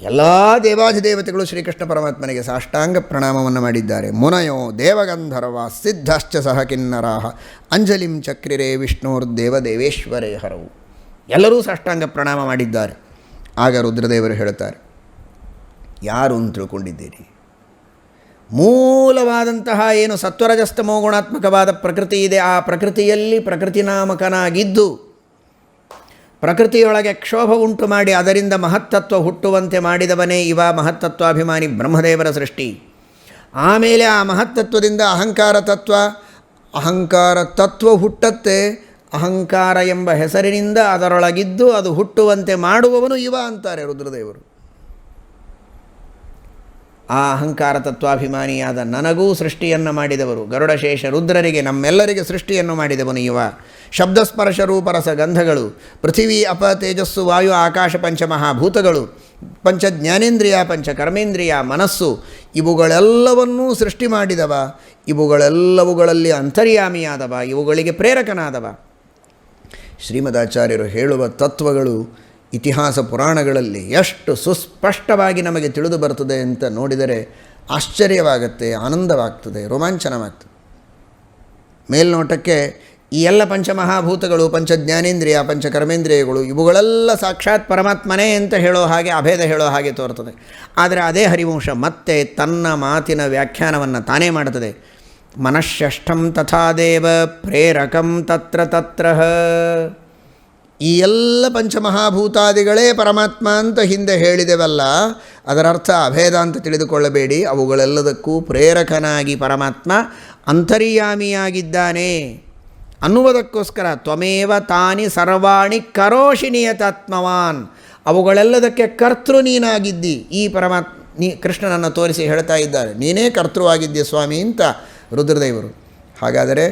ಎಲ್ಲ ದೇವಾಧಿದೇವತೆಗಳು ಶ್ರೀಕೃಷ್ಣ ಪರಮಾತ್ಮನಿಗೆ ಸಾಷ್ಟಾಂಗ ಪ್ರಣಾಮವನ್ನು ಮಾಡಿದ್ದಾರೆ. ಮುನಯೋ ದೇವಗಂಧರ್ವ ಸಿದ್ಧಶ್ಚ ಸಹ ಕಿನ್ನರಾಹ ಅಂಜಲಿಂ ಚಕ್ರಿರೇ ವಿಷ್ಣುರ್ದೇವದೇವೇಶ್ವರೇ ಹರವು. ಎಲ್ಲರೂ ಸಾಷ್ಟಾಂಗ ಪ್ರಣಾಮ ಮಾಡಿದ್ದಾರೆ. ಆಗ ರುದ್ರದೇವರು ಹೇಳ್ತಾರೆ, ಯಾರು ಅಂತ ತಿಳ್ಕೊಂಡಿದ್ದೀರಿ? ಮೂಲವಾದಂತಹ ಏನು ಸತ್ವರಜಸ್ತಮೋ ಗುಣಾತ್ಮಕವಾದ ಪ್ರಕೃತಿ ಇದೆ, ಆ ಪ್ರಕೃತಿಯಲ್ಲಿ ಪ್ರಕೃತಿನಾಮಕನಾಗಿದ್ದು ಪ್ರಕೃತಿಯೊಳಗೆ ಕ್ಷೋಭ ಉಂಟು ಮಾಡಿ ಅದರಿಂದ ಮಹತ್ತತ್ವ ಹುಟ್ಟುವಂತೆ ಮಾಡಿದವನೇ ಇವ ಮಹತ್ತತ್ವಾಭಿಮಾನಿ ಬ್ರಹ್ಮದೇವರ ಸೃಷ್ಟಿ. ಆಮೇಲೆ ಆ ಮಹತ್ತತ್ವದಿಂದ ಅಹಂಕಾರ ತತ್ವ ಹುಟ್ಟತ್ತೆ. ಅಹಂಕಾರ ಎಂಬ ಹೆಸರಿನಿಂದ ಅದರೊಳಗಿದ್ದು ಅದು ಹುಟ್ಟುವಂತೆ ಮಾಡುವವನು ಇವ ಅಂತಾರೆ ರುದ್ರದೇವರು. ಆ ಅಹಂಕಾರ ತತ್ವಾಭಿಮಾನಿಯಾದ ನನಗೂ ಸೃಷ್ಟಿಯನ್ನು ಮಾಡಿದವರು, ಗರುಡಶೇಷ ರುದ್ರರಿಗೆ ನಮ್ಮೆಲ್ಲರಿಗೆ ಸೃಷ್ಟಿಯನ್ನು ಮಾಡಿದವನು ಇವ. ಶಬ್ದಸ್ಪರ್ಶ ರೂಪರಸ ಗಂಧಗಳು, ಪೃಥಿವಿ ಅಪ ತೇಜಸ್ಸು ವಾಯು ಆಕಾಶ ಪಂಚಮಹಾಭೂತಗಳು, ಪಂಚ ಜ್ಞಾನೇಂದ್ರಿಯ ಪಂಚ ಕರ್ಮೇಂದ್ರಿಯ ಮನಸ್ಸು, ಇವುಗಳೆಲ್ಲವನ್ನೂ ಸೃಷ್ಟಿ ಮಾಡಿದವ, ಇವುಗಳೆಲ್ಲವುಗಳಲ್ಲಿ ಅಂತರ್ಯಾಮಿಯಾದವ, ಇವುಗಳಿಗೆ ಪ್ರೇರಕನಾದವ. ಶ್ರೀಮದಾಚಾರ್ಯರು ಹೇಳುವ ತತ್ವಗಳು ಇತಿಹಾಸ ಪುರಾಣಗಳಲ್ಲಿ ಎಷ್ಟು ಸುಸ್ಪಷ್ಟವಾಗಿ ನಮಗೆ ತಿಳಿದು ಬರ್ತದೆ ಅಂತ ನೋಡಿದರೆ ಆಶ್ಚರ್ಯವಾಗುತ್ತೆ, ಆನಂದವಾಗ್ತದೆ, ರೋಮಾಂಚನವಾಗ್ತದೆ. ಮೇಲ್ನೋಟಕ್ಕೆ ಈ ಎಲ್ಲ ಪಂಚಮಹಾಭೂತಗಳು, ಪಂಚ ಜ್ಞಾನೇಂದ್ರಿಯ ಪಂಚ ಕರ್ಮೇಂದ್ರಿಯಗಳು ಇವುಗಳೆಲ್ಲ ಸಾಕ್ಷಾತ್ ಪರಮಾತ್ಮನೇ ಅಂತ ಹೇಳೋ ಹಾಗೆ, ಅಭೇದ ಹೇಳೋ ಹಾಗೆ ತೋರ್ತದೆ. ಆದರೆ ಅದೇ ಹರಿವಂಶ ಮತ್ತೆ ತನ್ನ ಮಾತಿನ ವ್ಯಾಖ್ಯಾನವನ್ನು ತಾನೇ ಮಾಡುತ್ತದೆ. ಮನಃಷ್ಠಂ ತಥಾದೇವ ಪ್ರೇರಕಂ ತತ್ರ ತತ್ರ. ಈ ಎಲ್ಲ ಪಂಚಮಹಾಭೂತಾದಿಗಳೇ ಪರಮಾತ್ಮ ಅಂತ ಹಿಂದೆ ಹೇಳಿದೆವಲ್ಲ, ಅದರರ್ಥ ಅಭೇದ ಅಂತ ತಿಳಿದುಕೊಳ್ಳಬೇಡಿ. ಅವುಗಳೆಲ್ಲದಕ್ಕೂ ಪ್ರೇರಕನಾಗಿ ಪರಮಾತ್ಮ ಅಂತರ್ಯಾಮಿಯಾಗಿದ್ದಾನೆ ಅನ್ನುವುದಕ್ಕೋಸ್ಕರ ತ್ವಮೇವ ತಾನಿ ಸರ್ವಾಣಿ ಕರೋಷಿ ನಿಯತಾತ್ಮವಾನ್, ಅವುಗಳೆಲ್ಲದಕ್ಕೆ ಕರ್ತೃ ನೀನಾಗಿದ್ದಿ. ಈ ಕೃಷ್ಣನನ್ನು ತೋರಿಸಿ ಹೇಳ್ತಾ ಇದ್ದಾರೆ, ನೀನೇ ಕರ್ತೃವಾಗಿದ್ದೆ ಸ್ವಾಮಿ ಅಂತ ರುದ್ರದೇವರು. ಹಾಗಾದರೆ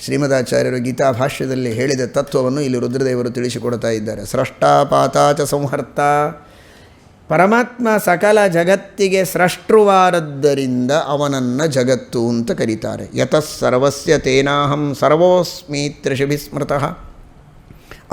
ಶ್ರೀಮದಾಚಾರ್ಯರು ಗೀತಾ ಭಾಷ್ಯದಲ್ಲಿ ಹೇಳಿದ ತತ್ವವನ್ನು ಇಲ್ಲಿ ರುದ್ರದೇವರು ತಿಳಿಸಿಕೊಡ್ತಾ ಇದ್ದಾರೆ. ಸ್ರಷ್ಟಾಪಾತಾಚ ಸಂಹರ್ತ, ಪರಮಾತ್ಮ ಸಕಲ ಜಗತ್ತಿಗೆ ಸೃಷ್ಟುವಾರದ್ದರಿಂದ ಅವನನ್ನು ಜಗತ್ತು ಅಂತ ಕರೀತಾರೆ. ಯತಃ ಸರ್ವಸ್ಯ ತೇನಾಹಂ ಸರ್ವೋಸ್ಮೀತ್ರಿಷಿಭಿ ಸ್ಮೃತಃ.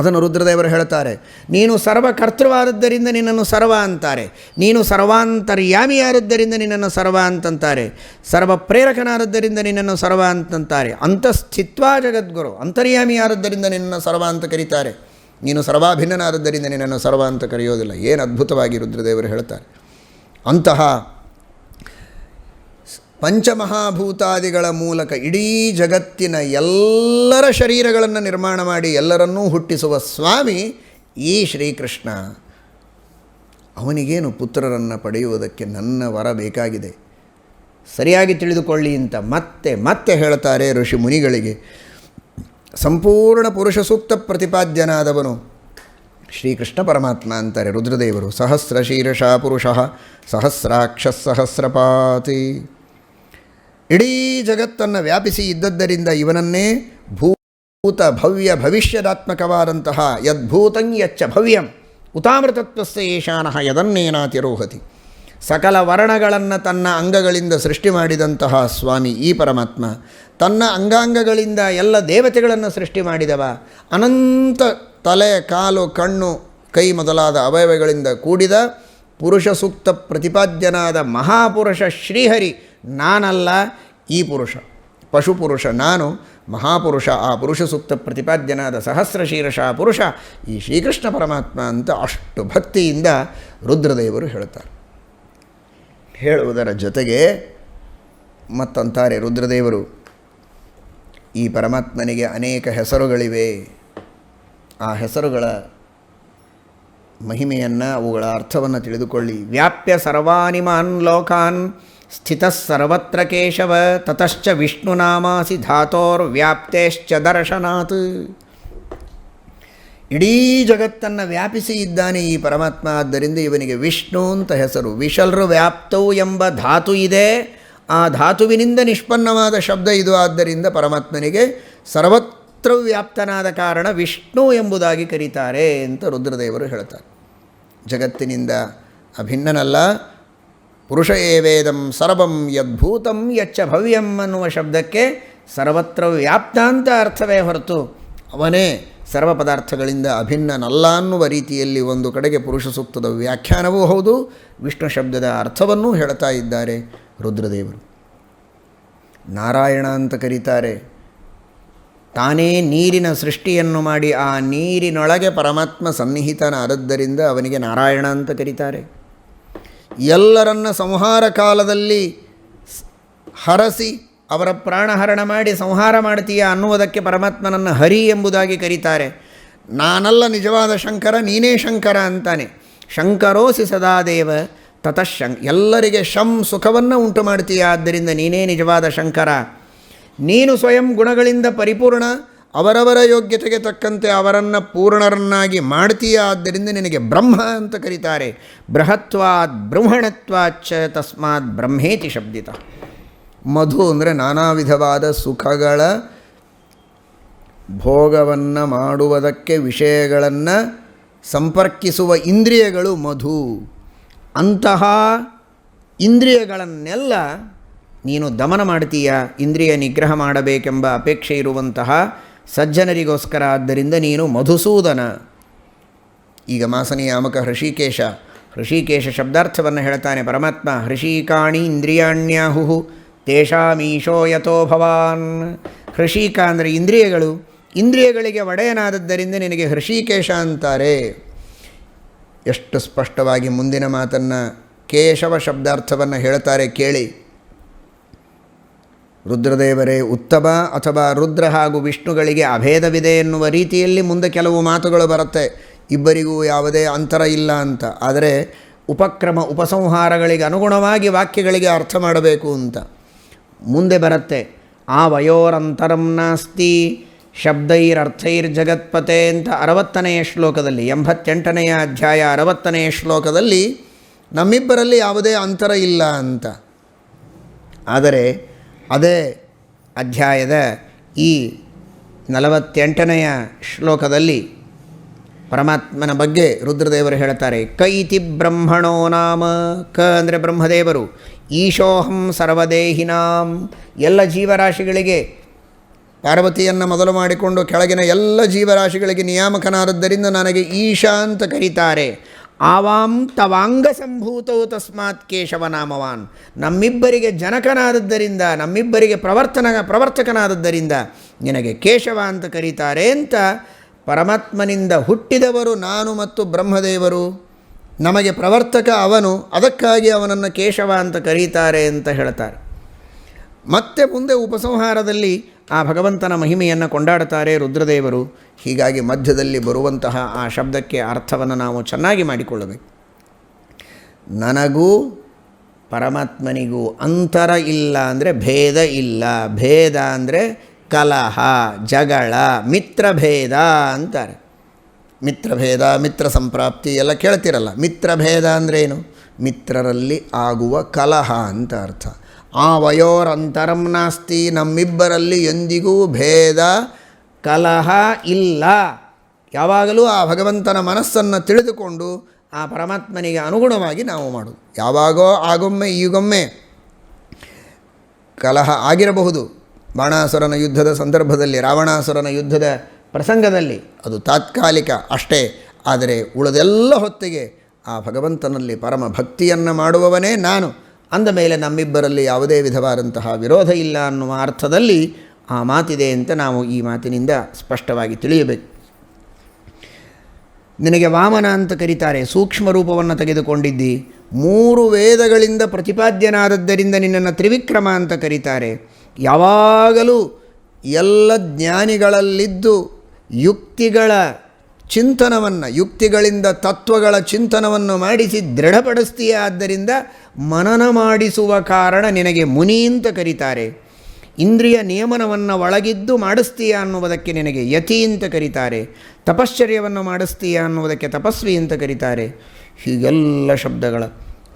ಅದನ್ನು ರುದ್ರದೇವರು ಹೇಳ್ತಾರೆ. ನೀನು ಸರ್ವಕರ್ತೃವಾದದ್ದರಿಂದ ನಿನ್ನನ್ನು ಸರ್ವ ಅಂತಾರೆ, ನೀನು ಸರ್ವಾಂತರ್ಯಾಮಿಯಾದದ್ದರಿಂದ ನಿನ್ನನ್ನು ಸರ್ವ ಅಂತಂತಾರೆ, ಸರ್ವ ಪ್ರೇರಕನಾದದ್ದರಿಂದ ನಿನ್ನನ್ನು ಸರ್ವ ಅಂತಂತಾರೆ, ಅಂತಸ್ಥಿತ್ವಾ ಜಗದ್ಗುರು, ಅಂತರ್ಯಾಮಿಯಾದದ್ದರಿಂದ ನಿನ್ನನ್ನು ಸರ್ವ ಅಂತ ಕರೀತಾರೆ, ನೀನು ಸರ್ವಾಭಿನ್ನನಾದದ್ದರಿಂದ ನಿನ್ನನ್ನು ಸರ್ವ ಅಂತ ಕರೆಯೋದಿಲ್ಲ. ಏನು ಅದ್ಭುತವಾಗಿ ರುದ್ರದೇವರು ಹೇಳ್ತಾರೆ. ಅಂತಹ ಪಂಚಮಹಾಭೂತಾದಿಗಳ ಮೂಲಕ ಇಡೀ ಜಗತ್ತಿನ ಎಲ್ಲರ ಶರೀರಗಳನ್ನು ನಿರ್ಮಾಣ ಮಾಡಿ ಎಲ್ಲರನ್ನೂ ಹುಟ್ಟಿಸುವ ಸ್ವಾಮಿ ಈ ಶ್ರೀಕೃಷ್ಣ. ಅವನಿಗೇನು ಪುತ್ರರನ್ನು ಪಡೆಯುವುದಕ್ಕೆ ನನ್ನ ವರ ಬೇಕಾಗಿದೆ, ಸರಿಯಾಗಿ ತಿಳಿದುಕೊಳ್ಳಿ ಅಂತ ಮತ್ತೆ ಮತ್ತೆ ಹೇಳ್ತಾರೆ ಋಷಿ ಮುನಿಗಳಿಗೆ. ಸಂಪೂರ್ಣ ಪುರುಷ ಸೂಕ್ತ ಪ್ರತಿಪಾದ್ಯನಾದವನು ಶ್ರೀಕೃಷ್ಣ ಪರಮಾತ್ಮ ಅಂತಾರೆ ರುದ್ರದೇವರು. ಸಹಸ್ರ ಶೀರ್ಷ ಪುರುಷ ಸಹಸ್ರಾಕ್ಷ ಸಹಸ್ರಪಾತಿ. ಇಡೀ ಜಗತ್ತನ್ನು ವ್ಯಾಪಿಸಿ ಇದ್ದದ್ದರಿಂದ ಇವನನ್ನೇ ಭೂತ ಭವ್ಯ ಭವಿಷ್ಯದಾತ್ಮಕವಾದಂತಹ ಯದ್ಭೂತಂ ಯಚ್ಚ ಭವ್ಯಂ ಉತಾಮೃತತ್ವಸ್ಯ ಏಷಾನಃ ಯದನ್ನೇನಾತಿರೋಹತಿ. ಸಕಲ ವರ್ಣಗಳನ್ನು ತನ್ನ ಅಂಗಗಳಿಂದ ಸೃಷ್ಟಿ ಮಾಡಿದಂತಹ ಸ್ವಾಮಿ ಈ ಪರಮಾತ್ಮ, ತನ್ನ ಅಂಗಾಂಗಗಳಿಂದ ಎಲ್ಲ ದೇವತೆಗಳನ್ನು ಸೃಷ್ಟಿ ಮಾಡಿದವ, ಅನಂತ ತಲೆ ಕಾಲು ಕಣ್ಣು ಕೈ ಮೊದಲಾದ ಅವಯವಗಳಿಂದ ಕೂಡಿದ ಪುರುಷ ಸೂಕ್ತ ಪ್ರತಿಪಾದ್ಯನಾದ ಮಹಾಪುರುಷ ಶ್ರೀಹರಿ. ನಾನಲ್ಲ ಈ ಪುರುಷ, ಪಶುಪುರುಷ ನಾನು, ಮಹಾಪುರುಷ ಆ ಪುರುಷ ಸೂಕ್ತ ಪ್ರತಿಪಾದ್ಯನಾದ ಸಹಸ್ರಶೀರ್ಷ ಪುರುಷ ಈ ಶ್ರೀಕೃಷ್ಣ ಪರಮಾತ್ಮ ಅಂತ ಅಷ್ಟು ಭಕ್ತಿಯಿಂದ ರುದ್ರದೇವರು ಹೇಳ್ತಾರೆ. ಹೇಳುವುದರ ಜೊತೆಗೆ ಮತ್ತಂತಾರೆ ರುದ್ರದೇವರು, ಈ ಪರಮಾತ್ಮನಿಗೆ ಅನೇಕ ಹೆಸರುಗಳಿವೆ. ಆ ಹೆಸರುಗಳ ಮಹಿಮೆಯನ್ನು, ಅವುಗಳ ಅರ್ಥವನ್ನು ತಿಳಿದುಕೊಳ್ಳಿ. ವ್ಯಾಪ್ಯ ಸರ್ವಾನಿಮಾನ್ ಲೋಕಾನ್ ಸ್ಥಿತಃ ಸರ್ವತ್ರ ಕೇಶವ ತತಶ್ಚ ವಿಷ್ಣುನಾಮಾಸಿ ಧಾತೋರ್ ವ್ಯಾಪ್ತೇಶ್ಚ ದರ್ಶನಾತ್. ಇಡೀ ಜಗತ್ತನ್ನು ವ್ಯಾಪಿಸಿ ಇದ್ದಾನೆ ಈ ಪರಮಾತ್ಮ, ಆದ್ದರಿಂದ ಇವನಿಗೆ ವಿಷ್ಣು ಅಂತ ಹೆಸರು. ವಿಶಲ್ರು ವ್ಯಾಪ್ತವು ಎಂಬ ಧಾತು ಇದೆ, ಆ ಧಾತುವಿನಿಂದ ನಿಷ್ಪನ್ನವಾದ ಶಬ್ದ ಇದು. ಆದ್ದರಿಂದ ಪರಮಾತ್ಮನಿಗೆ ಸರ್ವತ್ರ ವ್ಯಾಪ್ತನಾದ ಕಾರಣ ವಿಷ್ಣು ಎಂಬುದಾಗಿ ಕರೀತಾರೆ ಅಂತ ರುದ್ರದೇವರು ಹೇಳ್ತಾರೆ. ಜಗತ್ತಿನಿಂದ ಅಭಿನ್ನನಲ್ಲ, ಪುರುಷ ಏವೇದಂ ಸರ್ವಂ ಯದ್ಭೂತಂ ಯಚ್ಚ ಭವ್ಯಂ ಅನ್ನುವ ಶಬ್ದಕ್ಕೆ ಸರ್ವತ್ರ ವ್ಯಾಪ್ತ ಅಂತ ಅರ್ಥವೇ ಹೊರತು ಅವನೇ ಸರ್ವ ಪದಾರ್ಥಗಳಿಂದ ಅಭಿನ್ನನಲ್ಲ ಅನ್ನುವ ರೀತಿಯಲ್ಲಿ ಒಂದು ಕಡೆಗೆ ಪುರುಷ ಸೂಕ್ತದ ವ್ಯಾಖ್ಯಾನವೂ ಹೌದು, ವಿಷ್ಣು ಶಬ್ದದ ಅರ್ಥವನ್ನೂ ಹೇಳ್ತಾ ಇದ್ದಾರೆ ರುದ್ರದೇವರು. ನಾರಾಯಣ ಅಂತ ಕರೀತಾರೆ. ತಾನೇ ನೀರಿನ ಸೃಷ್ಟಿಯನ್ನು ಮಾಡಿ ಆ ನೀರಿನೊಳಗೆ ಪರಮಾತ್ಮ ಸನ್ನಿಹಿತನಾದದ್ದರಿಂದ ಅವನಿಗೆ ನಾರಾಯಣ ಅಂತ ಕರೀತಾರೆ. ಎಲ್ಲರನ್ನ ಸಂಹಾರ ಕಾಲದಲ್ಲಿ ಹರಸಿ ಅವರ ಪ್ರಾಣಹರಣ ಮಾಡಿ ಸಂಹಾರ ಮಾಡ್ತೀಯ ಅನ್ನುವುದಕ್ಕೆ ಪರಮಾತ್ಮನನ್ನು ಹರಿ ಎಂಬುದಾಗಿ ಕರೀತಾರೆ. ನಾನಲ್ಲ ನಿಜವಾದ ಶಂಕರ, ನೀನೇ ಶಂಕರ ಅಂತಾನೆ. ಶಂಕರೋಸಿ ಸದಾದೇವ ಎಲ್ಲರಿಗೆ ಸುಖವನ್ನು ಉಂಟು ಮಾಡ್ತೀಯ, ಆದ್ದರಿಂದ ನೀನೇ ನಿಜವಾದ ಶಂಕರ. ನೀನು ಸ್ವಯಂ ಗುಣಗಳಿಂದ ಪರಿಪೂರ್ಣ, ಅವರವರ ಯೋಗ್ಯತೆಗೆ ತಕ್ಕಂತೆ ಅವರನ್ನು ಪೂರ್ಣರನ್ನಾಗಿ ಮಾಡ್ತೀಯ, ಆದ್ದರಿಂದ ನಿನಗೆ ಬ್ರಹ್ಮ ಅಂತ ಕರೀತಾರೆ. ಬೃಹತ್ವಾತ್ ಬ್ರಹ್ಮಣತ್ವಾಚ್ಚ ತಸ್ಮಾತ್ ಬ್ರಹ್ಮೇತಿ ಶಬ್ದಿತ. ಮಧು ಅಂದರೆ ನಾನಾ ವಿಧವಾದ ಸುಖಗಳ ಭೋಗವನ್ನು ಮಾಡುವುದಕ್ಕೆ ವಿಷಯಗಳನ್ನು ಸಂಪರ್ಕಿಸುವ ಇಂದ್ರಿಯಗಳು ಮಧು. ಅಂತಹ ಇಂದ್ರಿಯಗಳನ್ನೆಲ್ಲ ನೀನು ದಮನ ಮಾಡ್ತೀಯ, ಇಂದ್ರಿಯ ನಿಗ್ರಹ ಮಾಡಬೇಕೆಂಬ ಅಪೇಕ್ಷೆ ಇರುವಂತಹ ಸಜ್ಜನರಿಗೋಸ್ಕರ. ಆದ್ದರಿಂದ ನೀನು ಮಧುಸೂದನ. ಈಗ ಮಾಸನಿಯಾಮಕ ಹೃಷಿಕೇಶ ಶಬ್ದಾರ್ಥವನ್ನು ಹೇಳ್ತಾನೆ ಪರಮಾತ್ಮ. ಹೃಷಿಕಾಣಿ ಇಂದ್ರಿಯಾಣ್ಯಾಹು ತೇಷಾಮೀಶೋ ಯಥೋ ಭವಾನ್. ಹೃಷಿಕ ಅಂದರೆ ಇಂದ್ರಿಯಗಳು, ಇಂದ್ರಿಯಗಳಿಗೆ ಒಡೆಯನಾದದ್ದರಿಂದ ನಿನಗೆ ಹೃಷಿಕೇಶ ಅಂತಾರೆ. ಎಷ್ಟು ಸ್ಪಷ್ಟವಾಗಿ ಮುಂದಿನ ಮಾತನ್ನು ಕೇಶವ ಶಬ್ದಾರ್ಥವನ್ನು ಹೇಳ್ತಾರೆ ಕೇಳಿ. ರುದ್ರದೇವರೇ ಉತ್ತಮ ಅಥವಾ ರುದ್ರ ಹಾಗೂ ವಿಷ್ಣುಗಳಿಗೆ ಅಭೇದವಿದೆ ಎನ್ನುವ ರೀತಿಯಲ್ಲಿ ಮುಂದೆ ಕೆಲವು ಮಾತುಗಳು ಬರುತ್ತೆ. ಇಬ್ಬರಿಗೂ ಯಾವುದೇ ಅಂತರ ಇಲ್ಲ ಅಂತ. ಆದರೆ ಉಪಕ್ರಮ ಉಪಸಂಹಾರಗಳಿಗೆ ಅನುಗುಣವಾಗಿ ವಾಕ್ಯಗಳಿಗೆ ಅರ್ಥ ಮಾಡಬೇಕು ಅಂತ ಮುಂದೆ ಬರುತ್ತೆ. ಆ ವಯೋರಂತರಂ ನಾಸ್ತಿ ಶಬ್ದೈರರ್ಥೈರ್ಜಗತ್ಪತೆ ಅಂತ 60ನೇ ಶ್ಲೋಕದಲ್ಲಿ, 88ನೇ ಅಧ್ಯಾಯ 60ನೇ ಶ್ಲೋಕದಲ್ಲಿ ನಮ್ಮಿಬ್ಬರಲ್ಲಿ ಯಾವುದೇ ಅಂತರ ಇಲ್ಲ ಅಂತ. ಆದರೆ ಅದೇ ಅಧ್ಯಾಯದ ಈ 48ನೇ ಶ್ಲೋಕದಲ್ಲಿ ಪರಮಾತ್ಮನ ಬಗ್ಗೆ ರುದ್ರದೇವರು ಹೇಳ್ತಾರೆ. ಕೈತಿ ಬ್ರಹ್ಮಣೋ ನಾಮ. ಕ ಅಂದರೆ ಬ್ರಹ್ಮದೇವರು. ಈಶೋಹಂ ಸರ್ವದೇಹಿನಾಂ. ಎಲ್ಲ ಜೀವರಾಶಿಗಳಿಗೆ, ಪಾರ್ವತಿಯನ್ನು ಮೊದಲು ಮಾಡಿಕೊಂಡು ಕೆಳಗಿನ ಎಲ್ಲ ಜೀವರಾಶಿಗಳಿಗೆ ನಿಯಾಮಕನಾದದ್ದರಿಂದ ನನಗೆ ಈಶಾ ಅಂತ ಕರೀತಾರೆ. ಆವಾಂ ತವಾಂಗ ಸಂಭೂತವು ತಸ್ಮಾತ್ ಕೇಶವನಾಮವಾನ್. ನಮ್ಮಿಬ್ಬರಿಗೆ ಜನಕನಾದದ್ದರಿಂದ, ನಮ್ಮಿಬ್ಬರಿಗೆ ಪ್ರವರ್ತಕನಾದದ್ದರಿಂದ ನಿನಗೆ ಕೇಶವ ಅಂತ ಕರೀತಾರೆ ಅಂತ. ಪರಮಾತ್ಮನಿಂದ ಹುಟ್ಟಿದವರು ನಾನು ಮತ್ತು ಬ್ರಹ್ಮದೇವರು, ನಮಗೆ ಪ್ರವರ್ತಕ ಅವನು, ಅದಕ್ಕಾಗಿ ಅವನನ್ನು ಕೇಶವ ಅಂತ ಕರೀತಾರೆ ಅಂತ ಹೇಳ್ತಾರೆ. ಮತ್ತೆ ಮುಂದೆ ಉಪಸಂಹಾರದಲ್ಲಿ ಆ ಭಗವಂತನ ಮಹಿಮೆಯನ್ನು ಕೊಂಡಾಡುತ್ತಾರೆ ರುದ್ರದೇವರು. ಹೀಗಾಗಿ ಮಧ್ಯದಲ್ಲಿ ಬರುವಂತಹ ಆ ಶಬ್ದಕ್ಕೆ ಅರ್ಥವನ್ನು ನಾವು ಚೆನ್ನಾಗಿ ಮಾಡಿಕೊಳ್ಳಬೇಕು. ನನಗೂ ಪರಮಾತ್ಮನಿಗೂ ಅಂತರ ಇಲ್ಲ ಅಂದರೆ ಭೇದ ಇಲ್ಲ. ಭೇದ ಅಂದರೆ ಕಲಹ, ಜಗಳ, ಮಿತ್ರಭೇದ ಅಂತಾರೆ. ಮಿತ್ರಭೇದ, ಮಿತ್ರ ಸಂಪ್ರಾಪ್ತಿ ಎಲ್ಲ ಕೇಳ್ತಿರಲ್ಲ. ಮಿತ್ರಭೇದ ಅಂದ್ರೇನು? ಮಿತ್ರರಲ್ಲಿ ಆಗುವ ಕಲಹ ಅಂತ ಅರ್ಥ. ಆ ವಯೋರಂತರಂ ನಾಸ್ತಿ. ನಮ್ಮಿಬ್ಬರಲ್ಲಿ ಎಂದಿಗೂ ಭೇದ ಕಲಹ ಇಲ್ಲ. ಯಾವಾಗಲೂ ಆ ಭಗವಂತನ ಮನಸ್ಸನ್ನು ತಿಳಿದುಕೊಂಡು ಆ ಪರಮಾತ್ಮನಿಗೆ ಅನುಗುಣವಾಗಿ ನಾವು ಮಾಡೋದು. ಯಾವಾಗೋ ಆಗೊಮ್ಮೆ ಈಗೊಮ್ಮೆ ಕಲಹ ಆಗಿರಬಹುದು. ಬಾಣಾಸುರನ ಯುದ್ಧದ ಸಂದರ್ಭದಲ್ಲಿ, ರಾವಣಾಸುರನ ಯುದ್ಧದ ಪ್ರಸಂಗದಲ್ಲಿ ಅದು ತಾತ್ಕಾಲಿಕ ಅಷ್ಟೇ. ಆದರೆ ಉಳಿದೆಲ್ಲ ಹೊತ್ತಿಗೆ ಆ ಭಗವಂತನಲ್ಲಿ ಪರಮ ಭಕ್ತಿಯನ್ನು ಮಾಡುವವನೇ ನಾನು ಅಂದ ಮೇಲೆ ನಮ್ಮಿಬ್ಬರಲ್ಲಿ ಯಾವುದೇ ವಿಧವಾದಂತಹ ವಿರೋಧ ಇಲ್ಲ ಅನ್ನುವ ಅರ್ಥದಲ್ಲಿ ಆ ಮಾತಿದೆ ಅಂತ ನಾವು ಈ ಮಾತಿನಿಂದ ಸ್ಪಷ್ಟವಾಗಿ ತಿಳಿಯಬೇಕು. ನಿನಗೆ ವಾಮನ ಅಂತ ಕರೀತಾರೆ. ಸೂಕ್ಷ್ಮ ರೂಪವನ್ನು ತೆಗೆದುಕೊಂಡಿದ್ದಿ. 3 ವೇದಗಳಿಂದ ಪ್ರತಿಪಾದ್ಯನಾದದ್ದರಿಂದ ನಿನ್ನನ್ನು ತ್ರಿವಿಕ್ರಮ ಅಂತ ಕರೀತಾರೆ. ಯಾವಾಗಲೂ ಎಲ್ಲ ಜ್ಞಾನಿಗಳಲ್ಲಿದ್ದು ಯುಕ್ತಿಗಳ ಚಿಂತನವನ್ನು, ಯುಕ್ತಿಗಳಿಂದ ತತ್ವಗಳ ಚಿಂತನವನ್ನು ಮಾಡಿಸಿ ದೃಢಪಡಿಸ್ತೀಯ. ಆದ್ದರಿಂದ ಮನನ ಮಾಡಿಸುವ ಕಾರಣ ನಿನಗೆ ಮುನಿ ಅಂತ ಕರೀತಾರೆ. ಇಂದ್ರಿಯ ನಿಯಮನವನ್ನು ಒಳಗಿದ್ದು ಮಾಡಿಸ್ತೀಯ ಅನ್ನುವುದಕ್ಕೆ ನಿನಗೆ ಯತಿ ಅಂತ ಕರೀತಾರೆ. ತಪಶ್ಚರ್ಯವನ್ನು ಮಾಡಿಸ್ತೀಯ ಅನ್ನುವುದಕ್ಕೆ ತಪಸ್ವಿ ಅಂತ ಕರೀತಾರೆ. ಹೀಗೆಲ್ಲ ಶಬ್ದಗಳ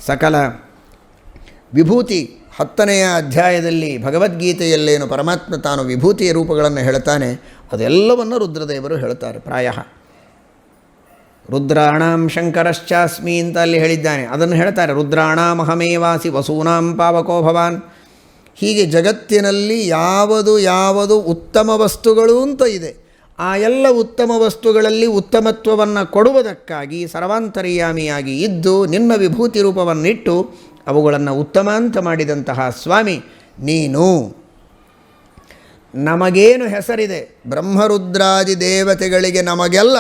ಸಕಲ ವಿಭೂತಿ 10ನೇ ಅಧ್ಯಾಯದಲ್ಲಿ ಭಗವದ್ಗೀತೆಯಲ್ಲೇನು ಪರಮಾತ್ಮ ತಾನು ವಿಭೂತಿಯ ರೂಪಗಳನ್ನು ಹೇಳ್ತಾನೆ, ಅದೆಲ್ಲವನ್ನು ರುದ್ರದೇವರು ಹೇಳ್ತಾರೆ. ಪ್ರಾಯಃ ರುದ್ರಾಣಾಂ ಶಂಕರಶ್ಚಾಸ್ಮಿ ಅಂತ ಅಲ್ಲಿ ಹೇಳಿದ್ದಾನೆ. ಅದನ್ನು ಹೇಳ್ತಾರೆ. ರುದ್ರಾಣಾಂ ಅಹಮೇವಾಸಿ ವಸೂನಾಂ ಪಾವಕೋ ಭವಾನ್. ಹೀಗೆ ಜಗತ್ತಿನಲ್ಲಿ ಯಾವುದು ಉತ್ತಮ ವಸ್ತುಗಳು ಅಂತ ಇದೆ, ಆ ಎಲ್ಲ ಉತ್ತಮ ವಸ್ತುಗಳಲ್ಲಿ ಉತ್ತಮತ್ವವನ್ನು ಕೊಡುವುದಕ್ಕಾಗಿ ಸರ್ವಾಂತರ್ಯಾಮಿಯಾಗಿ ಇದ್ದು ನಿನ್ನ ವಿಭೂತಿ ರೂಪವನ್ನಿಟ್ಟು ಅವುಗಳನ್ನು ಉತ್ತಮ ಅಂತ ಮಾಡಿದಂತಹ ಸ್ವಾಮಿ ನೀನು. ನಮಗೇನು ಹೆಸರಿದೆ, ಬ್ರಹ್ಮರುದ್ರಾದಿ ದೇವತೆಗಳಿಗೆ, ನಮಗೆಲ್ಲ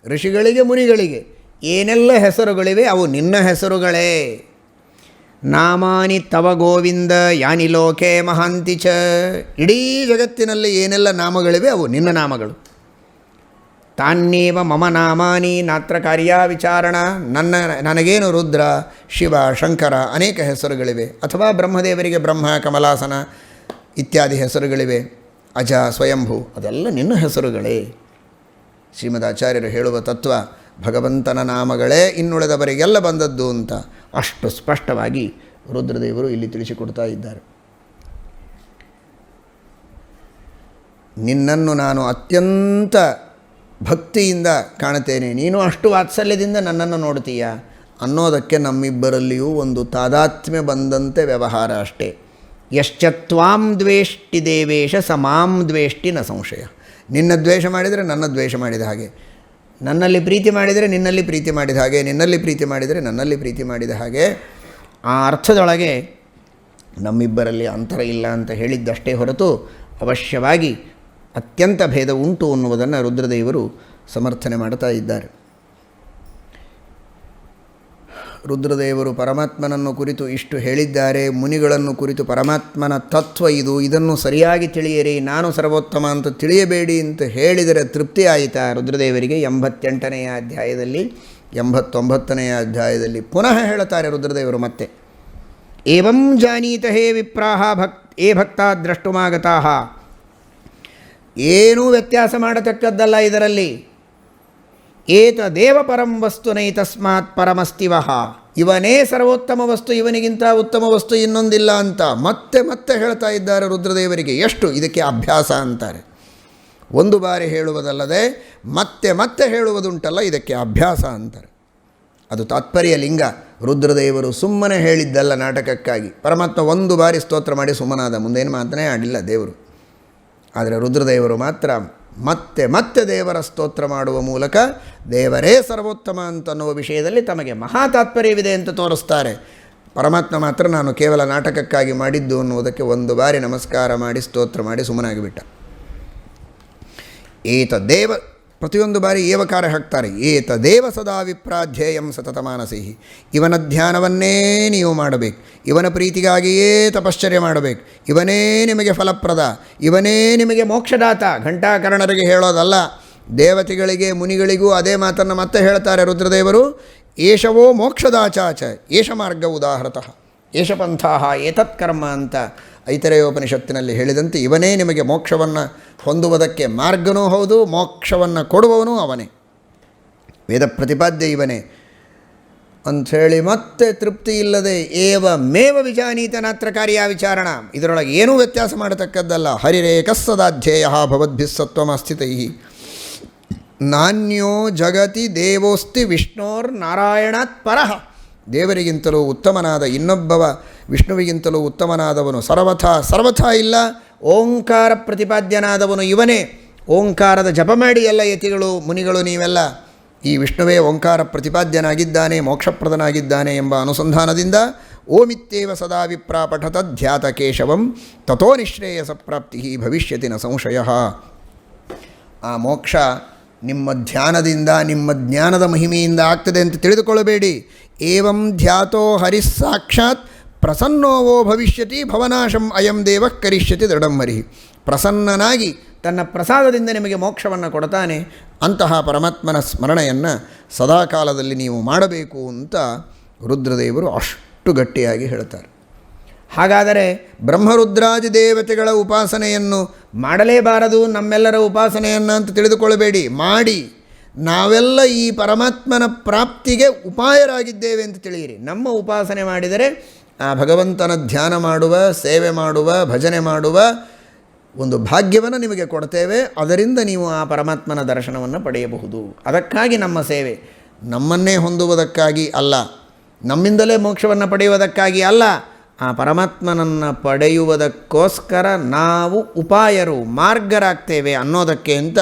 ಋಷಿಗಳಿಗೆ ಮುನಿಗಳಿಗೆ ಏನೆಲ್ಲ ಹೆಸರುಗಳಿವೆ ಅವು ನಿನ್ನ ಹೆಸರುಗಳೇ. ನಾಮಾನಿ ತವ ಗೋವಿಂದ ಯಾನಿ ಲೋಕೆ ಮಹಾಂತಿ ಚ. ಇಡೀ ಜಗತ್ತಿನಲ್ಲಿ ಏನೆಲ್ಲ ನಾಮಗಳಿವೆ ಅವು ನಿನ್ನ ನಾಮಗಳು. ತಾನ್ನೇವ ಮಮ ನಾಮಾನಿ ನಾತ್ರ ಕಾರ್ಯ ವಿಚಾರಣ. ನನಗೇನು ರುದ್ರ, ಶಿವ, ಶಂಕರ ಅನೇಕ ಹೆಸರುಗಳಿವೆ. ಅಥವಾ ಬ್ರಹ್ಮದೇವರಿಗೆ ಬ್ರಹ್ಮ, ಕಮಲಾಸನ ಇತ್ಯಾದಿ ಹೆಸರುಗಳಿವೆ. ಅಜ, ಸ್ವಯಂಭೂ ಅದೆಲ್ಲ ನಿನ್ನ ಹೆಸರುಗಳೇ. ಶ್ರೀಮದಾಚಾರ್ಯರು ಹೇಳುವ ತತ್ವ ಭಗವಂತನ ನಾಮಗಳೇ ಇನ್ನುಳಿದವರಿಗೆಲ್ಲ ಬಂದದ್ದು ಅಂತ ಅಷ್ಟು ಸ್ಪಷ್ಟವಾಗಿ ರುದ್ರದೇವರು ಇಲ್ಲಿ ತಿಳಿಸಿಕೊಡ್ತಾ ಇದ್ದಾರೆ. ನಿನ್ನನ್ನು ನಾನು ಅತ್ಯಂತ ಭಕ್ತಿಯಿಂದ ಕಾಣುತ್ತೇನೆ, ನೀನು ಅಷ್ಟು ವಾತ್ಸಲ್ಯದಿಂದ ನನ್ನನ್ನು ನೋಡ್ತೀಯ ಅನ್ನೋದಕ್ಕೆ ನಮ್ಮಿಬ್ಬರಲ್ಲಿಯೂ ಒಂದು ತಾದಾತ್ಮ್ಯ ಬಂದಂತೆ ವ್ಯವಹಾರ ಅಷ್ಟೇ. ಯಶ್ಚತ್ವಾಂ ದ್ವೇಷ್ಟಿ ದೇವೇಶ ಸಮಾಂ ದ್ವೇಷ್ಟಿ ನ ಸಂಶಯ. ನಿನ್ನ ದ್ವೇಷ ಮಾಡಿದರೆ ನನ್ನ ದ್ವೇಷ ಮಾಡಿದ ಹಾಗೆ, ನನ್ನಲ್ಲಿ ಪ್ರೀತಿ ಮಾಡಿದರೆ ನಿನ್ನಲ್ಲಿ ಪ್ರೀತಿ ಮಾಡಿದ ಹಾಗೆ, ನಿನ್ನಲ್ಲಿ ಪ್ರೀತಿ ಮಾಡಿದರೆ ನನ್ನಲ್ಲಿ ಪ್ರೀತಿ ಮಾಡಿದ ಹಾಗೆ. ಆ ಅರ್ಥದೊಳಗೆ ನಮ್ಮಿಬ್ಬರಲ್ಲಿ ಅಂತರ ಇಲ್ಲ ಅಂತ ಹೇಳಿದ್ದಷ್ಟೇ ಹೊರತು ಅವಶ್ಯವಾಗಿ ಅತ್ಯಂತ ಭೇದ ಉಂಟು ಅನ್ನುವುದನ್ನು ರುದ್ರದೇವರು ಸಮರ್ಥನೆ ಮಾಡ್ತಾ ಇದ್ದಾರೆ. ರುದ್ರದೇವರು ಪರಮಾತ್ಮನನ್ನು ಕುರಿತು ಇಷ್ಟು ಹೇಳಿದ್ದಾರೆ. ಮುನಿಗಳನ್ನು ಕುರಿತು ಪರಮಾತ್ಮನ ತತ್ವ ಇದು, ಇದನ್ನು ಸರಿಯಾಗಿ ತಿಳಿಯಿರಿ, ನಾನು ಸರ್ವೋತ್ತಮ ಅಂತ ತಿಳಿಯಬೇಡಿ ಅಂತ ಹೇಳಿದರೆ ತೃಪ್ತಿ ಆಯಿತಾ ರುದ್ರದೇವರಿಗೆ? 88ನೆಯ ಅಧ್ಯಾಯದಲ್ಲಿ 89ನೆಯ ಅಧ್ಯಾಯದಲ್ಲಿ ಪುನಃ ಹೇಳುತ್ತಾರೆ ರುದ್ರದೇವರು ಮತ್ತೆ. ಏವಂ ಜಾನೀತ ಹೇ ವಿಪ್ರಾಹ ಏ ಭಕ್ತಾ ದ್ರಷ್ಟುಮಾಗತಾಹ. ಏನೂ ವ್ಯತ್ಯಾಸ ಮಾಡತಕ್ಕದ್ದಲ್ಲ ಇದರಲ್ಲಿ. ಏತದೇವ ಪರಂ ವಸ್ತು ನೈತಸ್ಮಾತ್ ಪರಮಸ್ತಿವಹ. ಇವನೇ ಸರ್ವೋತ್ತಮ ವಸ್ತು, ಇವನಿಗಿಂತ ಉತ್ತಮ ವಸ್ತು ಇನ್ನೊಂದಿಲ್ಲ ಅಂತ ಮತ್ತೆ ಮತ್ತೆ ಹೇಳ್ತಾ ಇದ್ದಾರೆ ರುದ್ರದೇವರಿಗೆ. ಎಷ್ಟು ಇದಕ್ಕೆ ಅಭ್ಯಾಸ ಅಂತಾರೆ. ಒಂದು ಬಾರಿ ಹೇಳುವುದಲ್ಲದೆ ಮತ್ತೆ ಮತ್ತೆ ಹೇಳುವುದುಂಟಲ್ಲ, ಇದಕ್ಕೆ ಅಭ್ಯಾಸ ಅಂತಾರೆ. ಅದು ತಾತ್ಪರ್ಯ ಲಿಂಗ. ರುದ್ರದೇವರು ಸುಮ್ಮನೆ ಹೇಳಿದ್ದಲ್ಲ ನಾಟಕಕ್ಕಾಗಿ. ಪರಮಾತ್ಮ ಒಂದು ಬಾರಿ ಸ್ತೋತ್ರ ಮಾಡಿ ಸುಮ್ಮನಾದ, ಮುಂದೇನು ಮಾತನೇ ಆಡಿಲ್ಲ ದೇವರು. ಆದರೆ ರುದ್ರದೇವರು ಮಾತ್ರ ಮತ್ತೆ ಮತ್ತೆ ದೇವರ ಸ್ತೋತ್ರ ಮಾಡುವ ಮೂಲಕ ದೇವರೇ ಸರ್ವೋತ್ತಮ ಅಂತನ್ನುವ ವಿಷಯದಲ್ಲಿ ತಮಗೆ ಮಹಾ ತಾತ್ಪರ್ಯವಿದೆ ಅಂತ ತೋರಿಸ್ತಾರೆ. ಪರಮಾತ್ಮ ಮಾತ್ರ ನಾನು ಕೇವಲ ನಾಟಕಕ್ಕಾಗಿ ಮಾಡಿದ್ದು ಅನ್ನುವುದಕ್ಕೆ ಒಂದು ಬಾರಿ ನಮಸ್ಕಾರ ಮಾಡಿ ಸ್ತೋತ್ರ ಮಾಡಿ ಸುಮ್ಮನಾಗಿಬಿಟ್ಟ. ಏತದೇವ ಪ್ರತಿಯೊಂದು ಬಾರಿ ಏವಕಾರ ಹಾಕ್ತಾರೆ. ಏತದೇವ ಸದಾ ವಿಪ್ರಾಧ್ಯೇಯಂ ಸತತ ಮಾನಸಿಹಿ. ಇವನ ಧ್ಯಾನವನ್ನೇ ನೀವು ಮಾಡಬೇಕು, ಇವನ ಪ್ರೀತಿಗಾಗಿಯೇ ತಪಶ್ಚರ್ಯ ಮಾಡಬೇಕು, ಇವನೇ ನಿಮಗೆ ಫಲಪ್ರದ, ಇವನೇ ನಿಮಗೆ ಮೋಕ್ಷದಾತ. ಘಂಟಾಕರ್ಣರಿಗೆ ಹೇಳೋದಲ್ಲ, ದೇವತೆಗಳಿಗೆ ಮುನಿಗಳಿಗೂ ಅದೇ ಮಾತನ್ನು ಮತ್ತೆ ಹೇಳ್ತಾರೆ ರುದ್ರದೇವರು. ಏಷವೋ ಮೋಕ್ಷದಾಚಾಚ ಏಷ ಮಾರ್ಗ ಉದಾಹೃತಃ ಏಷ ಪಂಥಾಹ ಏತತ್ ಕರ್ಮ ಅಂತ ಐತರೇಯೋಪನಿಷತ್ತಿನಲ್ಲಿ ಹೇಳಿದಂತೆ ಇವನೇ ನಿಮಗೆ ಮೋಕ್ಷವನ್ನು ಹೊಂದುವುದಕ್ಕೆ ಮಾರ್ಗನೂ ಹೌದು, ಮೋಕ್ಷವನ್ನು ಕೊಡುವವನೂ ಅವನೇ, ವೇದ ಪ್ರತಿಪಾದ್ಯ ಇವನೇ ಅಂಥೇಳಿ ಮತ್ತೆ ತೃಪ್ತಿ ಇಲ್ಲದೆ ಏವ ಮೇವ ವಿಜಾನೀತ ನಾತ್ರ ಕಾರ್ಯ ವಿಚಾರಣ. ಇದರೊಳಗೆ ಏನೂ ವ್ಯತ್ಯಾಸ ಮಾಡತಕ್ಕದ್ದಲ್ಲ. ಹರಿರೇಕಸ್ಸದಾಧ್ಯೇಯ ಭವದ್ಭಿಸ್ಸತ್ವಮಸ್ಥಿತೈ ನಾನ್ಯೋ ಜಗತಿ ದೇವೋಸ್ತಿ ವಿಷ್ಣೋರ್ನಾರಾಯಣಾತ್ ಪರಃ. ದೇವರಿಗಿಂತಲೂ ಉತ್ತಮನಾದ ಇನ್ನೊಬ್ಬವ ವಿಷ್ಣುವಿಗಿಂತಲೂ ಉತ್ತಮನಾದವನು ಸರ್ವಥಾ ಇಲ್ಲ. ಓಂಕಾರ ಪ್ರತಿಪಾದ್ಯನಾದವನು ಇವನೇ. ಓಂಕಾರದ ಜಪ ಮಾಡಿ ಎಲ್ಲ ಯತಿಗಳು ಮುನಿಗಳು ನೀವೆಲ್ಲ ಈ ವಿಷ್ಣುವೇ ಓಂಕಾರ ಪ್ರತಿಪಾದ್ಯನಾಗಿದ್ದಾನೆ, ಮೋಕ್ಷಪ್ರದನಾಗಿದ್ದಾನೆ ಎಂಬ ಅನುಸಂಧಾನದಿಂದ ಓಮಿತ್ಯೇವ ಸದಾ ವಿಪ್ರಾ ಪಠತಧ್ಯಾತ ಕೇಶವಂ ತಥೋ ನಿಶ್ರೇಯಸ ಪ್ರಾಪ್ತಿ ಭವಿಷ್ಯತಿ ನ ಸಂಶಯ. ಆ ಮೋಕ್ಷ ನಿಮ್ಮ ಧ್ಯಾನದಿಂದ ನಿಮ್ಮ ಜ್ಞಾನದ ಮಹಿಮೆಯಿಂದ ಆಗ್ತದೆ ಅಂತ ತಿಳಿದುಕೊಳ್ಳಬೇಡಿ. ಏವಂ ಧ್ಯಾತೋ ಹರಿಃ ಸಾಕ್ಷಾತ್ ಪ್ರಸನ್ನೋವೋ ಭವಿಷ್ಯತಿ ಭವನಾಶಂ ಅಯಂ ದೇವ ಕರಿಷ್ಯತಿ ದೃಢಂ ಹರಿ. ಪ್ರಸನ್ನನಾಗಿ ತನ್ನ ಪ್ರಸಾದದಿಂದ ನಿಮಗೆ ಮೋಕ್ಷವನ್ನು ಕೊಡ್ತಾನೆ. ಅಂತಹ ಪರಮಾತ್ಮನ ಸ್ಮರಣೆಯನ್ನು ಸದಾಕಾಲದಲ್ಲಿ ನೀವು ಮಾಡಬೇಕು ಅಂತ ರುದ್ರದೇವರು ಅಷ್ಟು ಗಟ್ಟಿಯಾಗಿ ಹೇಳ್ತಾರೆ. ಹಾಗಾದರೆ ಬ್ರಹ್ಮರುದ್ರಾದಿ ದೇವತೆಗಳ ಉಪಾಸನೆಯನ್ನು ಮಾಡಲೇಬಾರದು, ನಮ್ಮೆಲ್ಲರ ಉಪಾಸನೆಯನ್ನು ಅಂತ ತಿಳಿದುಕೊಳ್ಳಬೇಡಿ. ಮಾಡಿ ನಾವೆಲ್ಲ ಈ ಪರಮಾತ್ಮನ ಪ್ರಾಪ್ತಿಗೆ ಉಪಾಯರಾಗಿದ್ದೇವೆ ಅಂತ ತಿಳಿಯಿರಿ. ನಮ್ಮ ಉಪಾಸನೆ ಮಾಡಿದರೆ ಆ ಭಗವಂತನ ಧ್ಯಾನ ಮಾಡುವ, ಸೇವೆ ಮಾಡುವ, ಭಜನೆ ಮಾಡುವ ಒಂದು ಭಾಗ್ಯವನ್ನು ನಿಮಗೆ ಕೊಡ್ತೇವೆ. ಅದರಿಂದ ನೀವು ಆ ಪರಮಾತ್ಮನ ದರ್ಶನವನ್ನು ಪಡೆಯಬಹುದು. ಅದಕ್ಕಾಗಿ ನಮ್ಮ ಸೇವೆ, ನಮ್ಮನ್ನೇ ಹೊಂದುವುದಕ್ಕಾಗಿ ಅಲ್ಲ, ನಮ್ಮಿಂದಲೇ ಮೋಕ್ಷವನ್ನು ಪಡೆಯುವುದಕ್ಕಾಗಿ ಅಲ್ಲ, ಆ ಪರಮಾತ್ಮನನ್ನು ಪಡೆಯುವುದಕ್ಕೋಸ್ಕರ ನಾವು ಉಪಾಯರು, ಮಾರ್ಗರಾಗ್ತೇವೆ ಅನ್ನೋದಕ್ಕೆ ಅಂತ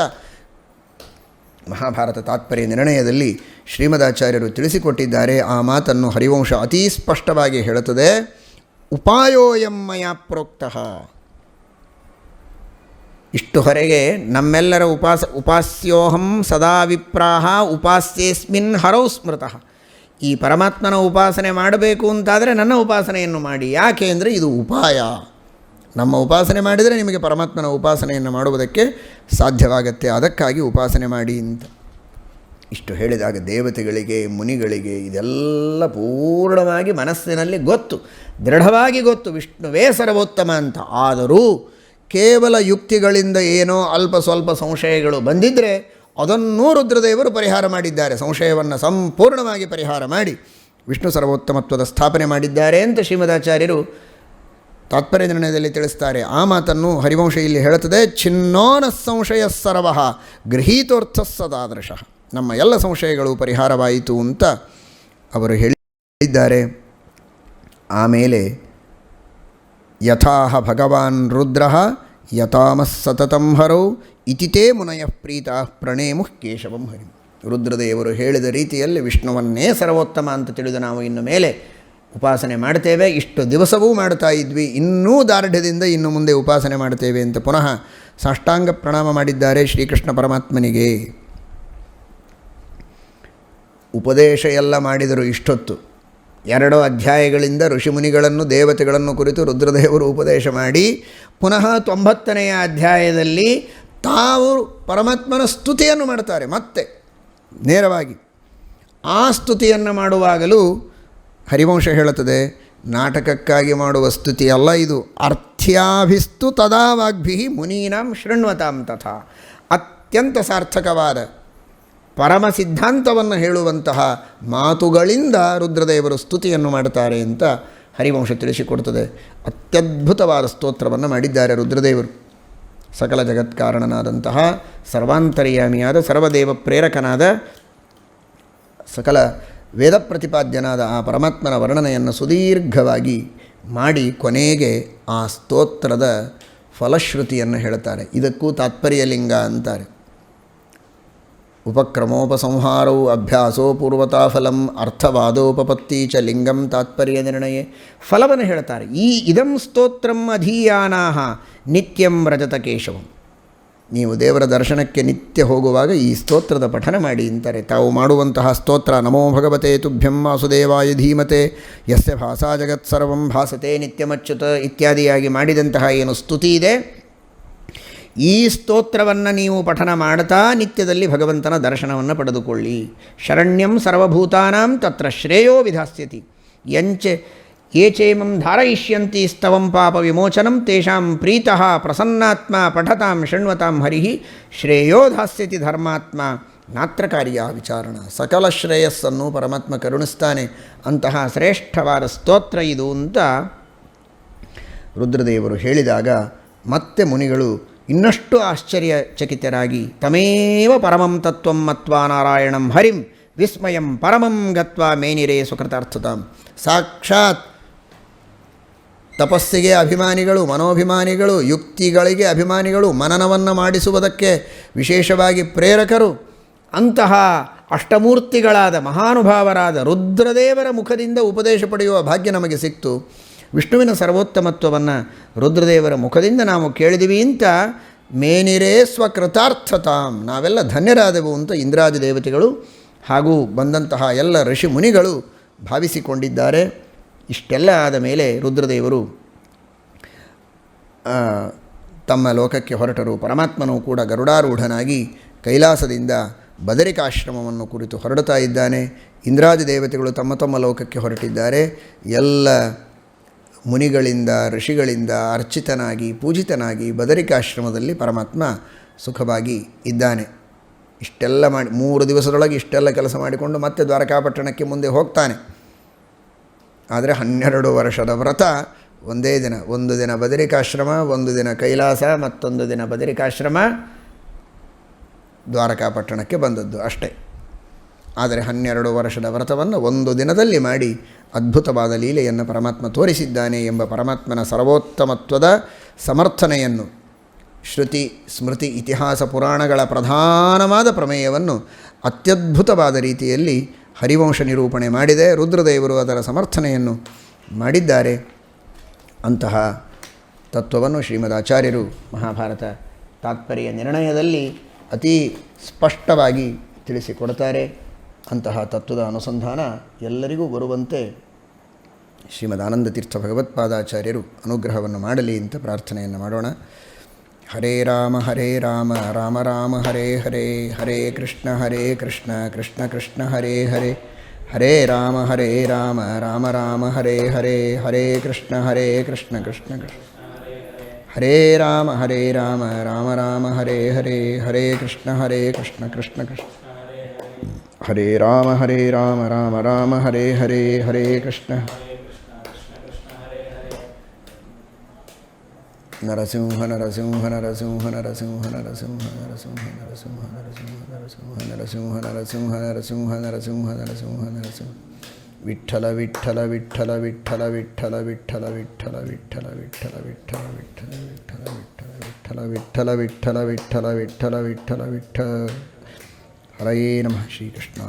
ಮಹಾಭಾರತ ತಾತ್ಪರ್ಯ ನಿರ್ಣಯದಲ್ಲಿ ಶ್ರೀಮದಾಚಾರ್ಯರು ತಿಳಿಸಿಕೊಟ್ಟಿದ್ದಾರೆ. ಆ ಮಾತನ್ನು ಹರಿವಂಶ ಅತೀ ಸ್ಪಷ್ಟವಾಗಿ ಹೇಳುತ್ತದೆ. ಉಪಾಯೋಯಂ ಮಯಾ ಪ್ರೋಕ್ತಃ. ಇಷ್ಟು ಹೊರಗೆ ನಮ್ಮೆಲ್ಲರ ಉಪಾಸ್ಯೋಹಂ ಸದಾ ವಿಪ್ರಾಹ ಉಪಾಸ್ಯೇಸ್ಮಿನ್ ಹರೌ ಸ್ಮೃತಃ. ಈ ಪರಮಾತ್ಮನ ಉಪಾಸನೆ ಮಾಡಬೇಕು ಅಂತಾದರೆ ನನ್ನ ಉಪಾಸನೆಯನ್ನು ಮಾಡಿ. ಯಾಕೆ ಅಂದರೆ ಇದು ಉಪಾಯ. ನಮ್ಮ ಉಪಾಸನೆ ಮಾಡಿದರೆ ನಿಮಗೆ ಪರಮಾತ್ಮನ ಉಪಾಸನೆಯನ್ನು ಮಾಡುವುದಕ್ಕೆ ಸಾಧ್ಯವಾಗತ್ತೆ. ಅದಕ್ಕಾಗಿ ಉಪಾಸನೆ ಮಾಡಿ ಅಂತ ಇಷ್ಟು ಹೇಳಿದಾಗ ದೇವತೆಗಳಿಗೆ, ಮುನಿಗಳಿಗೆ ಇದೆಲ್ಲ ಪೂರ್ಣವಾಗಿ ಮನಸ್ಸಿನಲ್ಲಿ ಗೊತ್ತು, ದೃಢವಾಗಿ ಗೊತ್ತು ವಿಷ್ಣುವೇ ಸರ್ವೋತ್ತಮ ಅಂತ. ಆದರೂ ಕೇವಲ ಯುಕ್ತಿಗಳಿಂದ ಏನೋ ಅಲ್ಪ ಸ್ವಲ್ಪ ಸಂಶಯಗಳು ಬಂದಿದ್ದರೆ ಅದನ್ನೂ ರುದ್ರದೇವರು ಪರಿಹಾರ ಮಾಡಿದ್ದಾರೆ. ಸಂಶಯವನ್ನು ಸಂಪೂರ್ಣವಾಗಿ ಪರಿಹಾರ ಮಾಡಿ ವಿಷ್ಣು ಸರ್ವೋತ್ತಮತ್ವದ ಸ್ಥಾಪನೆ ಮಾಡಿದ್ದಾರೆ ಅಂತ ಶ್ರೀಮದಾಚಾರ್ಯರು ತಾತ್ಪರ್ಯ ನಿರ್ಣಯದಲ್ಲಿ ತಿಳಿಸ್ತಾರೆ. ಆ ಮಾತನ್ನು ಹರಿವಂಶ ಇಲ್ಲಿ ಹೇಳುತ್ತದೆ. ಛಿನ್ನೋನ ಸಂಶಯ ಸರ್ವಃ ಗೃಹೀತೋರ್ಥ ಸದಾದೃಶ. ನಮ್ಮ ಎಲ್ಲ ಸಂಶಯಗಳು ಪರಿಹಾರವಾಯಿತು ಅಂತ ಅವರು ಹೇಳಿದ್ದಾರೆ. ಆಮೇಲೆ ಯಥಾಹ ಭಗವಾನ್ ರುದ್ರ ಯಥಾಮಃ ಸತತಂ ಹರೌ ಇತಿತೇ ಮುನಯಃ ಪ್ರೀತಾ ಪ್ರಣೇಮುಃ ಕೇಶವಂ ಹರಿಂ. ರುದ್ರದೇವರು ಹೇಳಿದ ರೀತಿಯಲ್ಲಿ ವಿಷ್ಣುವನ್ನೇ ಸರ್ವೋತ್ತಮ ಅಂತ ತಿಳಿದು ನಾವು ಇನ್ನು ಮೇಲೆ ಉಪಾಸನೆ ಮಾಡ್ತೇವೆ. ಇಷ್ಟು ದಿವಸವೂ ಮಾಡ್ತಾ ಇದ್ವಿ, ಇನ್ನೂ ದಾರ್ಢ್ಯದಿಂದ ಇನ್ನು ಮುಂದೆ ಉಪಾಸನೆ ಮಾಡ್ತೇವೆ ಅಂತ ಪುನಃ ಸಾಷ್ಟಾಂಗ ಪ್ರಣಾಮ ಮಾಡಿದ್ದಾರೆ ಶ್ರೀಕೃಷ್ಣ ಪರಮಾತ್ಮನಿಗೆ. ಉಪದೇಶ ಎಲ್ಲ ಮಾಡಿದರು ಇಷ್ಟೊತ್ತು. 2 ಅಧ್ಯಾಯಗಳಿಂದ ಋಷಿಮುನಿಗಳನ್ನು ದೇವತೆಗಳನ್ನು ಕುರಿತು ರುದ್ರದೇವರು ಉಪದೇಶ ಮಾಡಿ ಪುನಃ 90ನೇ ಅಧ್ಯಾಯದಲ್ಲಿ ತಾವು ಪರಮಾತ್ಮನ ಸ್ತುತಿಯನ್ನು ಮಾಡ್ತಾರೆ. ಮತ್ತೆ ನೇರವಾಗಿ ಆ ಸ್ತುತಿಯನ್ನು ಮಾಡುವಾಗಲೂ ಹರಿವಂಶ ಹೇಳುತ್ತದೆ, ನಾಟಕಕ್ಕಾಗಿ ಮಾಡುವ ಸ್ತುತಿ ಅಲ್ಲ ಇದು. ಅರ್ಥ್ಯಾಭಿಸ್ತು ತದಾ ವಾಗ್ಭಿ ಮುನೀನಾಂ ಶೃಣ್ವತಾಂ ತಥಾ. ಅತ್ಯಂತ ಸಾರ್ಥಕವಾದ ಪರಮ ಸಿದ್ಧಾಂತವನ್ನು ಹೇಳುವಂತಹ ಮಾತುಗಳಿಂದ ರುದ್ರದೇವರು ಸ್ತುತಿಯನ್ನು ಮಾಡುತ್ತಾರೆ ಅಂತ ಹರಿವಂಶ ತಿಳಿಸಿಕೊಡ್ತದೆ. ಅತ್ಯದ್ಭುತವಾದ ಸ್ತೋತ್ರವನ್ನು ಮಾಡಿದ್ದಾರೆ ರುದ್ರದೇವರು. ಸಕಲ ಜಗತ್ಕಾರಣನಾದಂತಹ ಸರ್ವಾಂತರ್ಯಾಮಿಯಾದ ಸರ್ವದೇವ ಪ್ರೇರಕನಾದ ಸಕಲ ವೇದ ಪ್ರತಿಪಾದ್ಯನಾದ ಆ ಪರಮಾತ್ಮನ ವರ್ಣನೆಯನ್ನು ಸುದೀರ್ಘವಾಗಿ ಮಾಡಿ ಕೊನೆಗೆ ಆ ಸ್ತೋತ್ರದ ಫಲಶ್ರುತಿಯನ್ನು ಹೇಳುತ್ತಾರೆ. ಇದಕ್ಕೂ ತಾತ್ಪರ್ಯಲಿಂಗ ಅಂತಾರೆ. ಉಪಕ್ರಮೋಪಸಂಹಾರವು ಅಭ್ಯಾಸೋ ಪೂರ್ವತಾ ಫಲಂ ಅರ್ಥವಾದೋಪಪತ್ತಿ ಚ ಲಿಂಗಂ ತಾತ್ಪರ್ಯ ನಿರ್ಣಯ. ಫಲವನ್ನು ಹೇಳ್ತಾರೆ. ಇದಂ ಸ್ತೋತ್ರಂ ಅಧೀಯಾನಾಹ ನಿತ್ಯಂ ರಜತ ಕೇಶವಂ. ನೀವು ದೇವರ ದರ್ಶನಕ್ಕೆ ನಿತ್ಯ ಹೋಗುವಾಗ ಈ ಸ್ತೋತ್ರದ ಪಠನ ಮಾಡಿ ಅಂತಾರೆ. ತಾವು ಮಾಡುವಂತಹ ಸ್ತೋತ್ರ ನಮೋ ಭಗವತೆ ತುಭ್ಯಂ ವಾಸುದೇವಾಯ ಧೀಮತೆ ಯಸ್ಯ ಭಾಸಾ ಜಗತ್ಸರ್ವಂ ಭಾಸತೆ ನಿತ್ಯಮಚ್ಯುತ ಇತ್ಯಾದಿಯಾಗಿ ಮಾಡಿದಂತಹ ಏನು ಸ್ತುತಿ ಇದೆ, ಈ ಸ್ತೋತ್ರವನ್ನು ನೀವು ಪಠನ ಮಾಡ್ತಾ ನಿತ್ಯದಲ್ಲಿ ಭಗವಂತನ ದರ್ಶನವನ್ನು ಪಡೆದುಕೊಳ್ಳಿ. ಶರಣ್ಯಂ ಸರ್ವಭೂತಾನಾಂ ತತ್ರ ಶ್ರೇಯೋ ವಿಧಾಸ್ಯತಿ ಯಂಚೆ ಯೇ ಚೇಮಂ ಧಾರಯಿಷ್ಯಂತಿ ಸ್ತವಂ ಪಾಪ ವಿಮೋಚನಂ ತೇಷಾಂ ಪ್ರೀತಃ ಪ್ರಸನ್ನಾತ್ಮ ಪಠತಾಂ ಶೃಣ್ವತಾಂ ಹರಿಃ ಶ್ರೇಯೋ ಧಾಸ್ಯತಿ ಧರ್ಮಾತ್ಮ ನಾತ್ರ ಕಾರ್ಯ ವಿಚಾರಣ. ಸಕಲ ಶ್ರೇಯಸ್ಸನ್ನು ಪರಮಾತ್ಮ ಕರುಣಿಸ್ತಾನೆ. ಅಂತಹ ಶ್ರೇಷ್ಠವಾದ ಸ್ತೋತ್ರ ಇದು ಅಂತ ರುದ್ರದೇವರು ಹೇಳಿದಾಗ ಮತ್ತೆ ಮುನಿಗಳು ಇನ್ನಷ್ಟು ಆಶ್ಚರ್ಯಚಕಿತರಾಗಿ ತಮೇವ ಪರಮಂ ತತ್ವಂ ಮತ್ವಾ ನಾರಾಯಣಂ ಹರಿಂ ವಿಸ್ಮಯಂ ಪರಮಂ ಗತ್ವಾ ಮೇನಿರೇ ಸುಕೃತಾರ್ಥತಾಂ. ಸಾಕ್ಷಾತ್ ತಪಸ್ಸಿಗೆ ಅಭಿಮಾನಿಗಳು, ಮನೋಭಿಮಾನಿಗಳು, ಯುಕ್ತಿಗಳಿಗೆ ಅಭಿಮಾನಿಗಳು, ಮನನವನ್ನು ಮಾಡಿಸುವುದಕ್ಕೆ ವಿಶೇಷವಾಗಿ ಪ್ರೇರಕರು, ಅಂತಹ ಅಷ್ಟಮೂರ್ತಿಗಳಾದ ಮಹಾನುಭಾವರಾದ ರುದ್ರದೇವರ ಮುಖದಿಂದ ಉಪದೇಶ ಪಡೆಯುವ ಭಾಗ್ಯ ನಮಗೆ ಸಿಕ್ತು. ವಿಷ್ಣುವಿನ ಸರ್ವೋತ್ತಮತ್ವವನ್ನು ರುದ್ರದೇವರ ಮುಖದಿಂದ ನಾವು ಕೇಳಿದಿವಿ ಅಂತ ಮೇನಿರೇ ಸ್ವಕೃತಾರ್ಥತಾಂ, ನಾವೆಲ್ಲ ಧನ್ಯರಾದೆವು ಅಂತ ಇಂದ್ರಾದಿ ದೇವತೆಗಳು ಹಾಗೂ ಬಂದಂತಹ ಎಲ್ಲ ಋಷಿ ಮುನಿಗಳು ಭಾವಿಸಿಕೊಂಡಿದ್ದಾರೆ. ಇಷ್ಟೆಲ್ಲ ಆದ ಮೇಲೆ ರುದ್ರದೇವರು ತಮ್ಮ ಲೋಕಕ್ಕೆ ಹೊರಟರು. ಪರಮಾತ್ಮನೂ ಕೂಡ ಗರುಡಾರೂಢನಾಗಿ ಕೈಲಾಸದಿಂದ ಬದರಿಕಾಶ್ರಮವನ್ನು ಕುರಿತು ಹೊರಡುತ್ತಾ ಇದ್ದಾನೆ. ಇಂದ್ರಾದಿ ದೇವತೆಗಳು ತಮ್ಮ ತಮ್ಮ ಲೋಕಕ್ಕೆ ಹೊರಟಿದ್ದಾರೆ. ಎಲ್ಲ ಮುನಿಗಳಿಂದ ಋಷಿಗಳಿಂದ ಅರ್ಚಿತನಾಗಿ ಪೂಜಿತನಾಗಿ ಬದರಿಕಾಶ್ರಮದಲ್ಲಿ ಪರಮಾತ್ಮ ಸುಖವಾಗಿ ಇದ್ದಾನೆ. ಇಷ್ಟೆಲ್ಲ ಮಾಡಿ 3 ದಿವಸದೊಳಗೆ ಇಷ್ಟೆಲ್ಲ ಕೆಲಸ ಮಾಡಿಕೊಂಡು ಮತ್ತೆ ದ್ವಾರಕಾಪಟ್ಟಣಕ್ಕೆ ಮುಂದೆ ಹೋಗ್ತಾನೆ. ಆದರೆ 12 ವರ್ಷದ ವ್ರತ ಒಂದೇ ದಿನ, ಒಂದು ದಿನ ಬದರಿಕಾಶ್ರಮ, ಒಂದು ದಿನ ಕೈಲಾಸ, ಮತ್ತೊಂದು ದಿನ ಬದರಿಕಾಶ್ರಮ, ದ್ವಾರಕಾಪಟ್ಟಣಕ್ಕೆ ಬಂದದ್ದು ಅಷ್ಟೇ. ಆದರೆ 12 ವರ್ಷದ ವ್ರತವನ್ನು ಒಂದು ದಿನದಲ್ಲಿ ಮಾಡಿ ಅದ್ಭುತವಾದ ಲೀಲೆಯನ್ನು ಪರಮಾತ್ಮ ತೋರಿಸಿದ್ದಾನೆ ಎಂಬ ಪರಮಾತ್ಮನ ಸರ್ವೋತ್ತಮತ್ವದ ಸಮರ್ಥನೆಯನ್ನು ಶ್ರುತಿ ಸ್ಮೃತಿ ಇತಿಹಾಸ ಪುರಾಣಗಳ ಪ್ರಧಾನವಾದ ಪ್ರಮೇಯವನ್ನು ಅತ್ಯದ್ಭುತವಾದ ರೀತಿಯಲ್ಲಿ ಹರಿವಂಶ ನಿರೂಪಣೆ ಮಾಡಿದೆ. ರುದ್ರದೇವರು ಅದರ ಸಮರ್ಥನೆಯನ್ನು ಮಾಡಿದ್ದಾರೆ. ಅಂತಹ ತತ್ವವನ್ನು ಶ್ರೀಮದ್ ಆಚಾರ್ಯರು ಮಹಾಭಾರತ ತಾತ್ಪರ್ಯ ನಿರ್ಣಯದಲ್ಲಿ ಅತಿ ಸ್ಪಷ್ಟವಾಗಿ ತಿಳಿಸಿಕೊಡ್ತಾರೆ. ಅಂತಹ ತತ್ವದ ಅನುಸಂಧಾನ ಎಲ್ಲರಿಗೂ ಬರುವಂತೆ ಶ್ರೀಮದ್ ಆನಂದತೀರ್ಥ ಭಗವತ್ಪಾದಾಚಾರ್ಯರು ಅನುಗ್ರಹವನ್ನು ಮಾಡಲಿ ಅಂತ ಪ್ರಾರ್ಥನೆಯನ್ನು ಮಾಡೋಣ. ಹರೇ ರಾಮ ರಾಮ ರಾಮ ಹರೇ ಹರೇ, ಹರೇ ಕೃಷ್ಣ ಕೃಷ್ಣ ಕೃಷ್ಣ ಹರೇ ಹರೇ, ಹರೇ ರಾಮ ರಾಮ ರಾಮ ಹರೇ ಹರೇ, ಹರೇ ಕೃಷ್ಣ ಕೃಷ್ಣ ಕೃಷ್ಣ ಹರೇ ರಾಮ ರಾಮ ರಾಮ ಹರೇ ಹರೇ, ಹರೇ ಕೃಷ್ಣ ಕೃಷ್ಣ ಕೃಷ್ಣ ಹರೇ ರಾಮ ರಾಮ ರಾಮ ಹರೇ ಹರೇ, ಹರೇ ಕೃಷ್ಣ. ನರಸಿಂಹ ನರಸಿಂಹ ನರಸಿಂಹ ನರಸಿಂಹ ನರಸಿಂಹ ನರಸಿಂಹ ನರಸಿಂಹ ನರಸಿಂಹ ನರಸಿಂಹ ನರಸಿಂಹ ನರಸಿಂಹ ನರಸಿಂಹ ನರಸಿಂಹ ನರಸಿಂಹ ವಿಠ್ಠಲ ವಿಠ್ಠಲ ವಿಠ್ಠಲ ವಿಠ್ಠಲ ವಿಠ್ಠಲ ವಿಠ್ಠಲ ವಿಠ್ಠಲ ವಿಠ್ಠಲ ವಿಠ್ಠಲ ವಿಠ್ಠಲ ವಿಠ್ಠಲ ವಿಠ್ಠಲ ವಿಠ್ಠಲ ವಿಠ್ಠಲ ವಿಠ್ಠಲ ವಿಠ್ಠಲ ವಿಠ್ಠಲ ವಿಠ್ಠಲ. ಹರಯೇ ನಮಃ. ಶ್ರೀಕೃಷ್ಣ.